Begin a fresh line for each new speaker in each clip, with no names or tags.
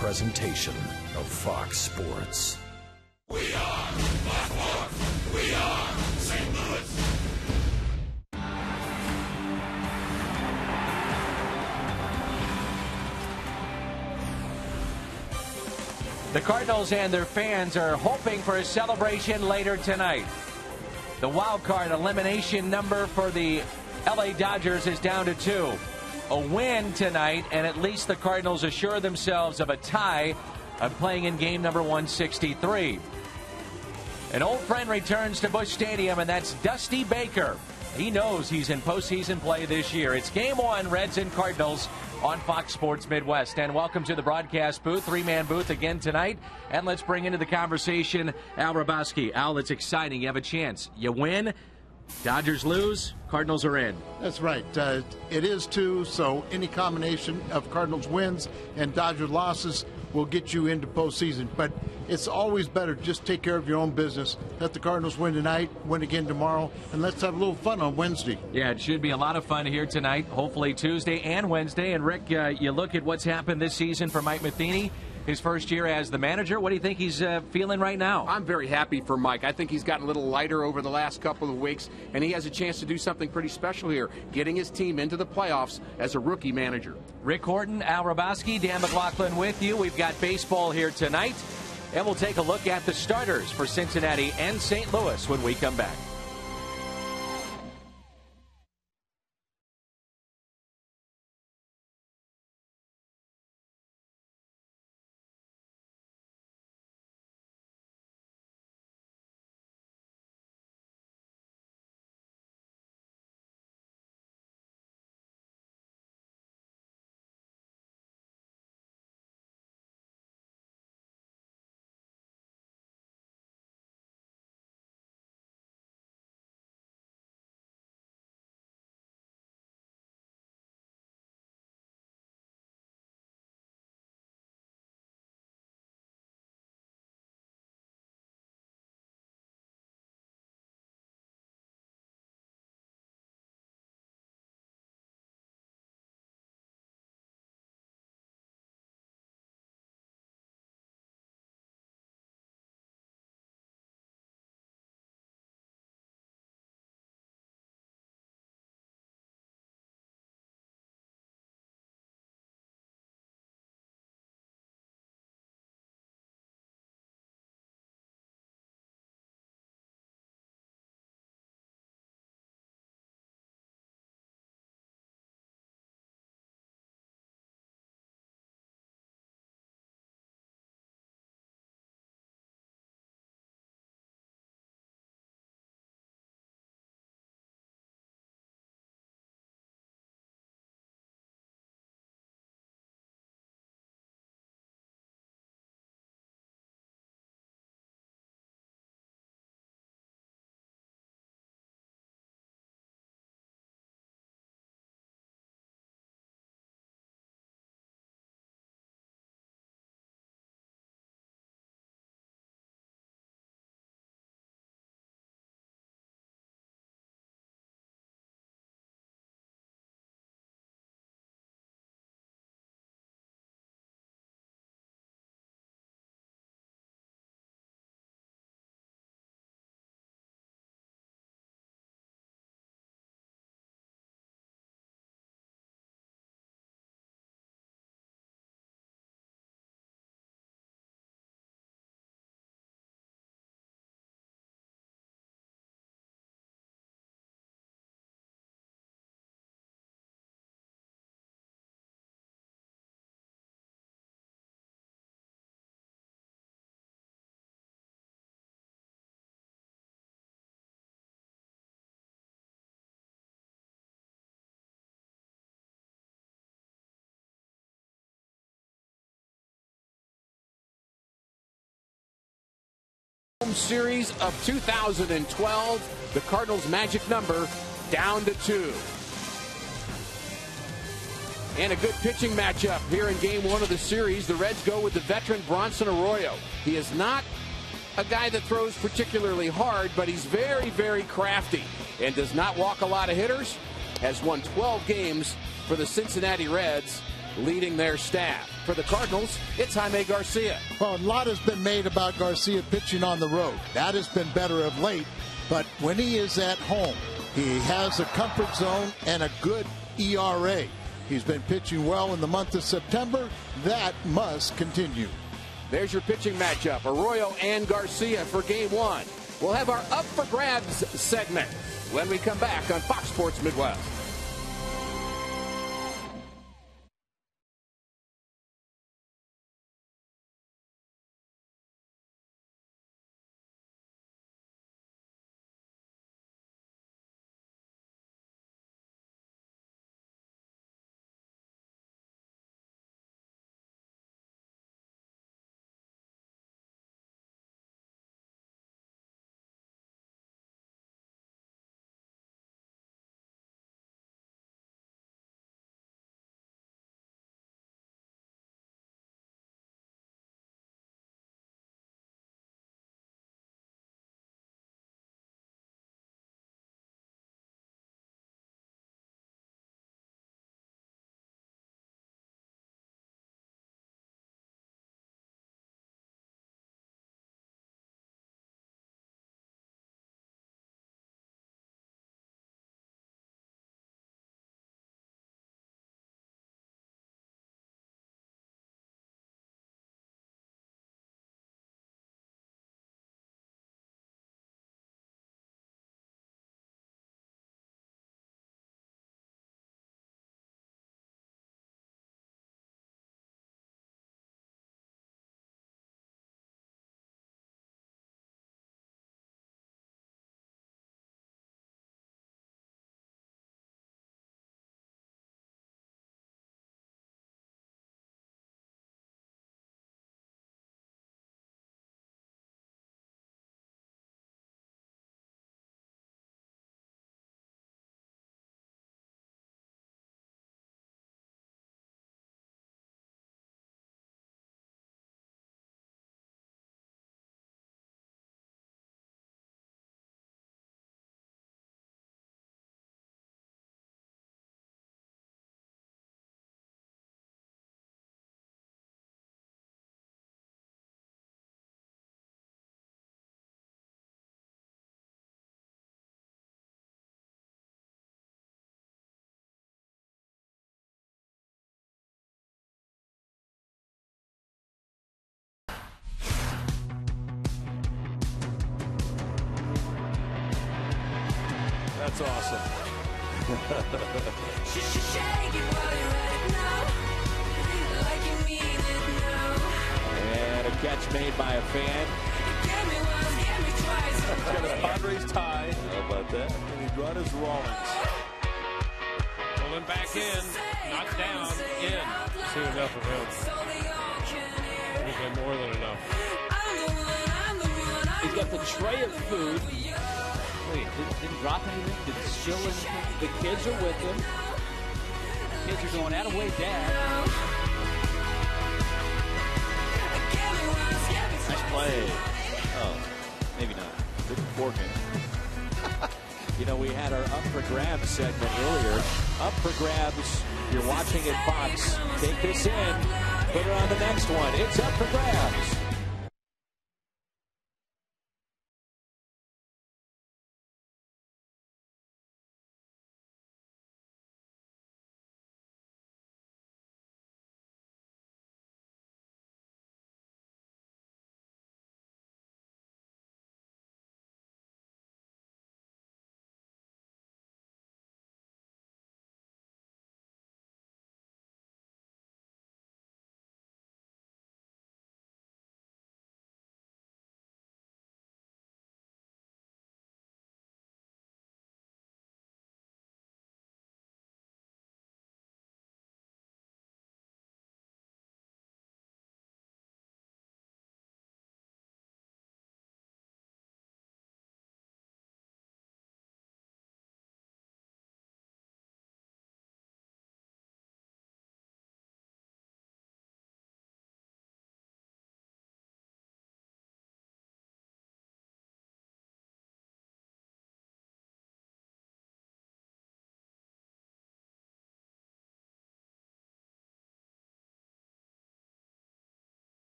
presentation of Fox Sports.
We are Fox Sports. We are St. Louis.
The Cardinals and their fans are hoping for a celebration later tonight. The wild card elimination number for the LA Dodgers is down to 2. A win tonight, and at least the Cardinals assure themselves of a tie of playing in game number 163. An old friend returns to Busch Stadium, and that's Dusty Baker. He knows he's in postseason play this year. It's game 1, Reds and Cardinals on Fox Sports Midwest. And welcome to the broadcast booth, three-man booth again tonight. And let's bring into the conversation Al Hrabosky. Al, it's exciting. You have a chance. You win, Dodgers lose, Cardinals are in.
That's right. It is 2, so any combination of Cardinals wins and Dodgers losses will get you into postseason. But it's always better to just take care of your own business. Let the Cardinals win tonight, win again tomorrow, and let's have a little fun on Wednesday.
Yeah, it should be a lot of fun here tonight, hopefully Tuesday and Wednesday. And, Rick, you look at what's happened this season for Mike Matheny, his first year as the manager. What do you think he's feeling right now?
I'm very happy for Mike. I think he's gotten a little lighter over the last couple of weeks, and he has a chance to do something pretty special here, getting his team into the playoffs as a rookie manager.
Rick Horton, Al Hrabosky, Dan McLaughlin with you. We've got baseball here tonight, and we'll take a look at the starters for Cincinnati and St. Louis when we come back.
Series of 2012, the Cardinals' magic number down to 2. And a good pitching matchup here in game 1 of the series. The Reds go with the veteran Bronson Arroyo. He is not a guy that throws particularly hard, but he's very, very crafty and does not walk a lot of hitters. Has won 12 games for the Cincinnati Reds leading their staff. For the Cardinals, it's Jaime Garcia.
Well, a lot has been made about Garcia pitching on the road. That has been better of late. But when he is at home, he has a comfort zone and a good ERA. He's been pitching well in the month of September. That must continue.
There's your pitching matchup, Arroyo and Garcia for Game 1. We'll have our Up for Grabs segment when we come back on Fox Sports Midwest.
That's awesome. And a catch made by a fan. He's got his Padres tie. How about that? And he brought his Rawlings.
Pulling back in, knocked down, in. Seen enough of him. He's been more than enough.
He's got the tray of food. Wait, didn't drop anything? Didn't spill anything? The kids are with him. Kids are going, "Atta way, Dad."
Nice play. Oh, maybe not. Didn't fork him.
You know, we had our Up for Grabs segment earlier. Up for Grabs. You're watching at Fox. Take this in. Put it on the next one. It's Up for Grabs.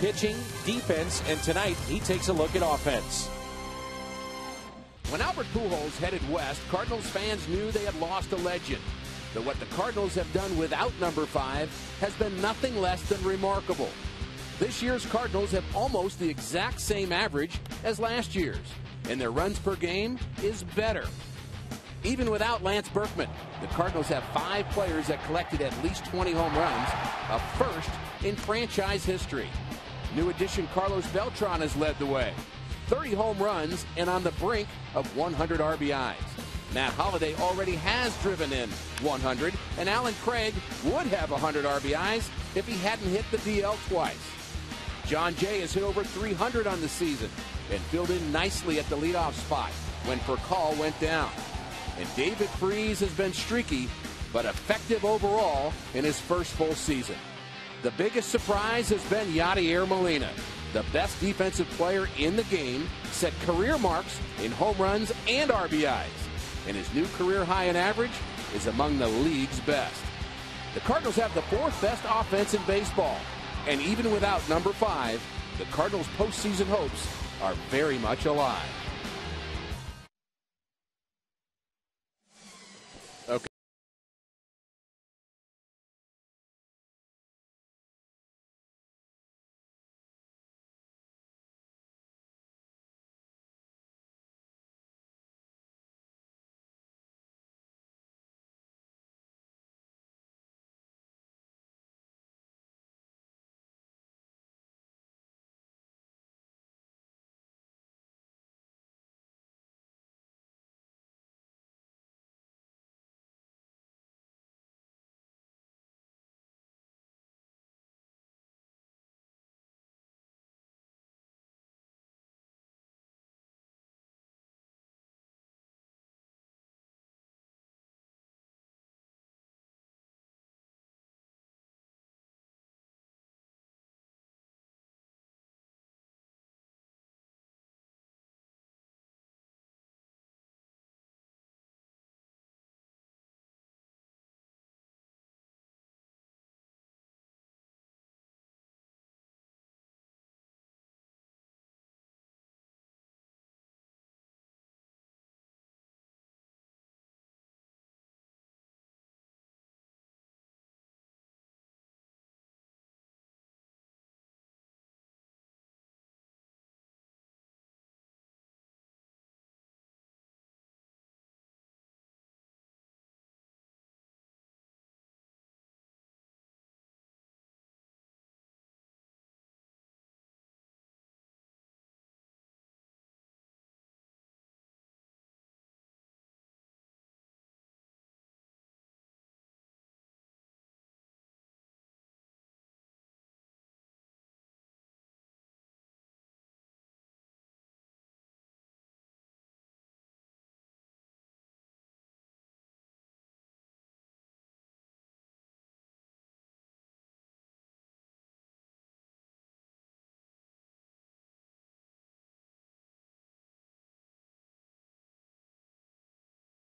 pitching, defense, and tonight he takes a look at offense.
When Albert Pujols headed west, Cardinals fans knew they had lost a legend. But what the Cardinals have done without number 5 has been nothing less than remarkable. This year's Cardinals have almost the exact same average as last year's, and their runs per game is better. Even without Lance Berkman, the Cardinals have 5 players that collected at least 20 home runs, a first in franchise history. New addition Carlos Beltran has led the way. 30 home runs and on the brink of 100 RBIs. Matt Holliday already has driven in 100, and Alan Craig would have 100 RBIs if he hadn't hit the DL twice. John Jay has hit over 300 on the season and filled in nicely at the leadoff spot when Percal went down. And David Freese has been streaky, but effective overall in his first full season. The biggest surprise has been Yadier Molina. The best defensive player in the game, set career marks in home runs and RBIs. And his new career high in average is among the league's best. The Cardinals have the 4th best offense in baseball. And even without number 5, the Cardinals' postseason hopes are very much alive. Okay.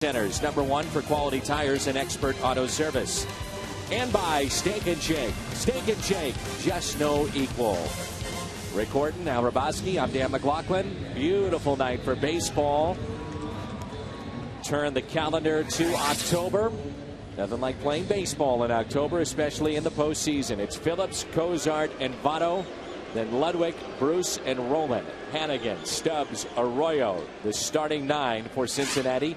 Centers, number 1 for quality tires and expert auto service. And by Steak and Shake. Steak and Shake, just no equal. Rick Horton, Al Raboski, I'm Dan McLaughlin. Beautiful night for baseball. Turn the calendar to October. Nothing like playing baseball in October, especially in the postseason. It's Phillips, Cozart, and Votto. Then Ludwig, Bruce, and Rowland. Hannigan, Stubbs, Arroyo. The starting 9 for Cincinnati.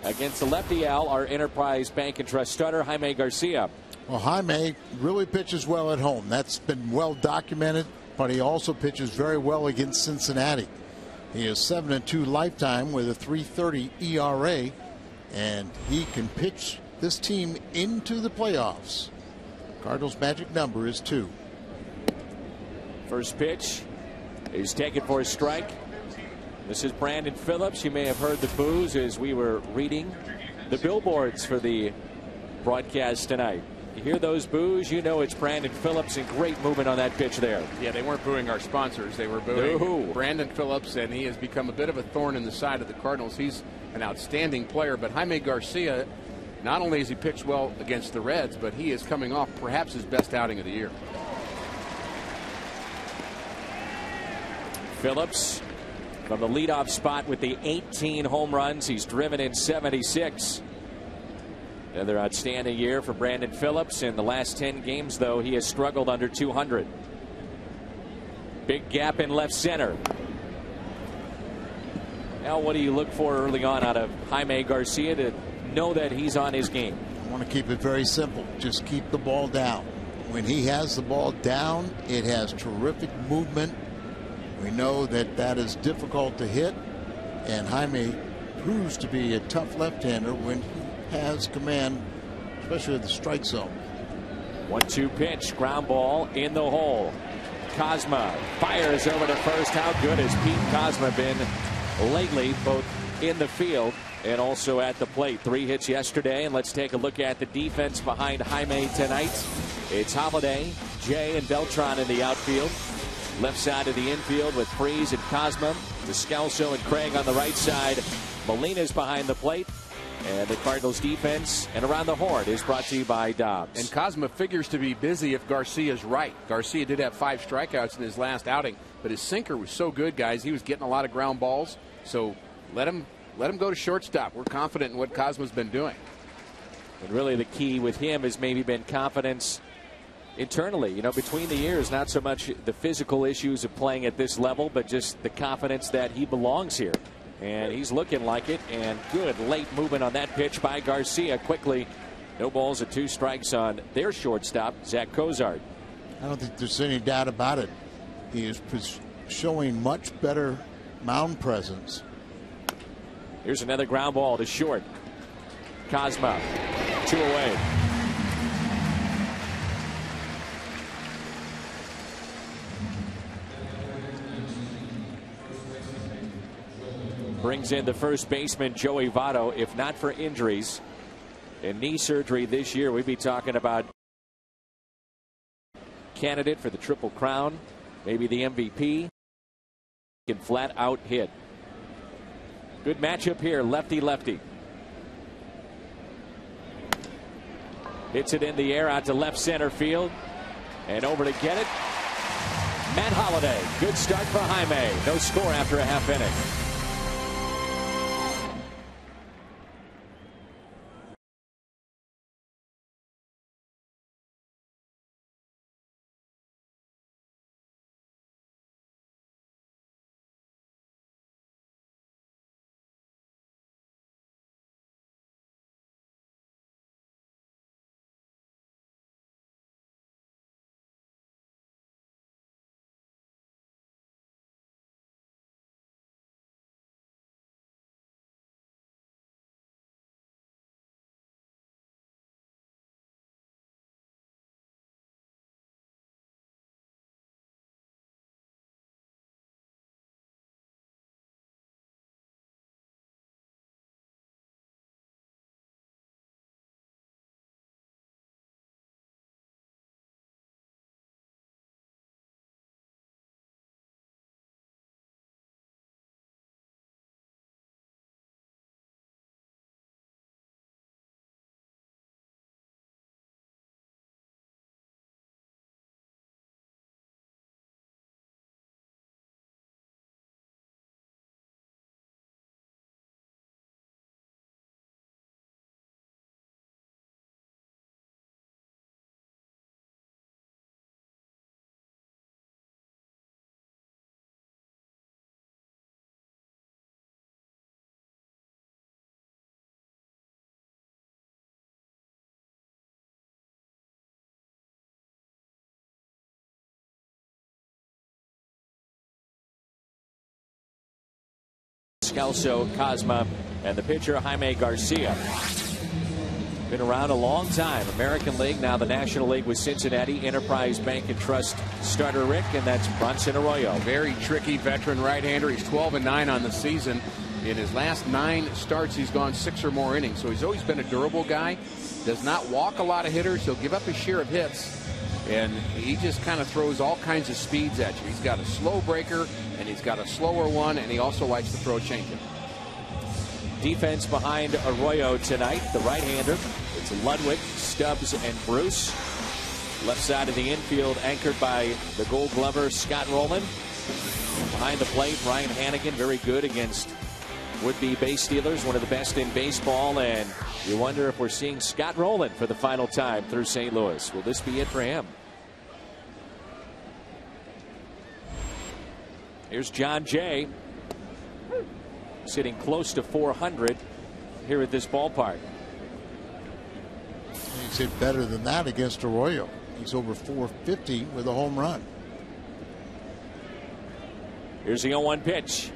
Against the lefty Al, our Enterprise Bank and Trust starter, Jaime Garcia.
Well, Jaime really pitches well at home. That's been well documented, but he also pitches very well against Cincinnati. He is 7-2 lifetime with a 3.30 ERA, and he can pitch this team into the playoffs. Cardinals' magic number is 2.
First pitch is taken for a strike. This is Brandon Phillips. You may have heard the boos as we were reading the billboards for the broadcast tonight. You hear those boos, you know it's Brandon Phillips, and great movement on that pitch there.
Yeah, they weren't booing our sponsors. They were booing Brandon Phillips, and he has become a bit of a thorn in the side of the Cardinals. He's an outstanding player, but Jaime Garcia, not only has he pitched well against the Reds, but he is coming off perhaps his best outing of the year.
Phillips from the leadoff spot with the 18 home runs. He's driven in 76. Another outstanding year for Brandon Phillips. In the last 10 games, though, he has struggled under 200. Big gap in left center. Now, what do you look for early on out of Jaime Garcia to know that he's on his game?
I want to keep it very simple. Just keep the ball down. When he has the ball down, it has terrific movement. We know that that is difficult to hit, and Jaime proves to be a tough left-hander when he has command, especially of the strike zone.
1-2 pitch, ground ball in the hole. Kozma fires over to first. How good has Pete Kozma been lately, both in the field and also at the plate? 3 hits yesterday, and let's take a look at the defense behind Jaime tonight. It's Holiday, Jay, and Beltran in the outfield. Left side of the infield with Freese and Kozma, Descalso and Craig on the right side. Molina's behind the plate. And the Cardinals defense and around the horn is brought to you by Dobbs.
And Kozma figures to be busy if Garcia's right. Garcia did have 5 strikeouts in his last outing, but his sinker was so good, guys. He was getting a lot of ground balls. So let him go to shortstop. We're confident in what Kozma's been doing.
And really the key with him has maybe been confidence internally. You know, between the years, not so much the physical issues of playing at this level, but just the confidence that he belongs here. And he's looking like it. And good late movement on that pitch by Garcia. Quickly, no balls and 2 strikes on their shortstop, Zach Cozart.
I don't think there's any doubt about it. He is showing much better mound presence.
Here's another ground ball to short. Kozma, 2 away. Brings in the first baseman, Joey Votto. If not for injuries and knee surgery this year, we'd be talking about candidate for the Triple Crown, maybe the MVP. Can flat out hit. Good matchup here, lefty-lefty. Hits it in the air out to left center field. And over to get it, Matt Holliday. Good start for Jaime. No score after a half inning. Descalso, Kozma, and the pitcher Jaime Garcia. Been around a long time. American League, now the National League with Cincinnati. Enterprise Bank and Trust starter Rick, and that's Bronson Arroyo.
Very tricky veteran right-hander. He's 12-9 on the season. In his last 9 starts, he's gone 6 or more innings. So he's always been a durable guy. Does not walk a lot of hitters. He'll give up his share of hits. And he just kind of throws all kinds of speeds at you. He's got a slow breaker, and he's got a slower one, and he also likes to throw a changeup.
Defense behind Arroyo tonight, the right-hander. It's Ludwig, Stubbs, and Bruce. Left side of the infield anchored by the Gold Glover Scott Rowland. Behind the plate, Ryan Hannigan, very good against would-be base stealers, one of the best in baseball, and you wonder if we're seeing Scott Rowland for the final time through St. Louis. Will this be it for him? Here's John Jay, sitting close to 400 here at this ballpark.
He's hit better than that against Arroyo. He's over 450 with a home run.
Here's the 0-1 pitch.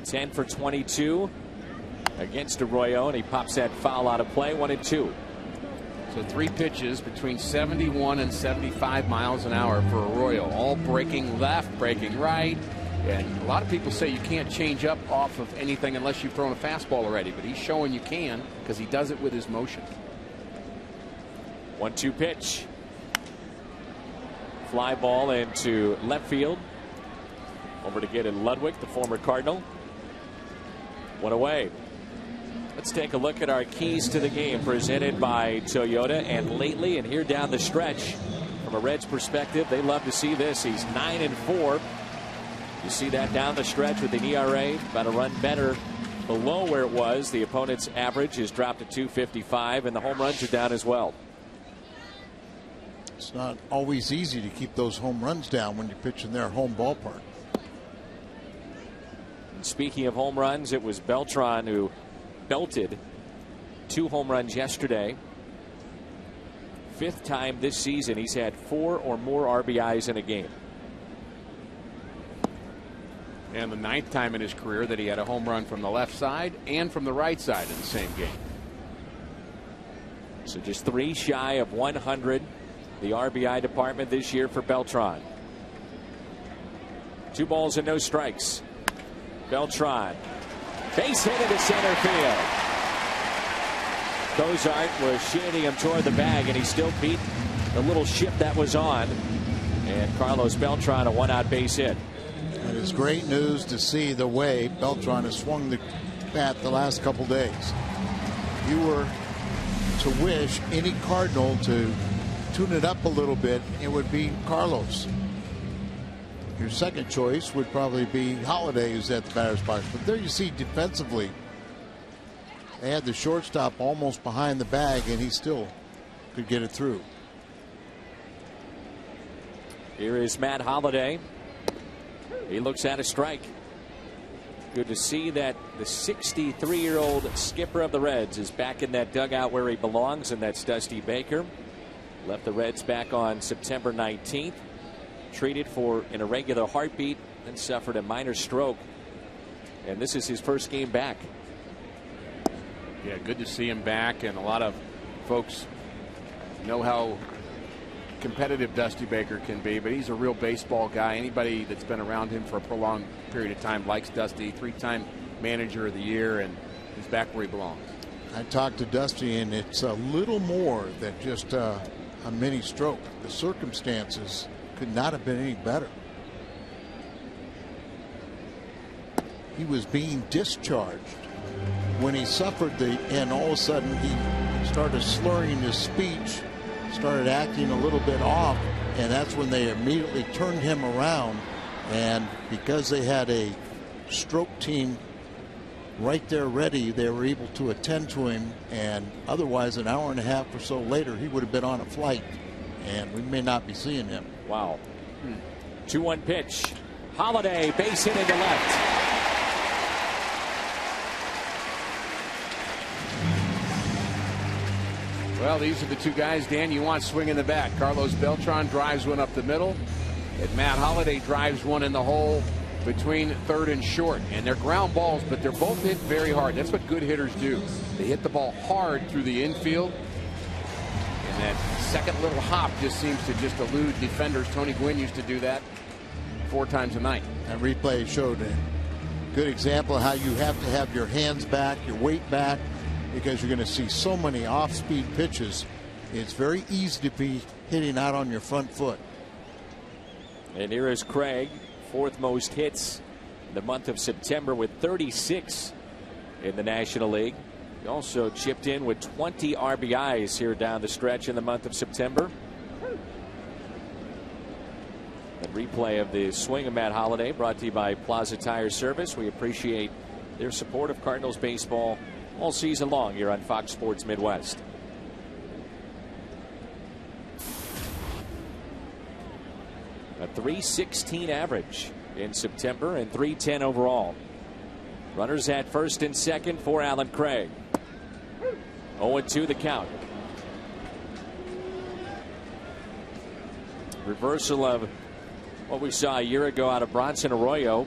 Ten for 22 against Arroyo, and he pops that foul out of play. 1-2.
So 3 pitches between 71 and 75 miles an hour for Arroyo, all breaking left, breaking right. And a lot of people say you can't change up off of anything unless you've thrown a fastball already, but he's showing you can because he does it with his motion.
1-2 pitch. Fly ball into left field. Over to get in Ludwig, the former Cardinal. 1 away. Let's take a look at our keys to the game presented by Toyota and lately and here down the stretch. From a Reds perspective, they love to see this. He's 9-4. You see that down the stretch with an ERA about a run better below where it was. The opponent's average is dropped to 255, and the home runs are down as well.
It's not always easy to keep those home runs down when you pitch in their home ballpark.
Speaking of home runs, it was Beltran who belted 2 home runs yesterday. 5th time this season he's had 4 or more RBIs in a game.
And the 9th time in his career that he had a home run from the left side and from the right side in the same game.
So just 3 shy of 100, the RBI department this year for Beltran. 2 balls and no strikes. Beltran, base hit into center field. Cozart was shading him toward the bag, and he still beat the little ship that was on. And Carlos Beltran, a 1-out base hit.
And it's great news to see the way Beltran has swung the bat the last couple days. You were to wish any Cardinal to tune it up a little bit, it would be Carlos. Your second choice would probably be Holiday, who's at the batter's box. But there you see defensively, they had the shortstop almost behind the bag, and he still could get it through.
Here is Matt Holliday. He looks at a strike. Good to see that the 63-year-old skipper of the Reds is back in that dugout where he belongs, and that's Dusty Baker. Left the Reds back on September 19th. Treated for an irregular heartbeat, then suffered a minor stroke. And this is his first game back.
Yeah, good to see him back, and a lot of folks know how competitive Dusty Baker can be, but he's a real baseball guy. Anybody that's been around him for a prolonged period of time likes Dusty. 3-time manager of the year, and he's back where he belongs.
I talked to Dusty, and it's a little more than just a mini stroke. The circumstances could not have been any better. He was being discharged when he suffered and all of a sudden he started slurring his speech, started acting a little bit off, and that's when they immediately turned him around. And because they had a stroke team right there ready, they were able to attend to him, and otherwise an hour and a half or so later he would have been on a flight, and we may not be seeing him.
Wow. 2-1 pitch. Holiday, base hit into left.
Well, these are the 2 guys, Dan, you want swinging the bat. Carlos Beltran drives one up the middle, and Matt Holliday drives one in the hole between third and short. And they're ground balls, but they're both hit very hard. That's what good hitters do. They hit the ball hard through the infield. And that second little hop just seems to just elude defenders. Tony Gwynn used to do that 4 times a night.
And replay showed a good example of how you have to have your hands back, your weight back, because you're going to see so many off-speed pitches. It's very easy to be hitting out on your front foot.
And here is Craig, 4th most hits in the month of September with 36 in the National League. He also chipped in with 20 RBIs here down the stretch in the month of September. A replay of the swing of Matt Holliday brought to you by Plaza Tire Service. We appreciate their support of Cardinals baseball all season long here on Fox Sports Midwest. A .316 average in September and .310 overall. Runners at first and second for Allen Craig. 0-2 the count. Reversal of what we saw a year ago out of Bronson Arroyo.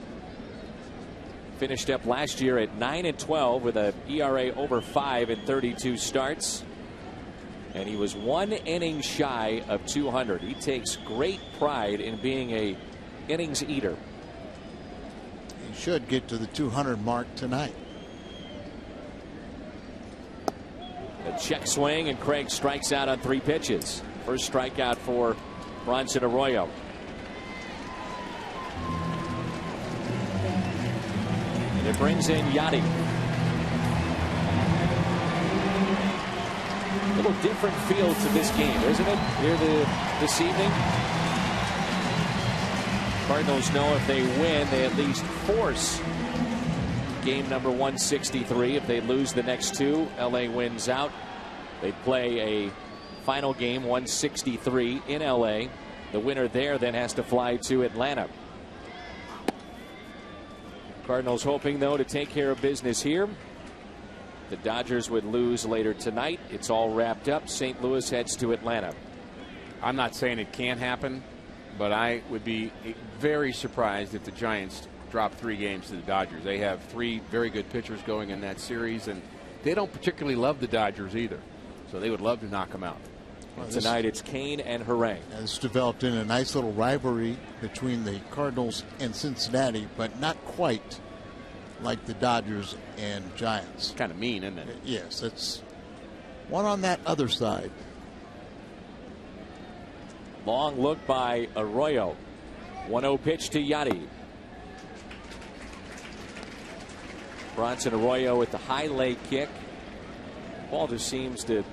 Finished up last year at 9-12 with an ERA over 5 in 32 starts. And he was 1 inning shy of 200. He takes great pride in being a innings eater.
He should get to the 200 mark tonight.
A check swing, and Craig strikes out on 3 pitches. First strikeout for Bronson Arroyo. And it brings in Yachty. A little different feel to this game, isn't it? Here this evening. Cardinals know if they win, they at least force game number 163. If they lose the next 2, LA wins out. They play a final game 163 in LA. The winner there then has to fly to Atlanta. Cardinals hoping, though, to take care of business here. The Dodgers would lose later tonight. It's all wrapped up. St. Louis heads to Atlanta.
I'm not saying it can't happen, but I would be very surprised if the Giants drop 3 games to the Dodgers. They have 3 very good pitchers going in that series, and they don't particularly love the Dodgers either. So they would love to knock them out.
Well, tonight it's Kane and Harang.
It's developed in a nice little rivalry between the Cardinals and Cincinnati, but not quite like the Dodgers and Giants.
Kind of mean, isn't it?
Yes, it's one on that other side.
Long look by Arroyo. 1-0 pitch to Yachty. Bronson Arroyo with the high leg kick. Ball just seems to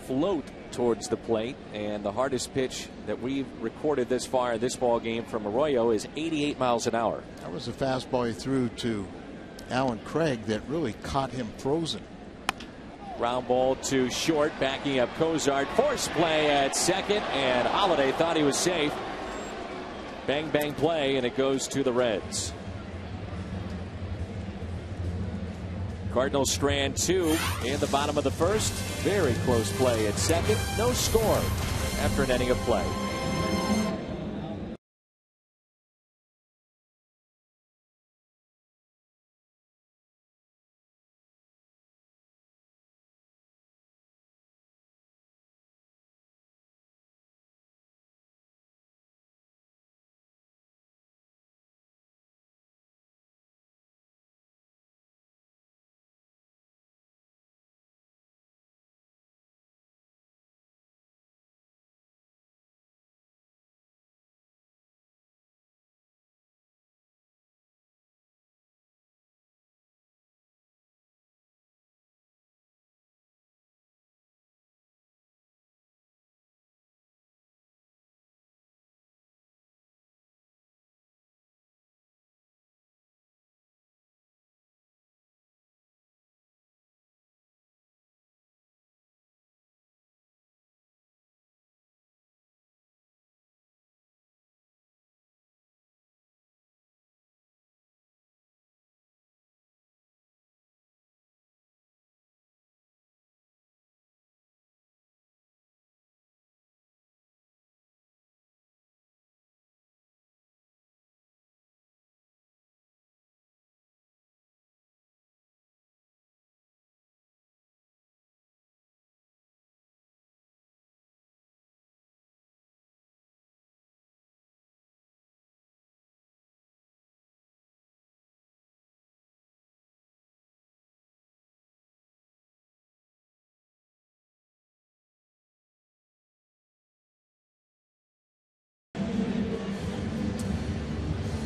float towards the plate, and the hardest pitch that we've recorded this far in this ball game from Arroyo is 88 miles an hour.
That was a fastball he threw to Allen Craig that really caught him frozen.
Ground ball to short, backing up Cozart. Force play at second, and Holliday thought he was safe. Bang bang play, and it goes to the Reds. Cardinals strand 2 in the bottom of the first. Very close play at second. No score after an inning of play.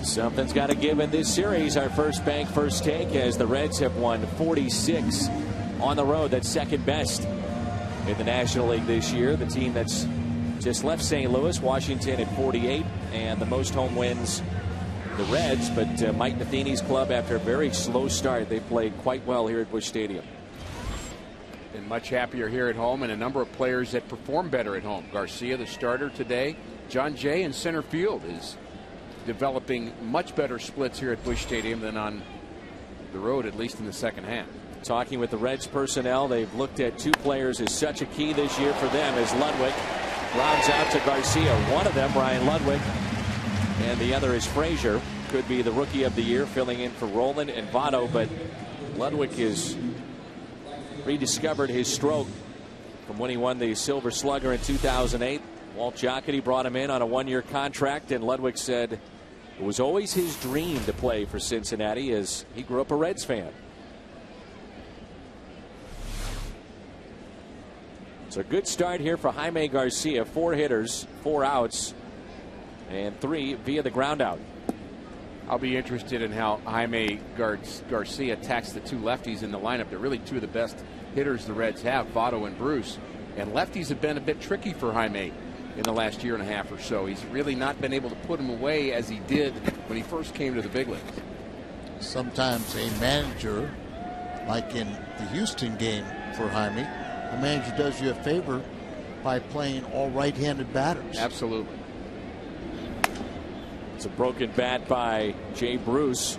Something's got to give in this series. Our first bank, first take, as the Reds have won 46 on the road. That's second best in the National League this year. The team that's just left St. Louis, Washington at 48, and the most home wins, the Reds. But Mike Matheny's club, after a very slow start, they played quite well here at Busch Stadium.
And much happier here at home, and a number of players that perform better at home. Garcia, the starter today. John Jay in center field is developing much better splits here at Busch Stadium than on the road, at least in the second half.
Talking with the Reds personnel, they've looked at two players as such a key this year for them, as Ludwig rounds out to Garcia. One of them, Ryan Ludwig, and the other is Frazier. Could be the rookie of the year, filling in for Roland and Votto, but Ludwig has rediscovered his stroke from when he won the Silver Slugger in 2008. Walt Jocketty brought him in on a one-year contract, and Ludwig said it was always his dream to play for Cincinnati, as he grew up a Reds fan. It's a good start here for Jaime Garcia. 4 hitters, 4 outs, and 3 via the ground out.
I'll be interested in how Jaime Garcia attacks the 2 lefties in the lineup. They're really 2 of the best hitters the Reds have, Votto and Bruce. And lefties have been a bit tricky for Jaime in the last year and a half or so. He's really not been able to put him away as he did when he first came to the big leagues.
Sometimes a manager, like in the Houston game for Jaime, a manager does you a favor by playing all right-handed batters.
Absolutely.
It's a broken bat by Jay Bruce.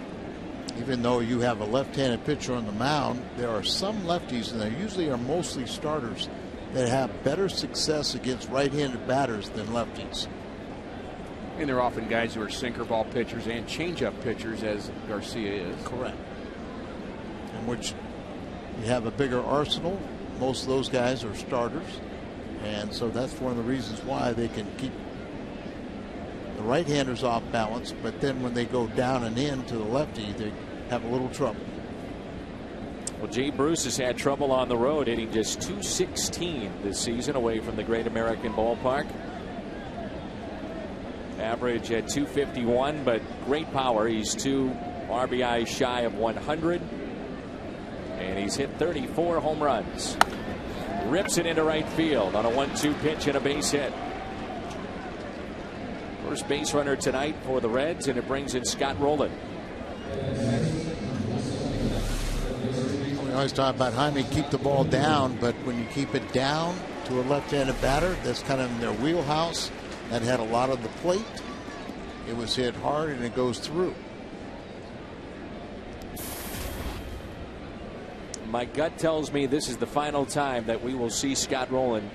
Even though you have a left-handed pitcher on the mound, there are some lefties, and they usually are mostly starters, that have better success against right-handed batters than lefties.
And they're often guys who are sinker ball pitchers and changeup pitchers, as Garcia is.
Correct. In which you have a bigger arsenal. Most of those guys are starters, and so that's one of the reasons why they can keep the right-handers off balance, but then when they go down and in to the lefty, they have a little trouble.
Well, Jay Bruce has had trouble on the road, hitting just .216 this season away from the Great American Ballpark. Average at .251, but great power. He's 2 RBIs shy of 100, and he's hit 34 home runs. Rips it into right field on a 1-2 pitch and a base hit. First base runner tonight for the Reds, and it brings in Scott Rowland.
We always talk about Jaime keep the ball down, but when you keep it down to a left-handed batter, that's kind of in their wheelhouse. That had a lot of the plate. It was hit hard and it goes through.
My gut tells me this is the final time that we will see Scott Rowland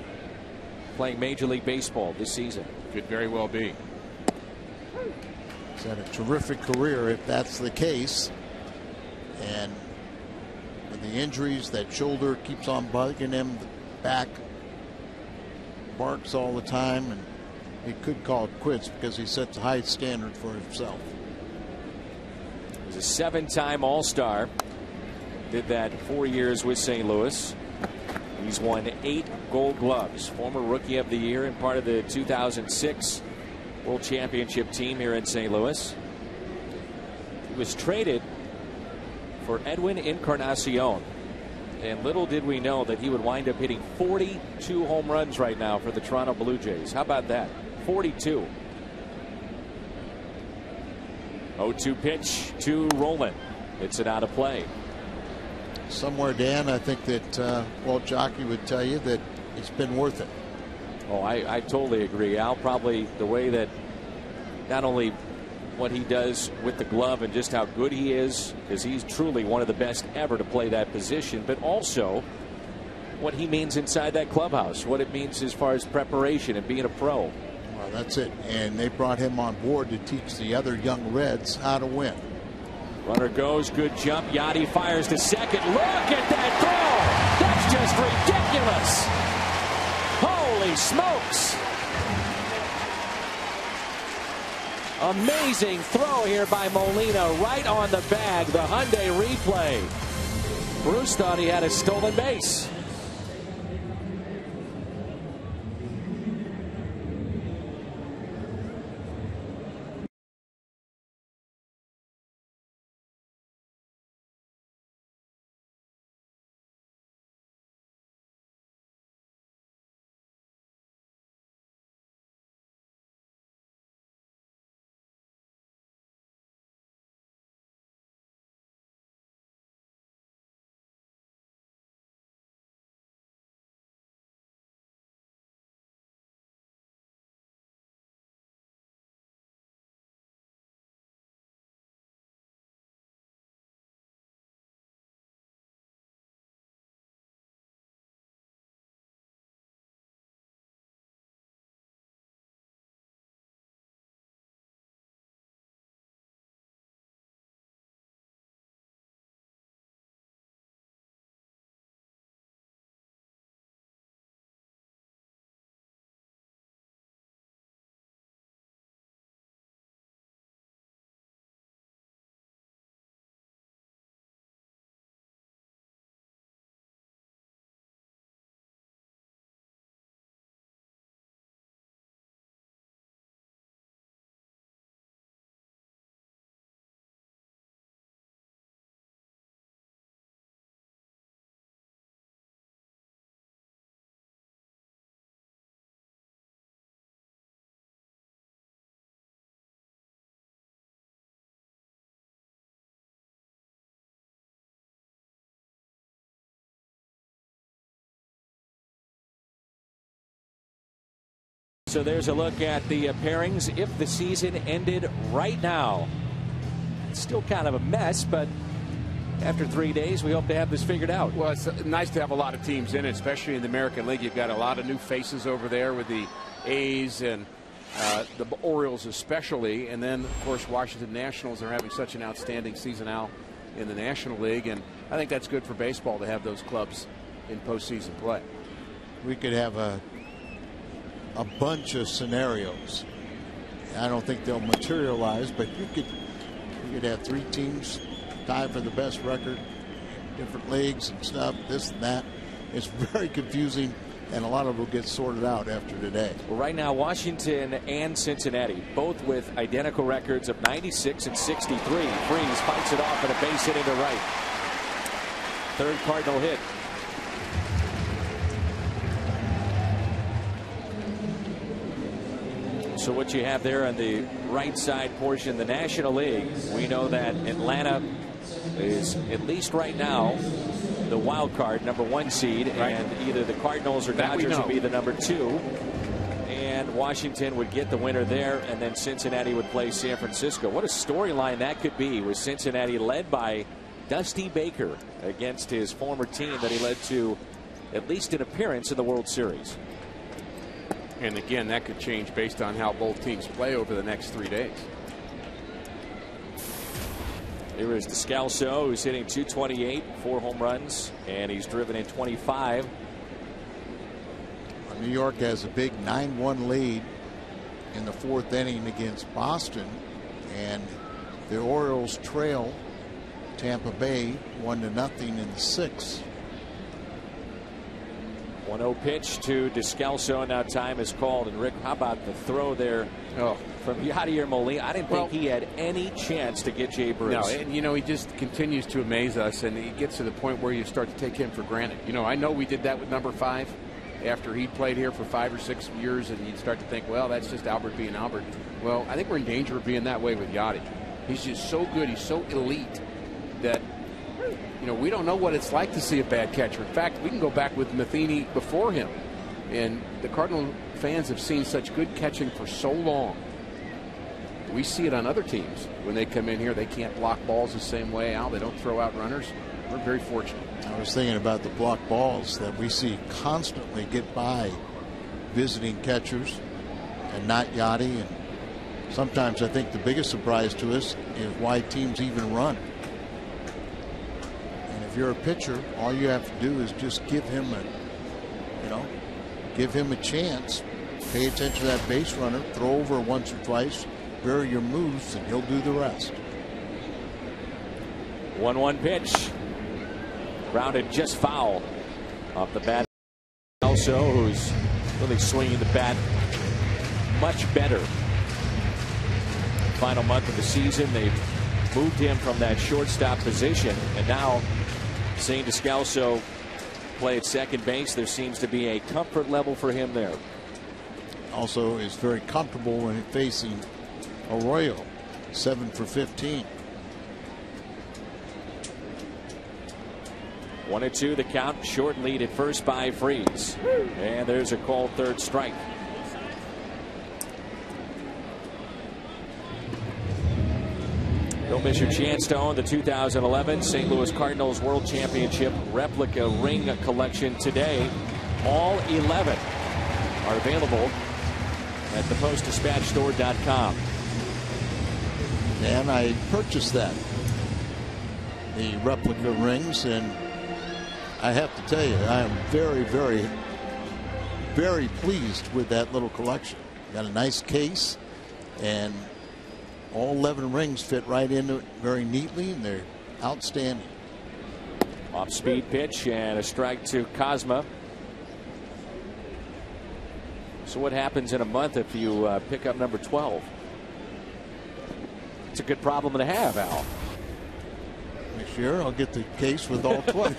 playing Major League Baseball this season.
Could very well be.
He's had a terrific career if that's the case. And with the injuries, that shoulder keeps on bugging him, the back barks all the time, and he could call it quits because he sets a high standard for himself.
He was a 7-time All-Star. Did that 4 years with St. Louis. He's won 8 Gold Gloves. Former Rookie of the Year and part of the 2006 World Championship team here in St. Louis. He was traded for Edwin Encarnacion, and little did we know that he would wind up hitting 42 home runs right now for the Toronto Blue Jays. How about that? 42. 0-2 pitch to Rowland. It's it out of play.
Somewhere, Dan, I think that Walt Jockey would tell you that it's been worth it.
Oh, I totally agree, Al. Probably the way that not only what he does with the glove and just how good he is, because he's truly one of the best ever to play that position, but also what he means inside that clubhouse, what it means as far as preparation and being a pro.
Well, that's it. And they brought him on board to teach the other young Reds how to win.
Runner goes, good jump. Yachty fires to second. Look at that throw! That's just ridiculous! Holy smokes! Amazing throw here by Molina, right on the bag. The Hyundai replay. Bruce thought he had a stolen base. So there's a look at the pairings if the season ended right now. It's still kind of a mess, but after 3 days, we hope to have this figured out.
Well, it's nice to have a lot of teams in it, especially in the American League. You've got a lot of new faces over there with the A's and the Orioles especially. And then, of course, Washington Nationals are having such an outstanding season now in the National League. And I think that's good for baseball to have those clubs in postseason play.
We could have a bunch of scenarios. I don't think they'll materialize, but you could have 3 teams tie for the best record, different leagues and stuff, this and that. It's very confusing, and a lot of it will get sorted out after today.
Well, right now, Washington and Cincinnati, both with identical records of 96 and 63. Freese fights it off at a base hit into right. Third Cardinal hit. So what you have there on the right side portion, the National League, we know that Atlanta is, at least right now, the wild card #1 seed, right. And either the Cardinals or Dodgers would be the #2, and Washington would get the winner there, and then Cincinnati would play San Francisco. What a storyline that could be, with Cincinnati led by Dusty Baker against his former team that he led to at least an appearance in the World Series.
And again, that could change based on how both teams play over the next 3 days.
Here is Descalso, who's hitting .228, 4 home runs, and he's driven in 25.
New York has a big 9-1 lead in the 4th inning against Boston, and the Orioles trail Tampa Bay 1-0 in the 6th.
1-0 pitch to Descalso. Now time is called. And Rick, how about the throw there from Yadier Molina? I didn't think he had any chance to get Jay Bruce.
No, and you know, he just continues to amaze us, and he gets to the point where you start to take him for granted. You know, I know we did that with #5 after he played here for 5 or 6 years, and you'd start to think, well, that's just Albert being Albert. Well, I think we're in danger of being that way with Yadi. He's just so good. He's so elite that, you know, we don't know what it's like to see a bad catcher. In fact, we can go back with Matheny before him. And the Cardinal fans have seen such good catching for so long. We see it on other teams. When they come in here, they can't block balls the same way out. They don't throw out runners. We're very fortunate.
I was thinking about the block balls that we see constantly get by visiting catchers and not Yadi. And sometimes I think the biggest surprise to us is why teams even run. If you're a pitcher, all you have to do is just give him a chance. Pay attention to that base runner, throw over once or twice, vary your moves, and he'll do the rest.
1-1 pitch. Grounded just foul off the bat. Also, who's really swinging the bat much better. Final month of the season, they've moved him from that shortstop position, and now seeing Descalso play at second base, there seems to be a comfort level for him there.
Also is very comfortable when facing Arroyo, 7 for 15.
1-2 the count. Short lead at first by Freese. And there's a called third strike. Don't miss your chance to own the 2011 St. Louis Cardinals World Championship replica ring collection today. All 11 are available at thepostdispatchstore.com.
And I purchased that, the replica rings, and I have to tell you, I am very, very, very pleased with that little collection. Got a nice case, and all 11 rings fit right into it very neatly, and they're outstanding.
Off speed pitch and a strike to Cosma. So what happens in a month if you pick up number 12? It's a good problem to have, Al.
Next year I'll get the case with all 12.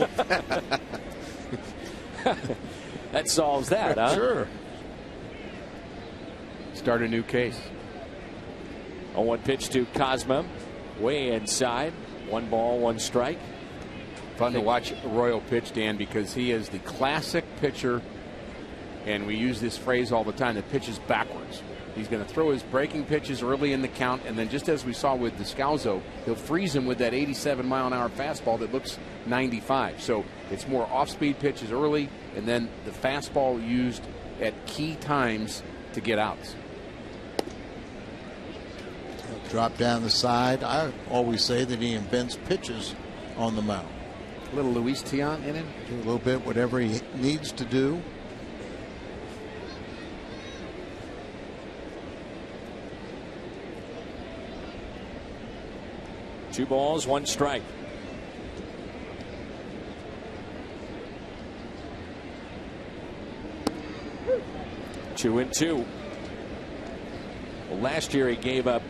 That solves that, huh?
Sure.
Start a new case.
0-1 pitch to Cosma, way inside. 1 ball, 1 strike.
Fun to watch Arroyo pitch, Dan, because he is the classic pitcher, and we use this phrase all the time, the pitch is backwards. He's going to throw his breaking pitches early in the count, and then just as we saw with Descalzo, he'll freeze him with that 87-mile-an-hour fastball that looks 95. So it's more off-speed pitches early, and then the fastball used at key times to get outs.
Drop down the side. I always say that he invents pitches on the mound.
A little Luis Tiant in it.
Do a little bit whatever he needs to do.
Two balls, one strike. Two and two. Well, last year he gave up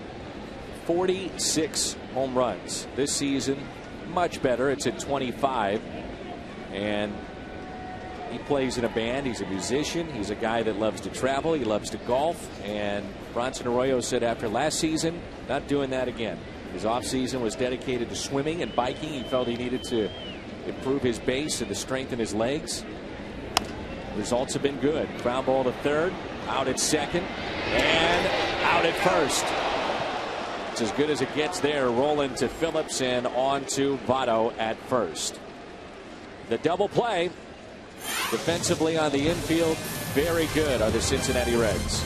46 home runs. This season, much better. It's at 25. And he plays in a band. He's a musician. He's a guy that loves to travel. He loves to golf. And Bronson Arroyo said after last season, not doing that again. His offseason was dedicated to swimming and biking. He felt he needed to improve his base and to strengthen his legs. Results have been good. Ground ball to third, out at second, and out at first. It's as good as it gets there. Rolling to Phillips and on to Votto at first. The double play defensively on the infield, very good, are the Cincinnati Reds.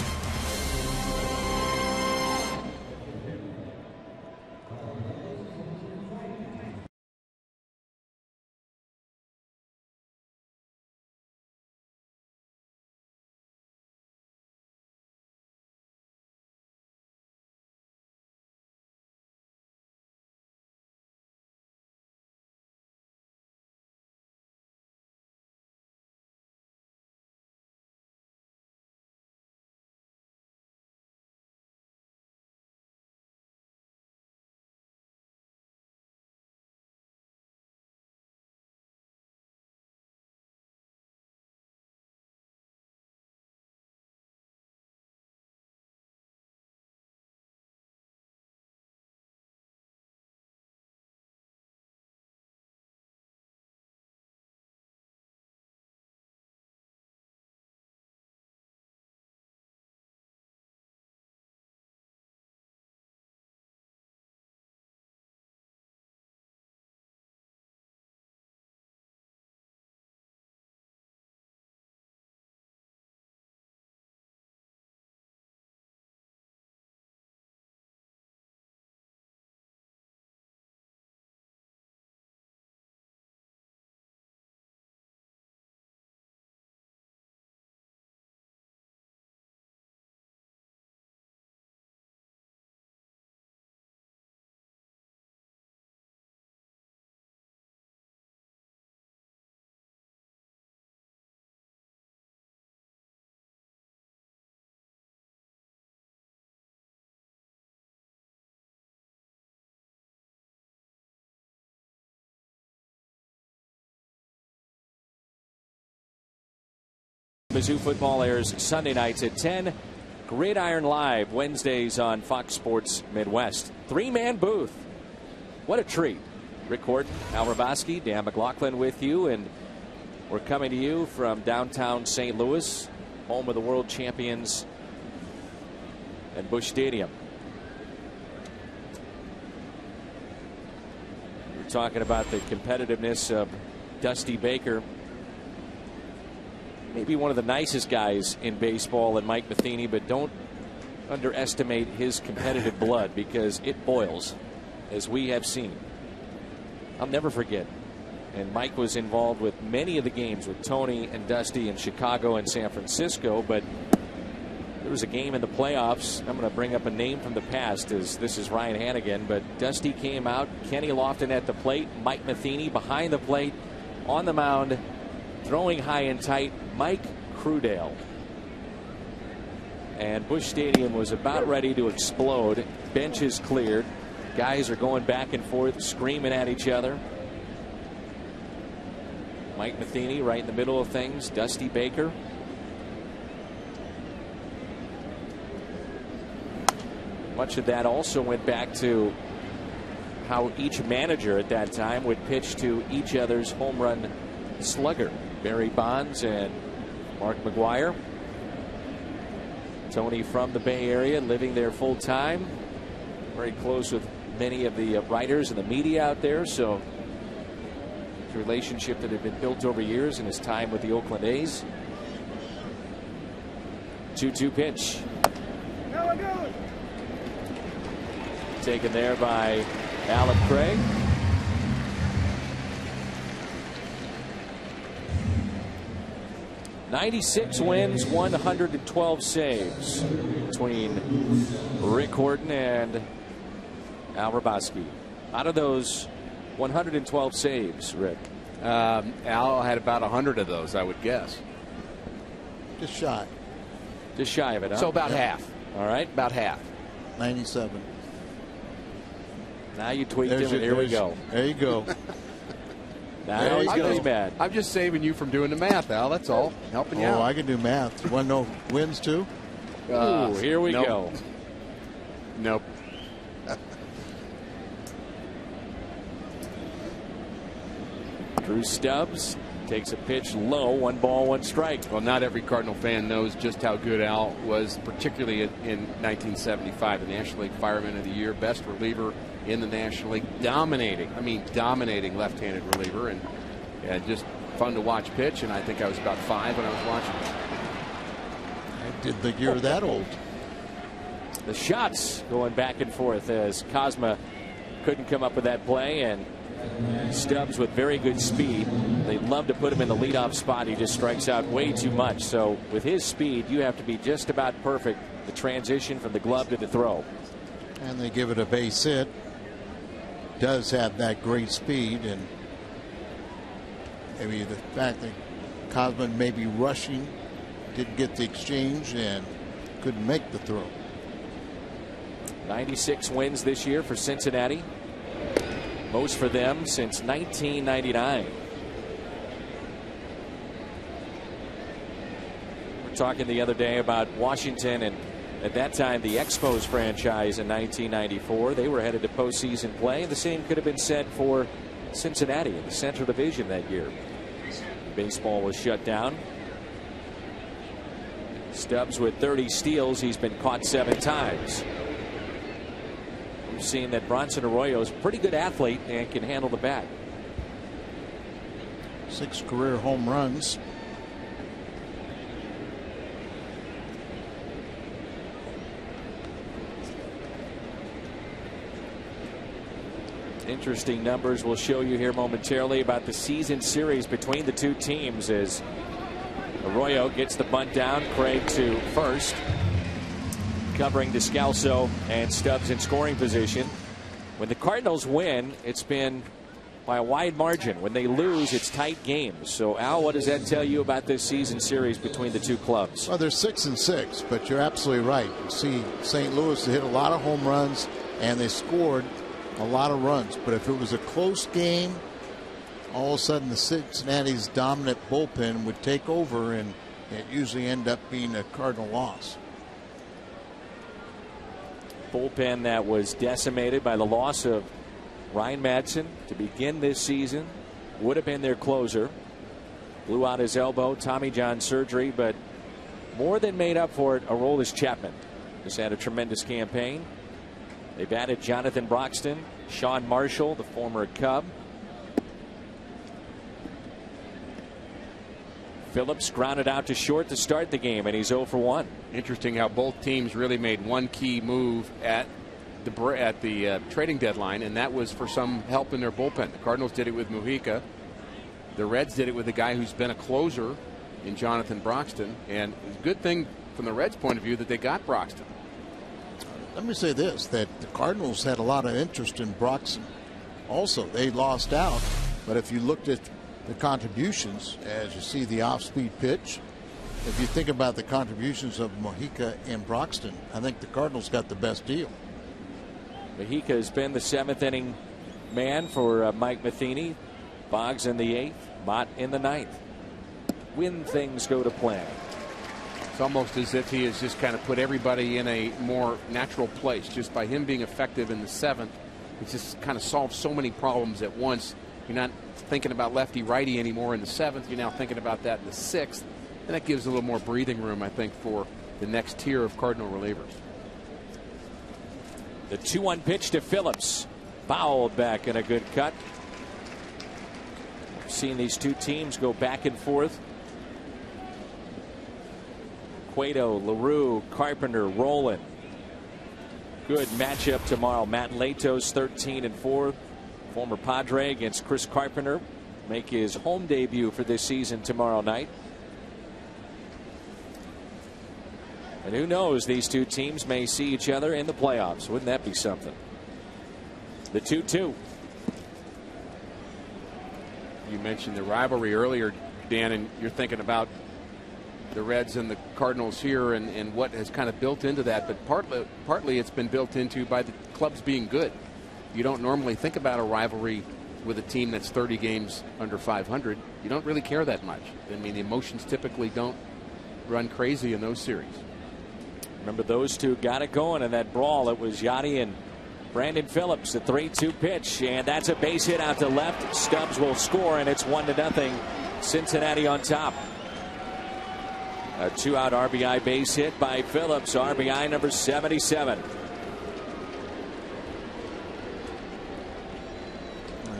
Mizzou football airs Sunday nights at 10. Gridiron Live Wednesdays on Fox Sports Midwest. Three-man booth. What a treat. Rick Horton, Al Raboski, Dan McLaughlin with you, and we're coming to you from downtown St. Louis, home of the world champions at Busch Stadium. We're talking about the competitiveness of Dusty Baker. Maybe one of the nicest guys in baseball, and Mike Matheny, but don't underestimate his competitive blood because it boils, as we have seen. I'll never forget. And Mike was involved with many of the games with Tony and Dusty in Chicago and San Francisco, but there was a game in the playoffs. I'm going to bring up a name from the past, as this is Ryan Hannigan, but Dusty came out, Kenny Lofton at the plate, Mike Matheny behind the plate, on the mound, throwing high and tight, Mike Crudale. And Busch Stadium was about ready to explode. Benches cleared. Guys are going back and forth, screaming at each other. Mike Matheny right in the middle of things. Dusty Baker. Much of that also went back to how each manager at that time would pitch to each other's home run slugger. Barry Bonds and Mark McGuire. Tony from the Bay Area, living there full time. Very close with many of the writers and the media out there. So it's a relationship that had been built over years in his time with the Oakland A's. 2-2 pitch. Taken there by Alan Craig. '96 wins, 112 saves between Rick Horton and Al Hrabosky. Out of those 112 saves, Rick,
Al had about 100 of those, I would guess.
Just shy.
Just shy of it, huh?
So about half.
All right.
About half.
97.
Now you tweaked him, and here we go.
There you go.
Now he's going to be mad.
I'm just saving you from doing the math, Al. That's all. Helping you out.
Oh, I can do math. You want to know wins, too?
Ooh, here we
nope.
go.
Nope.
Drew Stubbs takes a pitch low, 1 ball, 1 strike.
Well, not every Cardinal fan knows just how good Al was, particularly in 1975, the National League Fireman of the Year, best reliever in the National League, dominating left-handed reliever, and just fun to watch pitch. And I think I was about 5 when I was watching it.
I did think you were that old.
The shots going back and forth as Kozma couldn't come up with that play, and Stubbs with very good speed. They'd love to put him in the leadoff spot. He just strikes out way too much. So with his speed, you have to be just about perfect, the transition from the glove to the throw.
And they give it a base hit. Does have that great speed, and maybe the fact that Cosman may be rushing, didn't get the exchange, and couldn't make the throw.
96 wins this year for Cincinnati. Most for them since 1999. We're talking the other day about Washington, and at that time the Expos franchise in 1994. They were headed to postseason play. The same could have been said for Cincinnati in the Central Division that year. Baseball was shut down. Stubbs with 30 steals. He's been caught 7 times. We've seen that Bronson Arroyo is a pretty good athlete and can handle the bat.
6 career home runs.
Interesting numbers we'll show you here momentarily about the season series between the two teams as Arroyo gets the bunt down. Craig to first, covering Descalso, and Stubbs in scoring position. When the Cardinals win, it's been by a wide margin. When they lose, it's tight games. So, Al, what does that tell you about this season series between the two clubs?
Well, they're 6-6, but you're absolutely right. You see St. Louis hit a lot of home runs, and they scored a lot of runs. But if it was a close game, all of a sudden the Cincinnati's dominant bullpen would take over, and it usually end up being a Cardinal loss.
Bullpen that was decimated by the loss of Ryan Madsen to begin this season. Would have been their closer. Blew out his elbow, Tommy John surgery, but more than made up for it. Aroldis Chapman has had a tremendous campaign. They've added Jonathan Broxton, Sean Marshall, the former Cub. Phillips grounded out to short to start the game, and he's 0 for 1.
Interesting how both teams really made one key move at the trading deadline, and that was for some help in their bullpen. The Cardinals did it with Mujica. The Reds did it with a guy who's been a closer in Jonathan Broxton, and it's a good thing from the Reds' point of view that they got Broxton.
Let me say this, that the Cardinals had a lot of interest in Broxton. Also, they lost out, but if you looked at the contributions, as you see the off-speed pitch, if you think about the contributions of Mujica and Broxton, I think the Cardinals got the best deal.
Mujica has been the 7th inning man for Mike Matheny. Boggs in the 8th, Mott in the 9th. When things go to plan.
It's almost as if he has just kind of put everybody in a more natural place. Just by him being effective in the 7th, it just kind of solves so many problems at once. You're not thinking about lefty righty anymore in the 7th. You're now thinking about that in the 6th. And that gives a little more breathing room, I think, for the next tier of Cardinal relievers.
The 2-1 pitch to Phillips. Fouled back in a good cut. Seeing these two teams go back and forth. Cueto, LaRue, Carpenter, Rowland. Good matchup tomorrow. Matt Latos 13-4. Former Padre against Chris Carpenter. Make his home debut for this season tomorrow night. And who knows, these two teams may see each other in the playoffs. Wouldn't that be something? The 2-2.
You mentioned the rivalry earlier, Dan, and you're thinking about the Reds and the Cardinals here and what has kind of built into that. But partly it's been built into by the clubs being good. You don't normally think about a rivalry with a team that's 30 games under 500. You don't really care that much. I mean, the emotions typically don't run crazy in those series.
Remember, those two got it going in that brawl. It was Yachty and Brandon Phillips, the 3-2 pitch, and that's a base hit out to left. Stubbs will score, and it's 1-0. Cincinnati on top. A 2-out RBI base hit by Phillips, RBI number 77.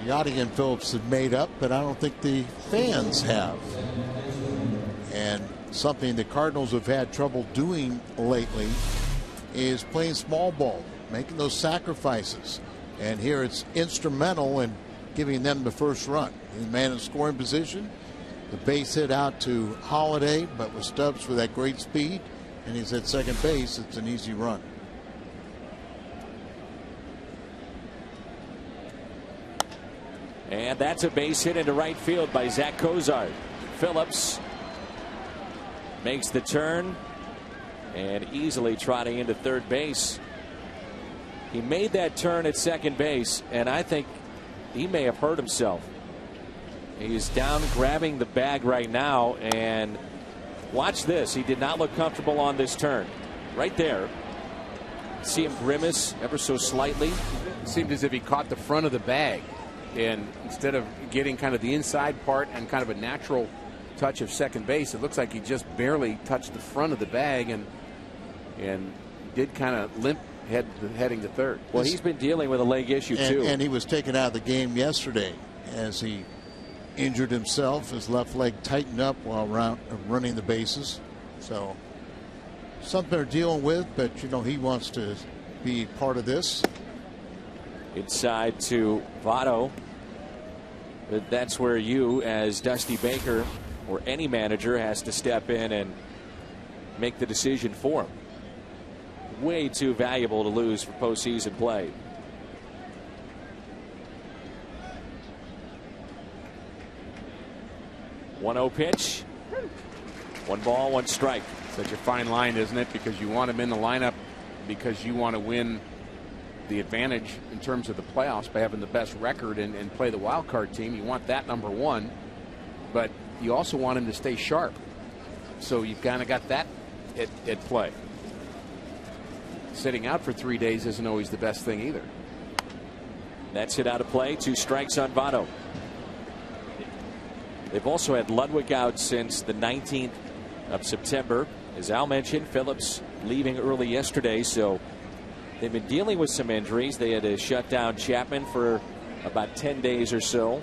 Yachty and Phillips have made up, but I don't think the fans have. And something the Cardinals have had trouble doing lately is playing small ball, making those sacrifices. And here it's instrumental in giving them the first run. The man in scoring position, the base hit out to Holiday, but with Stubbs with that great speed, and he's at second base, it's an easy run.
And that's a base hit into right field by Zach Cozart. Phillips makes the turn and easily trotting into third base. He made that turn at second base, and I think he may have hurt himself. He's down grabbing the bag right now, and watch this. He did not look comfortable on this turn. Right there. See him grimace ever so slightly.
It seemed as if he caught the front of the bag, and instead of getting kind of the inside part and kind of a natural touch of second base, it looks like he just barely touched the front of the bag and did kind of limp heading to third.
Well, he's been dealing with a leg issue too.
And he was taken out of the game yesterday as he injured himself. His left leg tightened up while running the bases. So something they're dealing with, but you know, he wants to be part of this.
Inside to Votto. But that's where you, as Dusty Baker or any manager, has to step in and make the decision for him. Way too valuable to lose for postseason play. .1-0 pitch. 1 ball, 1 strike.
Such a fine line, isn't it? Because you want him in the lineup because you want to win the advantage in terms of the playoffs by having the best record and play the wild card team. You want that number one, but you also want him to stay sharp. So you've kind of got that at play. Sitting out for 3 days isn't always the best thing either.
That's hit out of play. 2 strikes on Votto. They've also had Ludwig out since the 19th of September. As Al mentioned, Phillips leaving early yesterday, so they've been dealing with some injuries. They had to shut down Chapman for about 10 days or so.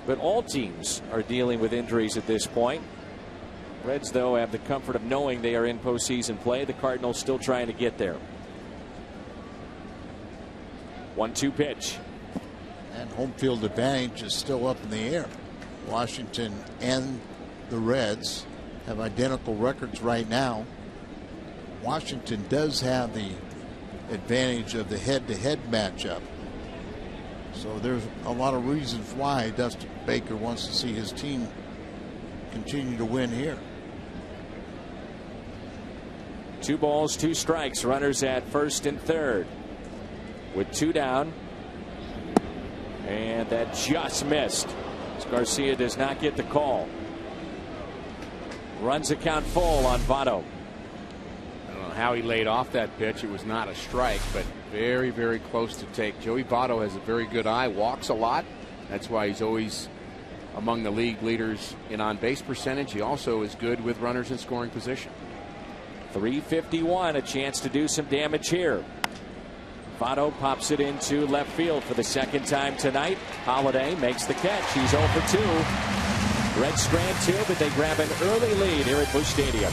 But all teams are dealing with injuries at this point. Reds, though, have the comfort of knowing they are in postseason play. The Cardinals still trying to get there. 1-2 pitch.
And home field advantage is still up in the air. Washington and the Reds have identical records right now. Washington does have the advantage of the head-to-head matchup. So there's a lot of reasons why Dusty Baker wants to see his team continue to win here.
2 balls, 2 strikes. Runners at first and third. With 2 down. And that just missed. Garcia does not get the call. Runs the count full on Votto.
I don't know how he laid off that pitch. It was not a strike, but very, very close to take. Joey Votto has a very good eye, walks a lot. That's why he's always among the league leaders in on-base percentage. He also is good with runners in scoring position.
351, a chance to do some damage here. Votto pops it into left field for the second time tonight. Holiday makes the catch. He's 0 for 2. Reds strand 2, but they grab an early lead here at Busch Stadium.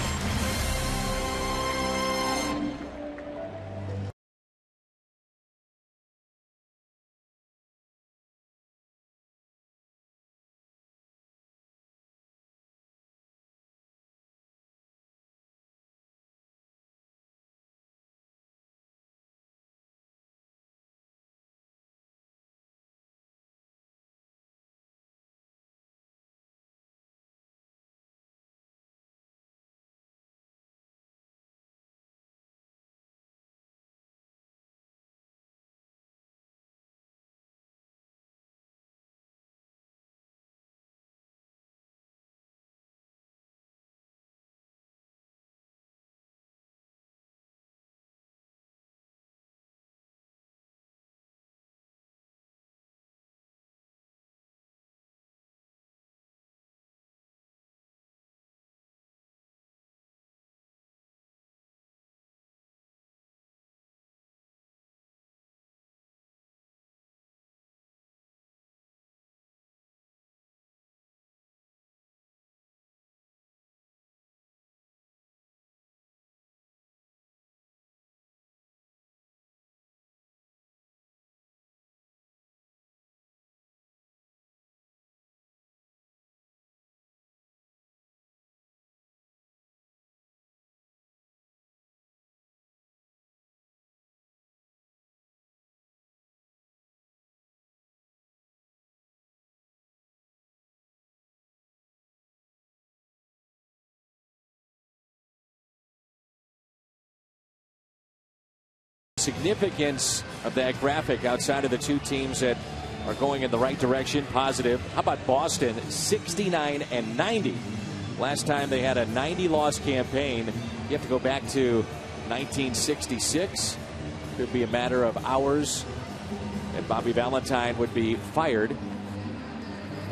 Significance of that graphic outside of the two teams that are going in the right direction, positive. How about Boston, 69-90? Last time they had a 90-loss campaign. You have to go back to 1966. Could be a matter of hours, and Bobby Valentine would be fired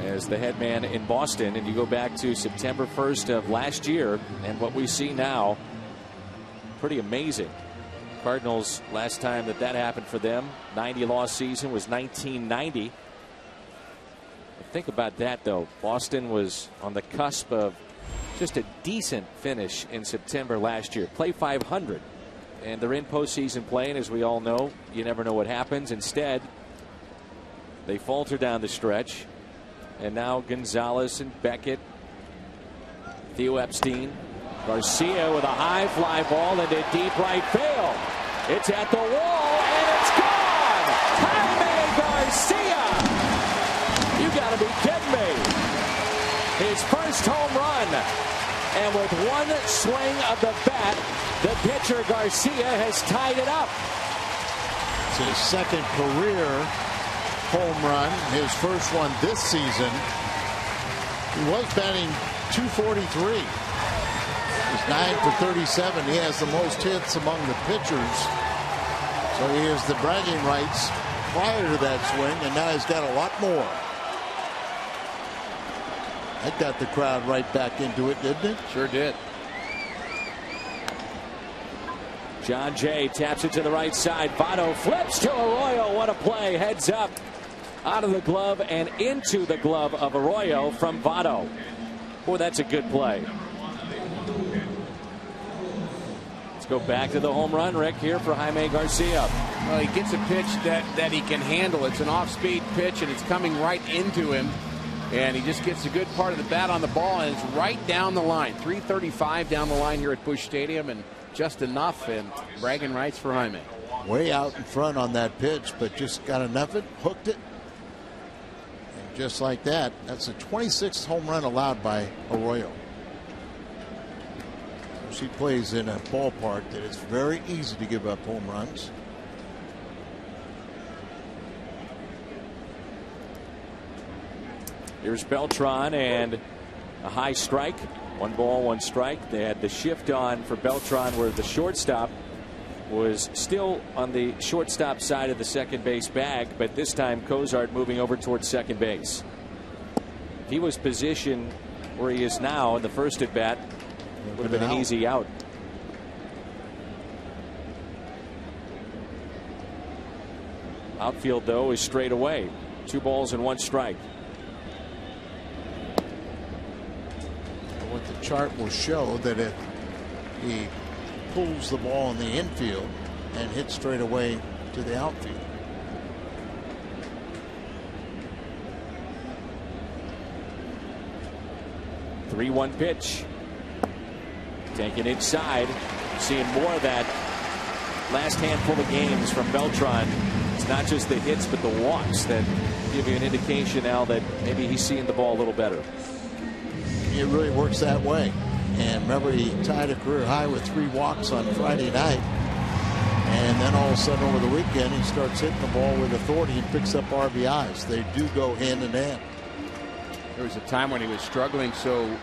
as the head man in Boston. And you go back to September 1st of last year, and what we see now, pretty amazing. Cardinals, last time that happened for them, 90-loss season was 1990. Think about that, though. Boston was on the cusp of just a decent finish in September last year. Play 500, and they're in postseason play, and as we all know, you never know what happens. Instead, they falter down the stretch, and now Gonzalez and Beckett, Theo Epstein, Garcia with a high fly ball into deep right field. It's at the wall, and it's gone! Jaime Garcia! You gotta be kidding me. His first home run. And with one swing of the bat, the pitcher Garcia has tied it up.
It's his second career home run, his first one this season. He was batting .243. He's 9 for 37. He has the most hits among the pitchers. So he has the bragging rights prior to that swing, and now he's got a lot more. That got the crowd right back into it, didn't it?
Sure did.
John Jay taps it to the right side. Votto flips to Arroyo. What a play. Heads up. Out of the glove and into the glove of Arroyo from Votto. Boy, that's a good play. Go back to the home run, Rick, here for Jaime Garcia.
Well, he gets a pitch that he can handle. It's an off-speed pitch, and it's coming right into him. And he just gets a good part of the bat on the ball, and it's right down the line. 335 down the line here at Busch Stadium, and just enough, and bragging rights for Jaime.
Way out in front on that pitch, but just got enough of it, hooked it. And just like that, that's the 26th home run allowed by Arroyo. She plays in a ballpark that it's very easy to give up home runs.
Here's Beltran and a high strike. 1 ball, 1 strike. They had the shift on for Beltran where the shortstop was still on the shortstop side of the second base bag, but this time Cozart moving over towards second base. If he was positioned where he is now in the first at bat, would have been an easy out. Outfield, though, is straight away. 2 balls and 1 strike.
What the chart will show that if he pulls the ball in the infield and hits straight away to the outfield.
The 3-1 pitch. Taken inside. Seeing more of that last handful of games from Beltran. It's not just the hits, but the walks that give you an indication now that maybe he's seeing the ball a little better.
It really works that way. And remember, he tied a career high with 3 walks on Friday night. And then all of a sudden over the weekend, he starts hitting the ball with authority and picks up RBIs. They do go hand in hand.
There was a time when he was struggling so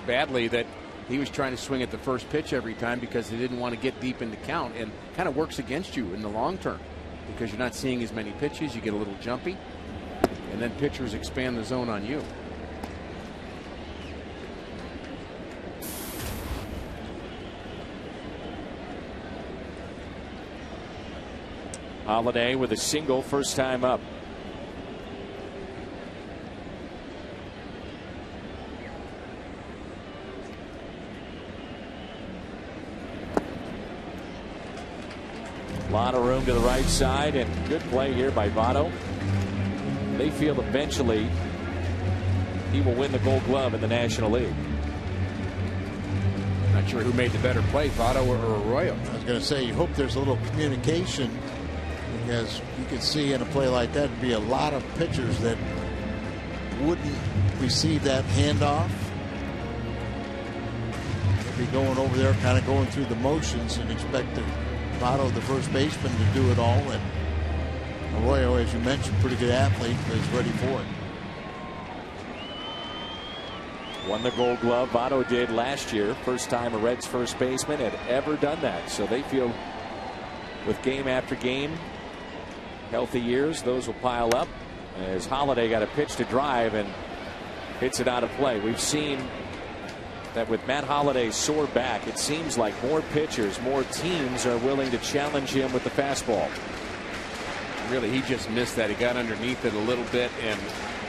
badly that he was trying to swing at the first pitch every time because he didn't want to get deep into count, and kind of works against you in the long term because you're not seeing as many pitches. You get a little jumpy, and then pitchers expand the zone on you.
Holiday with a single, first time up. A lot of room to the right side, and good play here by Votto. They feel eventually he will win the Gold Glove in the National League.
Not sure who made the better play, Votto or Arroyo.
I was going to say, you hope there's a little communication, because you could see in a play like that would be a lot of pitchers that wouldn't receive that handoff. They'd be going over there, kind of going through the motions, and expect Votto, the first baseman, to do it all. And Arroyo, as you mentioned, pretty good athlete, but is ready for it.
Won the Gold Glove. Votto did last year. First time a Reds first baseman had ever done that. So they feel with game after game, healthy years, those will pile up. As Holiday got a pitch to drive and hits it out of play. We've seen that with Matt Holliday's sore back, it seems like more pitchers, more teams are willing to challenge him with the fastball.
Really, he just missed that. He got underneath it a little bit and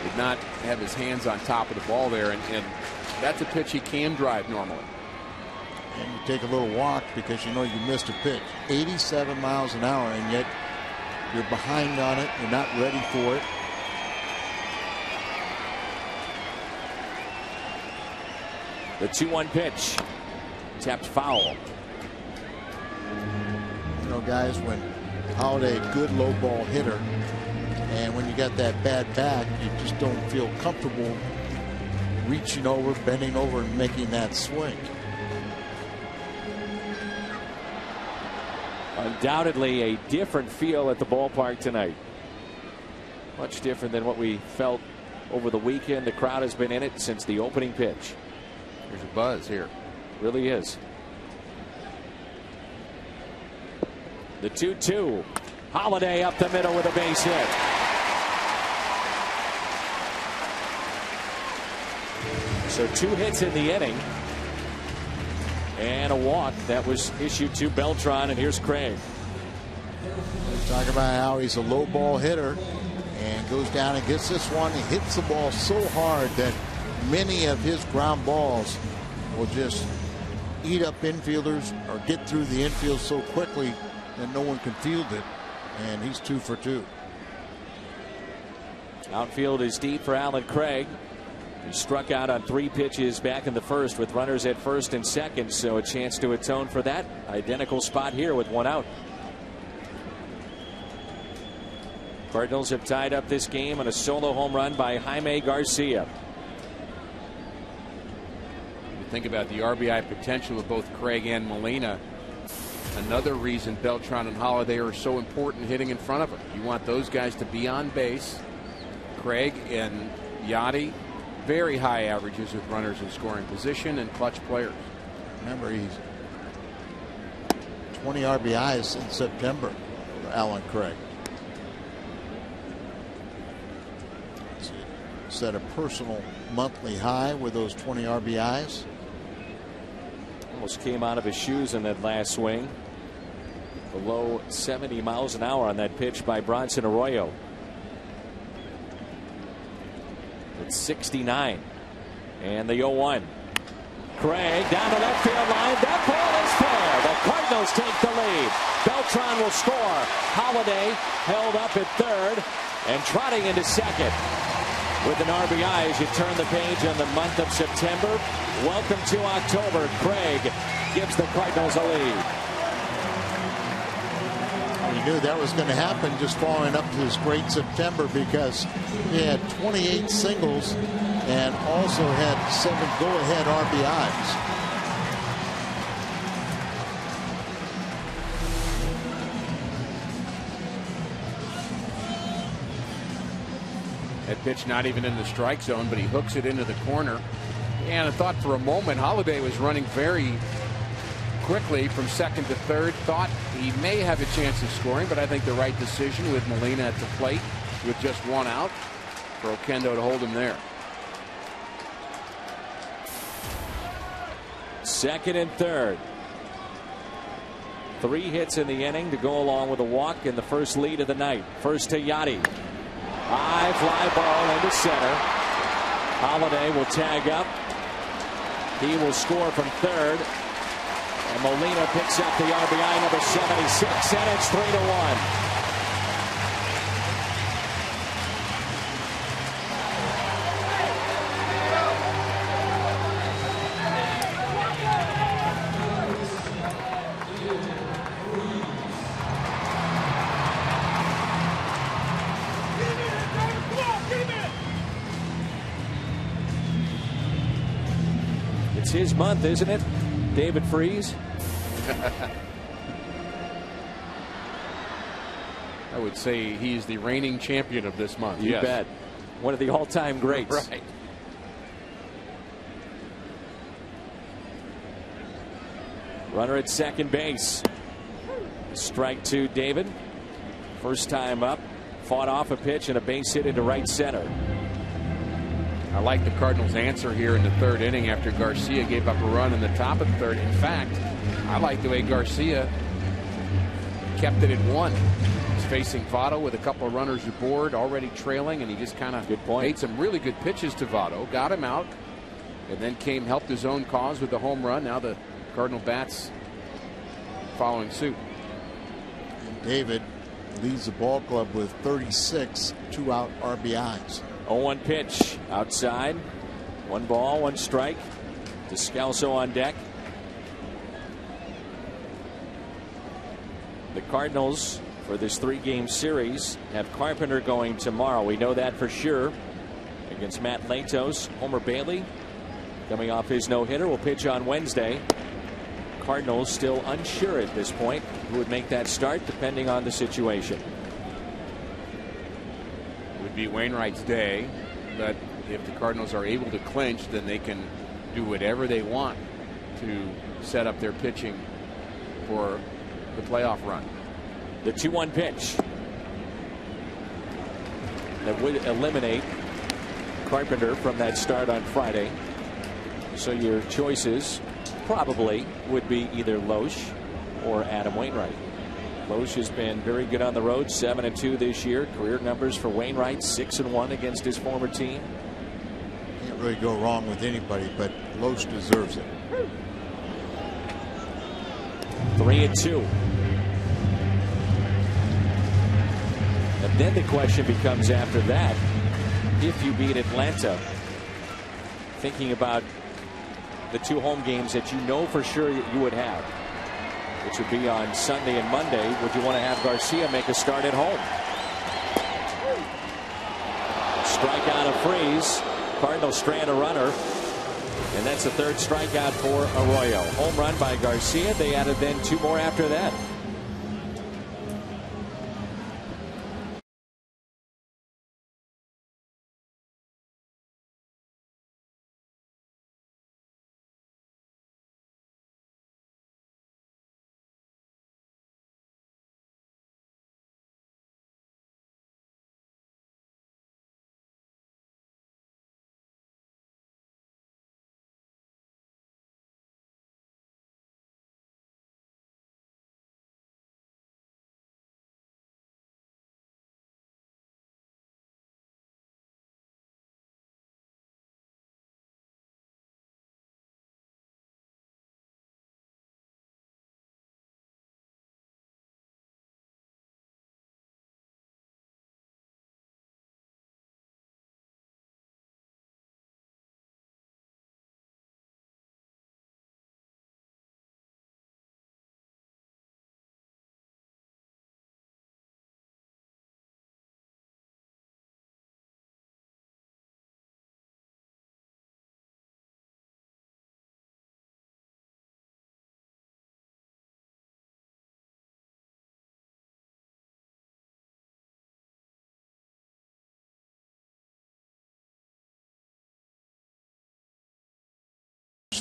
did not have his hands on top of the ball there. And that's a pitch he can drive normally.
And you take a little walk because you know you missed a pitch. 87 miles an hour, and yet you're behind on it. You're not ready for it.
The 2-1 pitch. Tapped foul.
You know, guys, when Holiday, a good low ball hitter, and when you got that bad back, you just don't feel comfortable reaching over, bending over, and making that swing.
Undoubtedly a different feel at the ballpark tonight. Much different than what we felt over the weekend. The crowd has been in it since the opening pitch.
There's a buzz here.
Really is. The 2-2. Holiday up the middle with a base hit. So 2 hits in the inning. And a walk that was issued to Beltran, and here's Craig.
Talk about how he's a low ball hitter and goes down and gets this one. He hits the ball so hard that many of his ground balls will just eat up infielders or get through the infield so quickly that no one can field it. And he's 2 for 2.
Outfield is deep for Alan Craig. He struck out on 3 pitches back in the first with runners at first and second, so a chance to atone for that. Identical spot here with 1 out. Cardinals have tied up this game on a solo home run by Jaime Garcia.
Think about the RBI potential of both Craig and Molina. Another reason Beltran and Holiday are so important hitting in front of him. You want those guys to be on base. Craig and Yachty, very high averages with runners in scoring position and clutch players.
Remember, he's 20 RBIs in September for Alan Craig. set a personal monthly high with those 20 RBIs.
Almost came out of his shoes in that last swing. Below 70 miles an hour on that pitch by Bronson Arroyo. It's 69. And the 0-1. Craig down the left field line. That ball is fair. The Cardinals take the lead. Beltran will score. Holiday held up at third and trotting into second. With an RBI as you turn the page on the month of September. Welcome to October. Craig gives the Cardinals a lead.
We knew that was going to happen just following up to this great September, because he had 28 singles and also had 7 go-ahead RBIs.
That pitch not even in the strike zone, but he hooks it into the corner. And I thought for a moment Holiday was running very quickly from second to third. Thought he may have a chance of scoring, but I think the right decision with Molina at the plate with just 1 out for Oquendo to hold him there.
Second and third. 3 hits in the inning to go along with a walk in the first lead of the night. First to Yachty. High fly ball into center. Holiday will tag up. He will score from third. And Molina picks up the RBI number 76, and it's 3-1. It's his month, isn't it, David Freese?
I would say he's the reigning champion of this month.
You bet. One of the all-time greats.
Right.
Runner at second base. Strike to David. First time up. Fought off a pitch and a base hit into right center.
I like the Cardinals' answer here in the third inning after Garcia gave up a run in the top of the third. In fact, I like the way Garcia kept it at 1. He's facing Votto with a couple of runners aboard, already trailing, and he just kind of made some really good pitches to Votto, got him out, and then helped his own cause with the home run. Now the Cardinal bats following suit.
And David leads the ball club with 36 2-out RBIs.
0-1 pitch outside. 1 ball, 1 strike. Descalso on deck. The Cardinals, for this 3-game series, have Carpenter going tomorrow. We know that for sure. Against Matt Latos. Homer Bailey, coming off his no-hitter, will pitch on Wednesday. Cardinals still unsure at this point who would make that start, depending on the situation.
It would be Wainwright's day, but if the Cardinals are able to clinch, then they can do whatever they want to set up their pitching for the playoff run.
The 2-1 pitch that would eliminate Carpenter from that start on Friday. So your choices probably would be either Loesch or Adam Wainwright. Loesch has been very good on the road, 7-2 this year. Career numbers for Wainwright, 6-1 against his former team.
Can't really go wrong with anybody, but Loesch deserves it.
3-2. And then the question becomes after that, if you beat Atlanta, thinking about the 2 home games that you know for sure you would have, which would be on Sunday and Monday, would you want to have Garcia make a start at home? Strikeout of Freese. Cardinals strand a runner. And that's the 3rd strikeout for Arroyo. Home run by Garcia. They added then 2 more after that.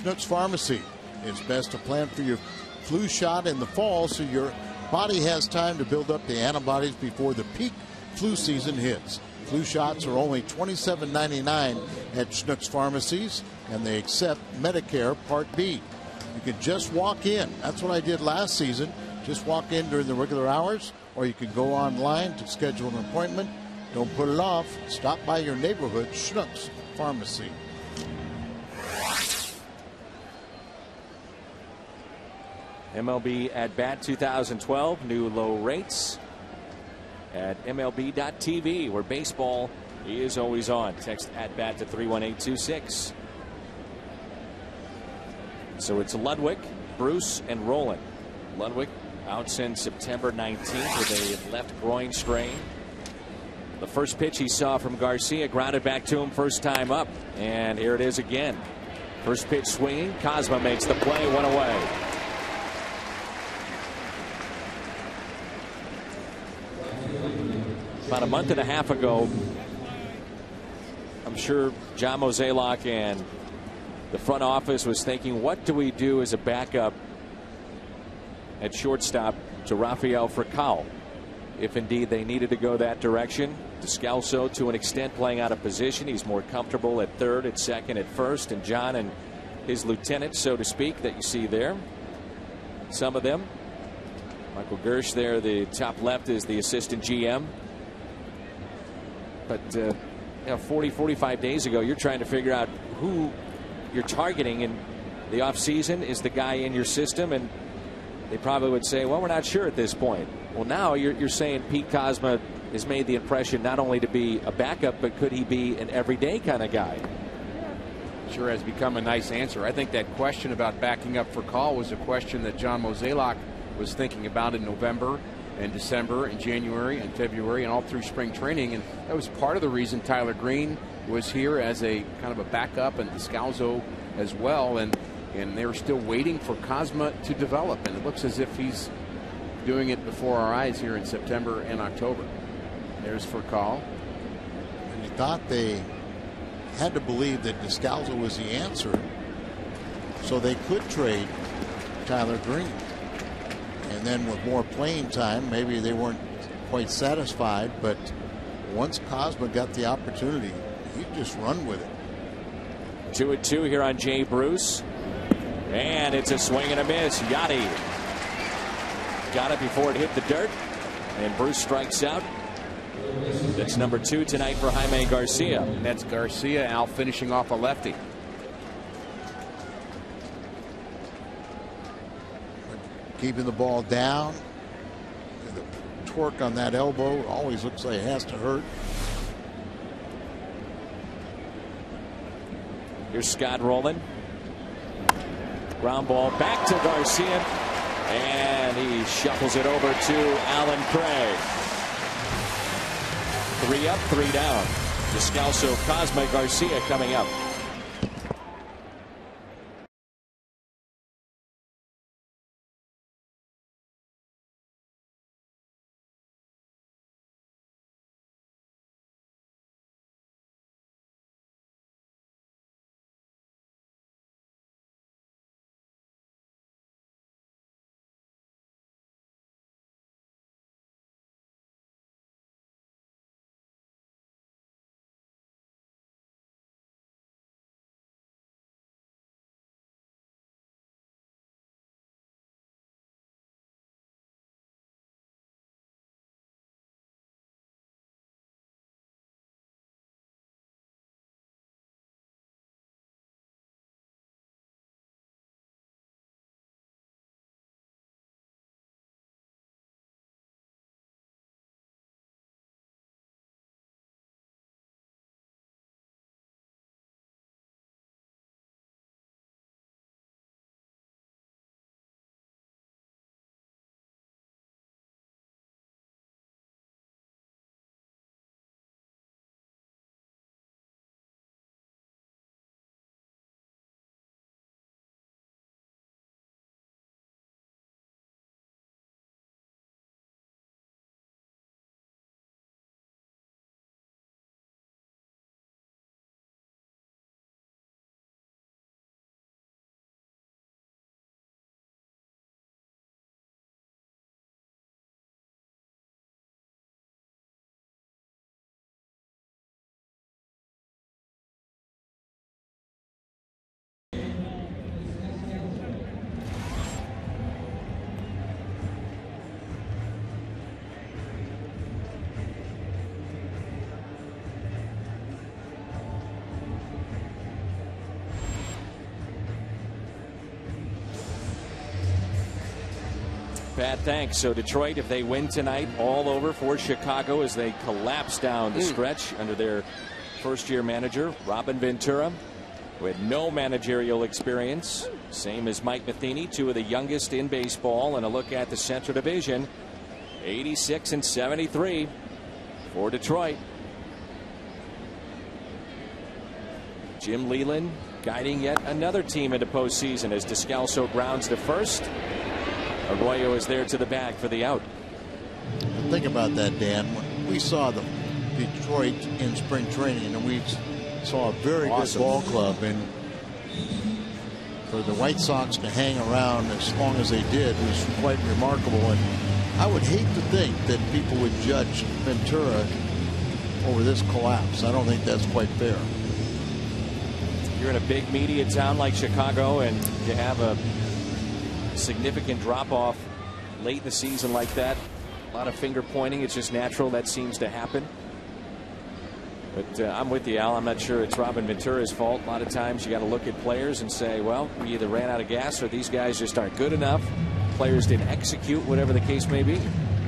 Schnucks Pharmacy. It's best to plan for your flu shot in the fall so your body has time to build up the antibodies before the peak flu season hits. Flu shots are only $27.99 at Schnucks Pharmacies, and they accept Medicare Part B. You can just walk in. That's what I did last season. Just walk in during the regular hours, or you can go online to schedule an appointment. Don't put it off. Stop by your neighborhood Schnucks Pharmacy.
MLB At Bat 2012, new low rates at MLB.tv, where baseball is always on. Text At Bat to 31826. So it's Ludwig, Bruce, and Roland. Ludwig out since September 19th with a left groin strain. The first pitch he saw from Garcia grounded back to him first time up, and here it is again. First pitch swinging. Kozma makes the play, one away. About a month and a half ago, I'm sure John Mozeliak and the front office was thinking, what do we do as a backup at shortstop to Rafael Furcal? If indeed they needed to go that direction. Descalso, to an extent, playing out of position. He's more comfortable at third, at second, at first. And John and his lieutenant, so to speak, that you see there. Some of them. Michael Gersh there, the top left, is the assistant GM. But 40, 45 days ago, you're trying to figure out who you're targeting in the offseason. Is the guy in your system? And they probably would say, well, we're not sure at this point. Well, now you're saying Pete Kozma has made the impression not only to be a backup, but could he be an everyday kind of guy?
Sure has become a nice answer. I think that question about backing up for Call was a question that John Mozeliak was thinking about in November and December and January and February and all through spring training. And that was part of the reason Tyler Green was here as a kind of a backup, and Descalso as well. And they were still waiting for Kozma to develop. And it looks as if he's doing it before our eyes here in September and October. There's Furcal.
And you thought they had to believe that Descalso was the answer, so they could trade Tyler Green. And then with more playing time, maybe they weren't quite satisfied, but once Kozma got the opportunity, he'd just run with it.
2-2 here on Jay Bruce. And it's a swing and a miss. Yachty got it before it hit the dirt, and Bruce strikes out. That's number 2 tonight for Jaime Garcia.
And that's Garcia, Al, finishing off a lefty.
Keeping the ball down. The torque on that elbow always looks like it has to hurt.
Here's Scott Rowland. Ground ball back to Garcia, and he shuffles it over to Alan Craig. 3 up, 3 down. Descalso, Kozma, Garcia coming up. Pat, thanks. So Detroit, if they win tonight, all over for Chicago as they collapse down the stretch under their first-year manager, Robin Ventura, with no managerial experience. Same as Mike Matheny, two of the youngest in baseball. And a look at the Central Division, 86 and 73 for Detroit. Jim Leyland guiding yet another team into postseason as Descalso grounds to first. Arroyo is there to the bag for the out.
Think about that, Dan. When we saw the Detroit in spring training, and we saw a very good ball club, and for the White Sox to hang around as long as they did was quite remarkable. And I would hate to think that people would judge Ventura over this collapse. I don't think that's quite fair.
You're in a big media town like Chicago, and you have a significant drop-off late in the season like that. A lot of finger pointing. It's just natural. That seems to happen. But I'm with you, Al. I'm not sure it's Robin Ventura's fault. A lot of times you got to look at players and say, well, we either ran out of gas or these guys just aren't good enough. Players didn't execute, whatever the case may be.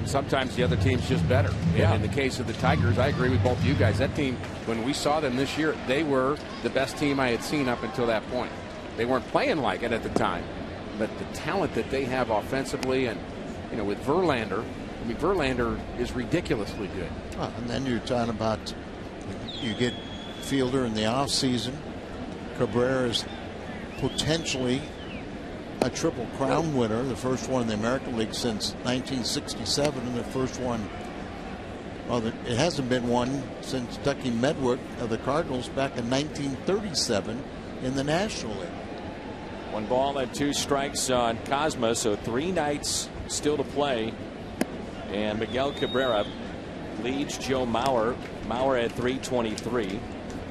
Sometimes the other team's just better.
Yeah.
And in the case of the Tigers, I agree with both of you guys. That team, when we saw them this year, they were the best team I had seen up until that point. They weren't playing like it at the time. But the talent that they have offensively, and with Verlander, I mean, Verlander is ridiculously good.
Well, and then you're talking about you get Fielder in the off season. Cabrera is potentially a Triple Crown winner, the first one in the American League since 1967, and the first one. Well, it hasn't been one since Ducky Medwick of the Cardinals back in 1937 in the National League.
1 ball and 2 strikes on Cosma, so 3 nights still to play. And Miguel Cabrera leads Joe Mauer. Mauer at 323.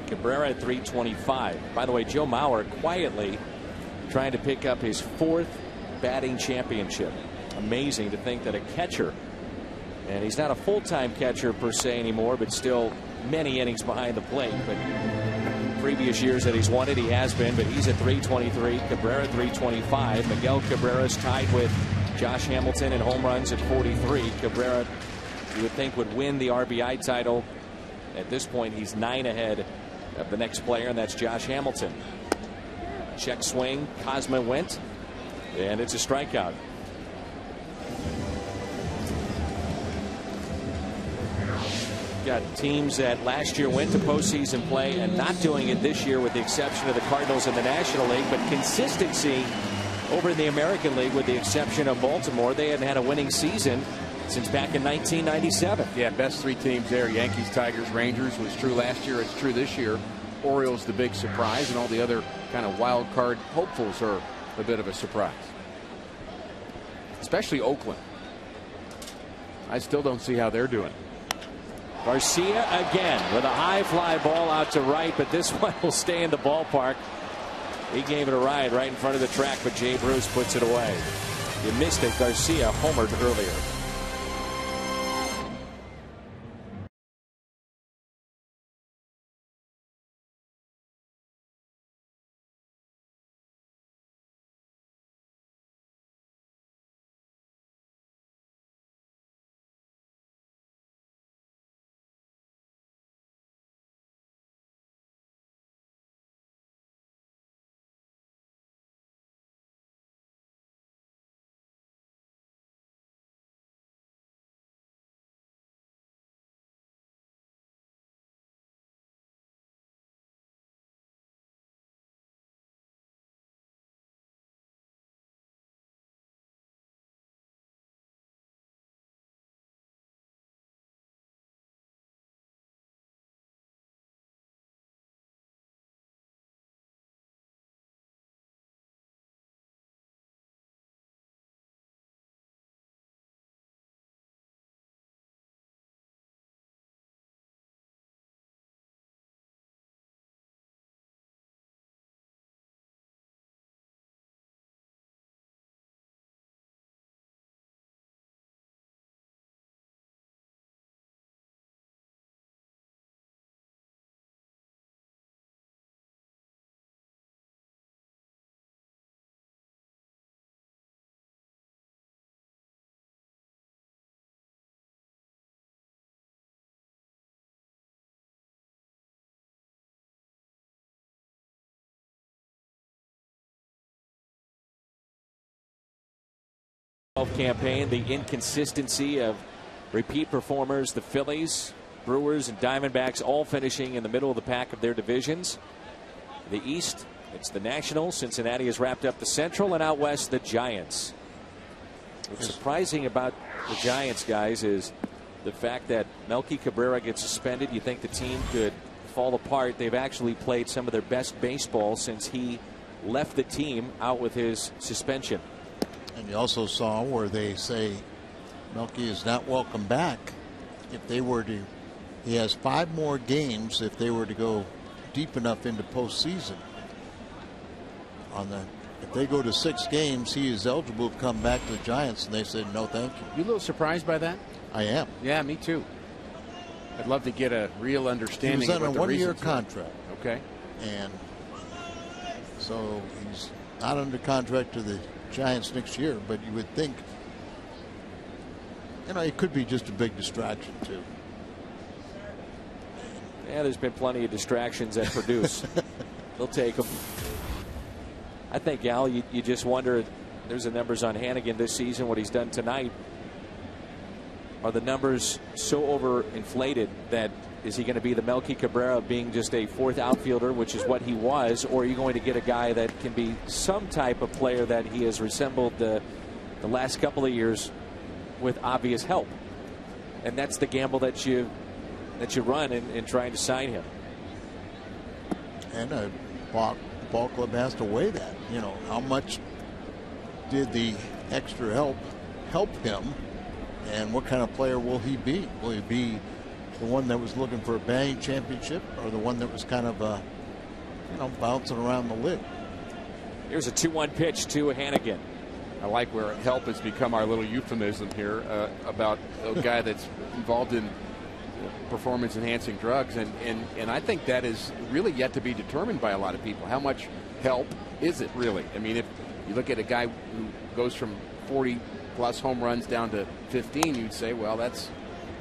Cabrera at 325. By the way, Joe Mauer quietly trying to pick up his 4th batting championship. Amazing to think that a catcher, and he's not a full-time catcher per se anymore, but still many innings behind the plate. But previous years that he's won it, he has been, but he's at 323. Cabrera 325. Miguel Cabrera's tied with Josh Hamilton in home runs at 43. Cabrera, you would think, would win the RBI title. At this point, he's 9 ahead of the next player, and that's Josh Hamilton. Check swing. Cosma went, and it's a strikeout. Got teams that last year went to postseason play and not doing it this year, with the exception of the Cardinals in the National League, but consistency over in the American League with the exception of Baltimore. They hadn't had a winning season since back in 1997.
Yeah, best 3 teams there. Yankees, Tigers, Rangers was true last year. It's true this year. Orioles the big surprise, and all the other kind of wild card hopefuls are a bit of a surprise. Especially Oakland. I still don't see how they're doing.
Garcia again with a high fly ball out to right, but this one will stay in the ballpark. He gave it a ride right in front of the track, but Jay Bruce puts it away. You missed it. Garcia homered earlier. campaign, the inconsistency of repeat performers, the Phillies, Brewers, and Diamondbacks all finishing in the middle of the pack of their divisions. The East, it's the Nationals. Cincinnati has wrapped up the Central, and out west, the Giants. What's surprising about the Giants, guys, is the fact that Melky Cabrera gets suspended. You think the team could fall apart. They've actually played some of their best baseball since he left the team out with his suspension.
And you also saw where they say Melky is not welcome back. If they were to, he has 5 more games if they were to go deep enough into postseason. If they go to 6 games, he is eligible to come back to the Giants, and they said no, thank you.
You a little surprised by that?
I am.
Yeah, me too. I'd love to get a real understanding.
He was on
of
a
what the
1-year
reasons
contract.
Okay.
And so he's not under contract to the Giants next year, but you would think, it could be just a big distraction too.
Yeah, there's been plenty of distractions that produce. They'll take them. I think, Al, you just wonder, there's the numbers on Hannigan this season, what he's done tonight. Are the numbers so overinflated that is he going to be the Melky Cabrera being just a 4th outfielder, which is what he was, or are you going to get a guy that can be some type of player that he has resembled the last couple of years with obvious help? And that's the gamble that you run in trying to sign him.
And a ball club has to weigh that. How much did the extra help him, and what kind of player will he be? Will he be the one that was looking for a batting championship, or the one that was kind of bouncing around the lid?
Here's a 2-1 pitch to Hannigan.
I like where help has become our little euphemism here about a guy that's involved in performance enhancing drugs, and I think that is really yet to be determined by a lot of people. How much help is it really? I mean, if you look at a guy who goes from 40 plus home runs down to 15, you'd say, well, that's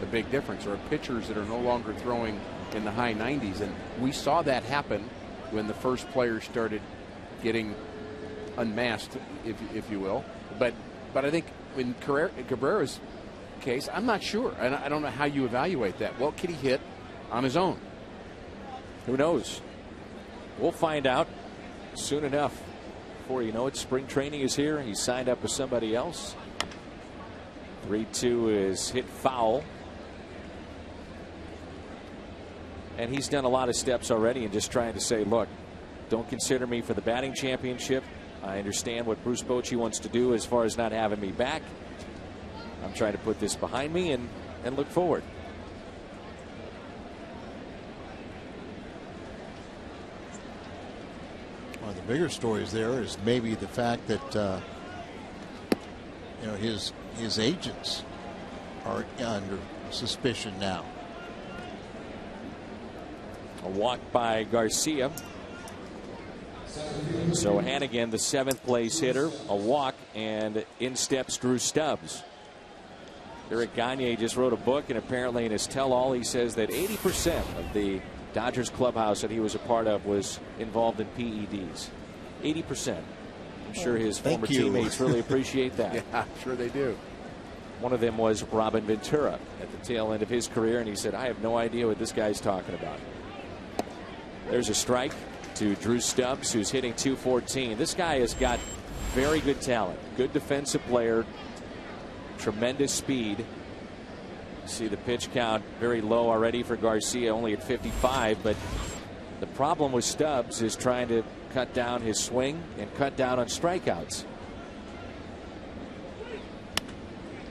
a big difference. Or pitchers that are no longer throwing in the high 90s, and we saw that happen when the first players started getting unmasked, if you will. But I think in Cabrera's case, I'm not sure. I don't know how you evaluate that. Well, could he hit on his own?
Who knows? We'll find out soon enough. Before you know it, spring training is here. He's signed up with somebody else. 3-2 is hit foul. And he's done a lot of steps already and just trying to say, look, don't consider me for the batting championship. I understand what Bruce Bochy wants to do as far as not having me back. I'm trying to put this behind me and look forward.
One of the bigger stories there is maybe the fact that his agents are under suspicion now.
A walk by Garcia. So Hannigan, the 7th place hitter, a walk, and in steps Drew Stubbs. Eric Gagne just wrote a book, and apparently in his tell-all he says that 80% of the Dodgers clubhouse that he was a part of was involved in PEDs. 80%. I'm sure his former teammates really appreciate that.
Yeah, I'm sure they do.
One of them was Robin Ventura at the tail end of his career, and he said, I have no idea what this guy's talking about. There's a strike to Drew Stubbs, who's hitting .214. This guy has got very good talent, good defensive player, tremendous speed. You see the pitch count very low already for Garcia, only at 55, but the problem with Stubbs is trying to cut down his swing and cut down on strikeouts.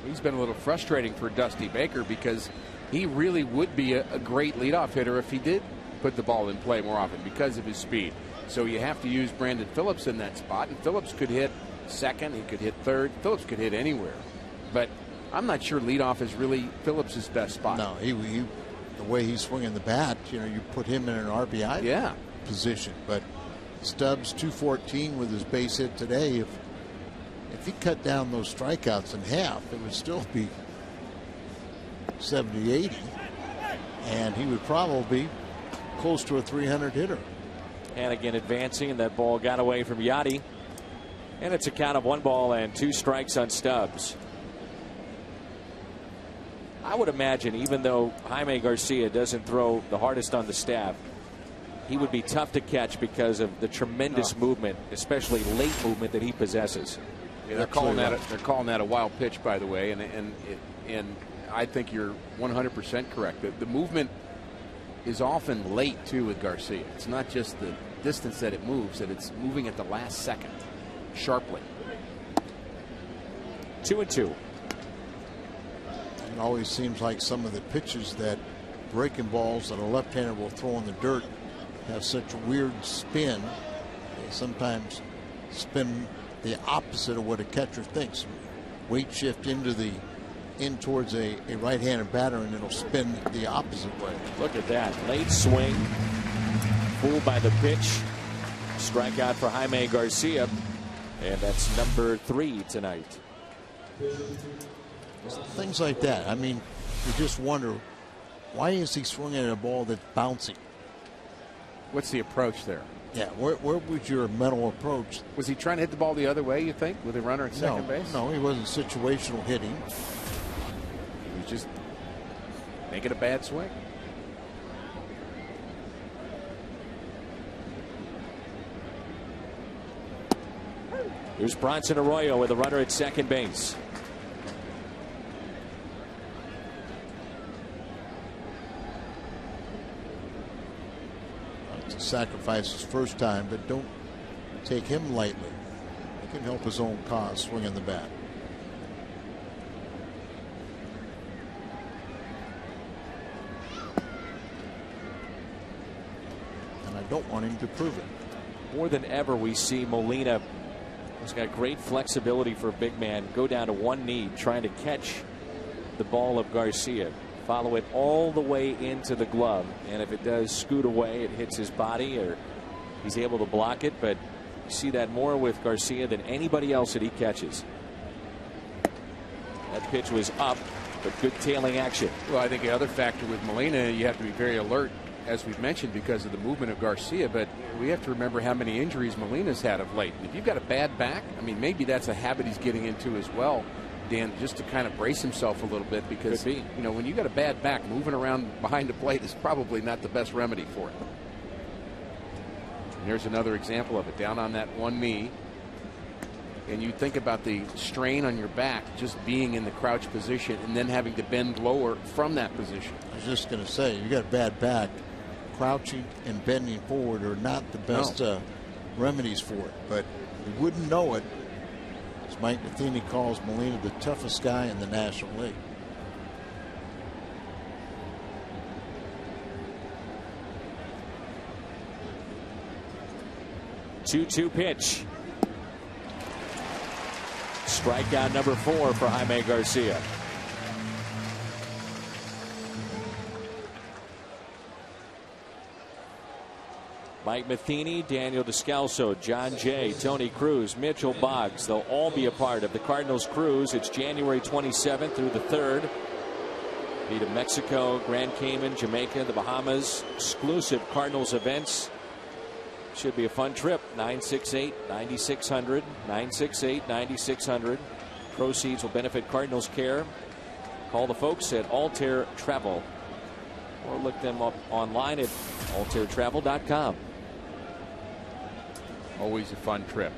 He's been a little frustrating for Dusty Baker because he really would be a great leadoff hitter if he did put the ball in play more often because of his speed. So you have to use Brandon Phillips in that spot, and Phillips could hit second, he could hit third, Phillips could hit anywhere. But I'm not sure leadoff is really Phillips' best spot.
No, he the way he's swinging the bat, you put him in an RBI position. But Stubbs .214 with his base hit today. If he cut down those strikeouts in half, it would still be 70-80, and he would probably be close to a 300 hitter.
Hannigan advancing, and that ball got away from Yachty. And it's a count of 1 ball and 2 strikes on Stubbs. I would imagine, even though Jaime Garcia doesn't throw the hardest on the staff, he would be tough to catch because of the tremendous movement, especially late movement, that he possesses.
Yeah, they're calling that a wild pitch, by the way, and I think you're 100% correct. The movement is often late too with Garcia. It's not just the distance that it moves; that it's moving at the last second, sharply.
2-2.
It always seems like some of the pitches that breaking balls that a left-hander will throw in the dirt have such a weird spin. They sometimes spin the opposite of what a catcher thinks. Weight shift in towards a right-handed batter, and it'll spin the opposite way.
Look at that late swing, fooled by the pitch. Strikeout for Jaime Garcia, and that's number 3 tonight.
Things like that. I mean, you just wonder, why is he swinging at a ball that's bouncing?
What's the approach there?
Yeah, where was your mental approach?
Was he trying to hit the ball the other way, you think, with a runner at second base?
No, he wasn't situational hitting.
He was just making a bad swing.
Here's Bronson Arroyo with a runner at second base.
To sacrifice his first time, but don't take him lightly. He can help his own cause swinging the bat. And I don't want him to prove it.
More than ever, we see Molina, who's got great flexibility for a big man, go down to one knee trying to catch the ball of Garcia. Follow it all the way into the glove, and if it does scoot away, it hits his body or he's able to block it. But you see that more with Garcia than anybody else that he catches. That pitch was up, but good tailing action.
Well, I think the other factor with Molina, you have to be very alert, as we've mentioned, because of the movement of Garcia. But we have to remember how many injuries Molina's had of late. If you've got a bad back, I mean, maybe that's a habit he's getting into as well, Dan, just to kind of brace himself a little bit, because you know, when you got a bad back, moving around behind the plate is probably not the best remedy for it. And here's another example of it, down on that one knee, and you think about the strain on your back just being in the crouch position and then having to bend lower from that position.
I was just going to say, you got a bad back, crouching and bending forward are not the best remedies for it, but you wouldn't know it. Mike Matheny calls Molina the toughest guy in the National League.
Two-two pitch. Strikeout number 4 for Jaime Garcia. Mike Matheny, Daniel Descalso, John Jay, Tony Cruz, Mitchell Boggs. They'll all be a part of the Cardinals cruise. It's January 27th through the 3rd. Be to Mexico, Grand Cayman, Jamaica, the Bahamas. Exclusive Cardinals events. Should be a fun trip. 968-9600. 968-9600. Proceeds will benefit Cardinals Care. Call the folks at Altair Travel or look them up online at altairtravel.com.
Always a fun trip.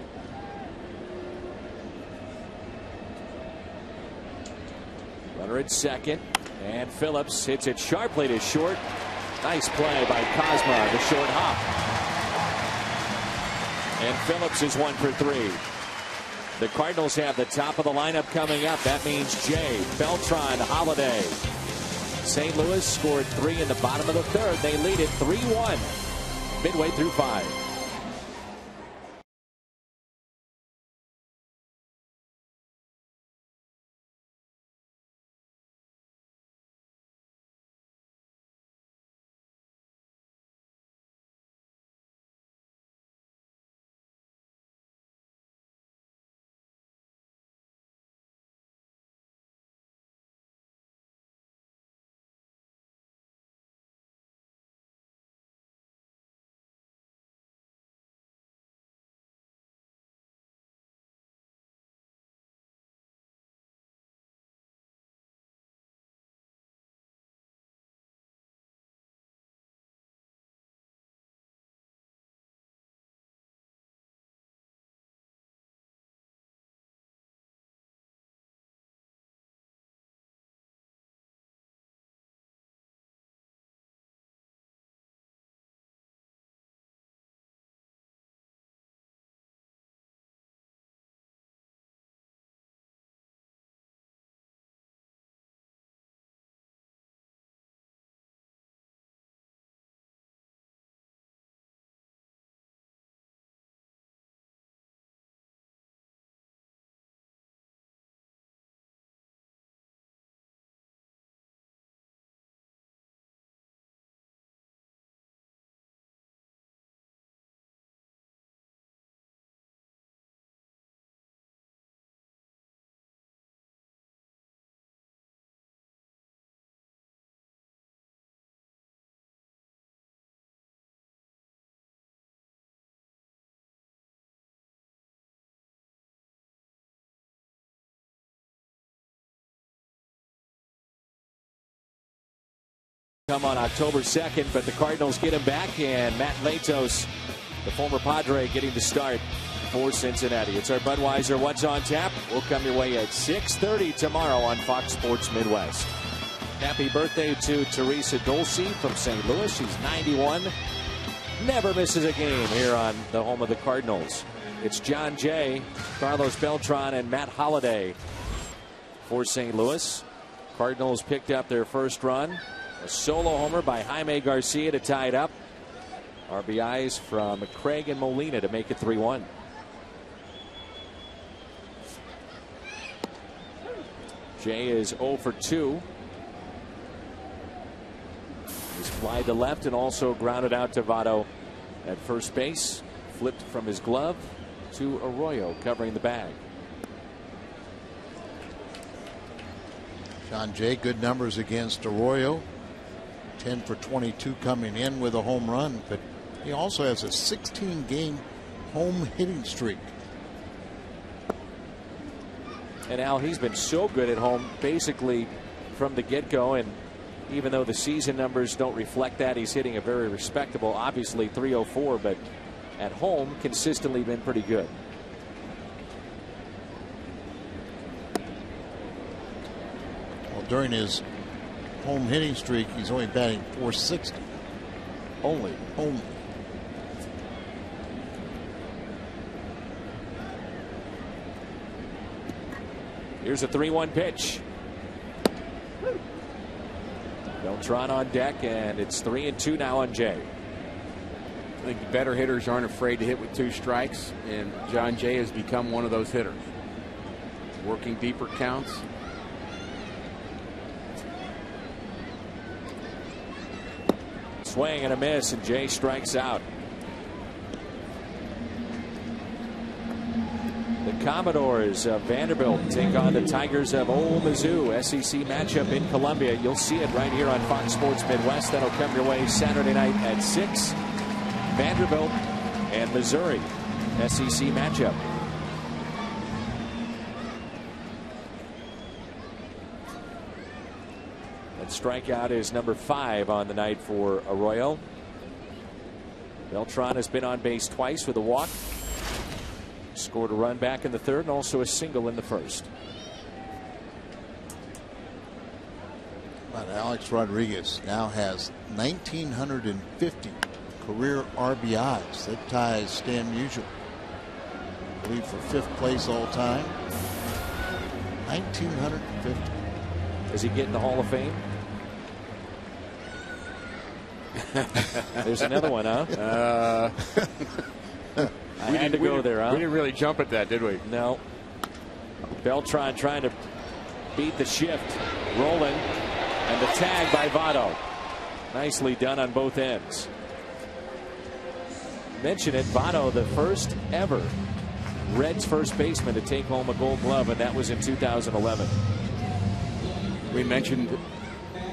Runner at second, and Phillips hits it sharply to short. Nice play by Cosma, the short hop. And Phillips is 1 for 3. The Cardinals have the top of the lineup coming up. That means Jay, Beltran, Holiday. St. Louis scored 3 in the bottom of the 3rd. They lead it 3-1 midway through 5. Come on October 2nd, but the Cardinals get him back, and Matt Latos, the former Padre, getting the start for Cincinnati. It's our Budweiser What's on Tap. We'll come your way at 6:30 tomorrow on Fox Sports Midwest. Happy birthday to Teresa Dulce from St. Louis. She's 91. Never misses a game here on the home of the Cardinals. It's John Jay, Carlos Beltran, and Matt Holliday for St. Louis. Cardinals picked up their first run. A solo homer by Jaime Garcia to tie it up. RBIs from Craig and Molina to make it 3-1. Jay is 0 for 2. He's fly to left and also grounded out to Votto at first base. Flipped from his glove to Arroyo covering the bag.
John Jay, good numbers against Arroyo. 10 for 22 coming in with a home run, but he also has a 16-game home hitting streak.
And Al, he's been so good at home basically from the get-go, and even though the season numbers don't reflect that, he's hitting a very respectable, obviously 304, but at home consistently been pretty good.
Well, during his home hitting streak, he's only batting .460. Only.
Here's a 3-1 pitch. Beltran on deck, and it's 3-2 now on Jay.
I think the better hitters aren't afraid to hit with 2 strikes, and John Jay has become one of those hitters. Working deeper counts.
Swing and a miss, and Jay strikes out. The Commodores of Vanderbilt take on the Tigers of Ole Mizzou. SEC matchup in Columbia. You'll see it right here on Fox Sports Midwest. That'll come your way Saturday night at 6. Vanderbilt and Missouri. SEC matchup. And strikeout is number 5 on the night for Arroyo. Beltran has been on base twice with a walk. Scored a run back in the third and also a single in the first.
But Alex Rodriguez now has 1,950 career RBIs. That ties Stan Musial, I believe, for 5th place all time. 1,950.
Does he get in the Hall of Fame? There's another one, huh? I had to go there, huh?
We didn't really jump at that, did we?
No. Beltran trying to beat the shift. Rolling. And the tag by Votto. Nicely done on both ends. Mention it, Votto, the first ever Reds first baseman to take home a Gold Glove, and that was in 2011.
We mentioned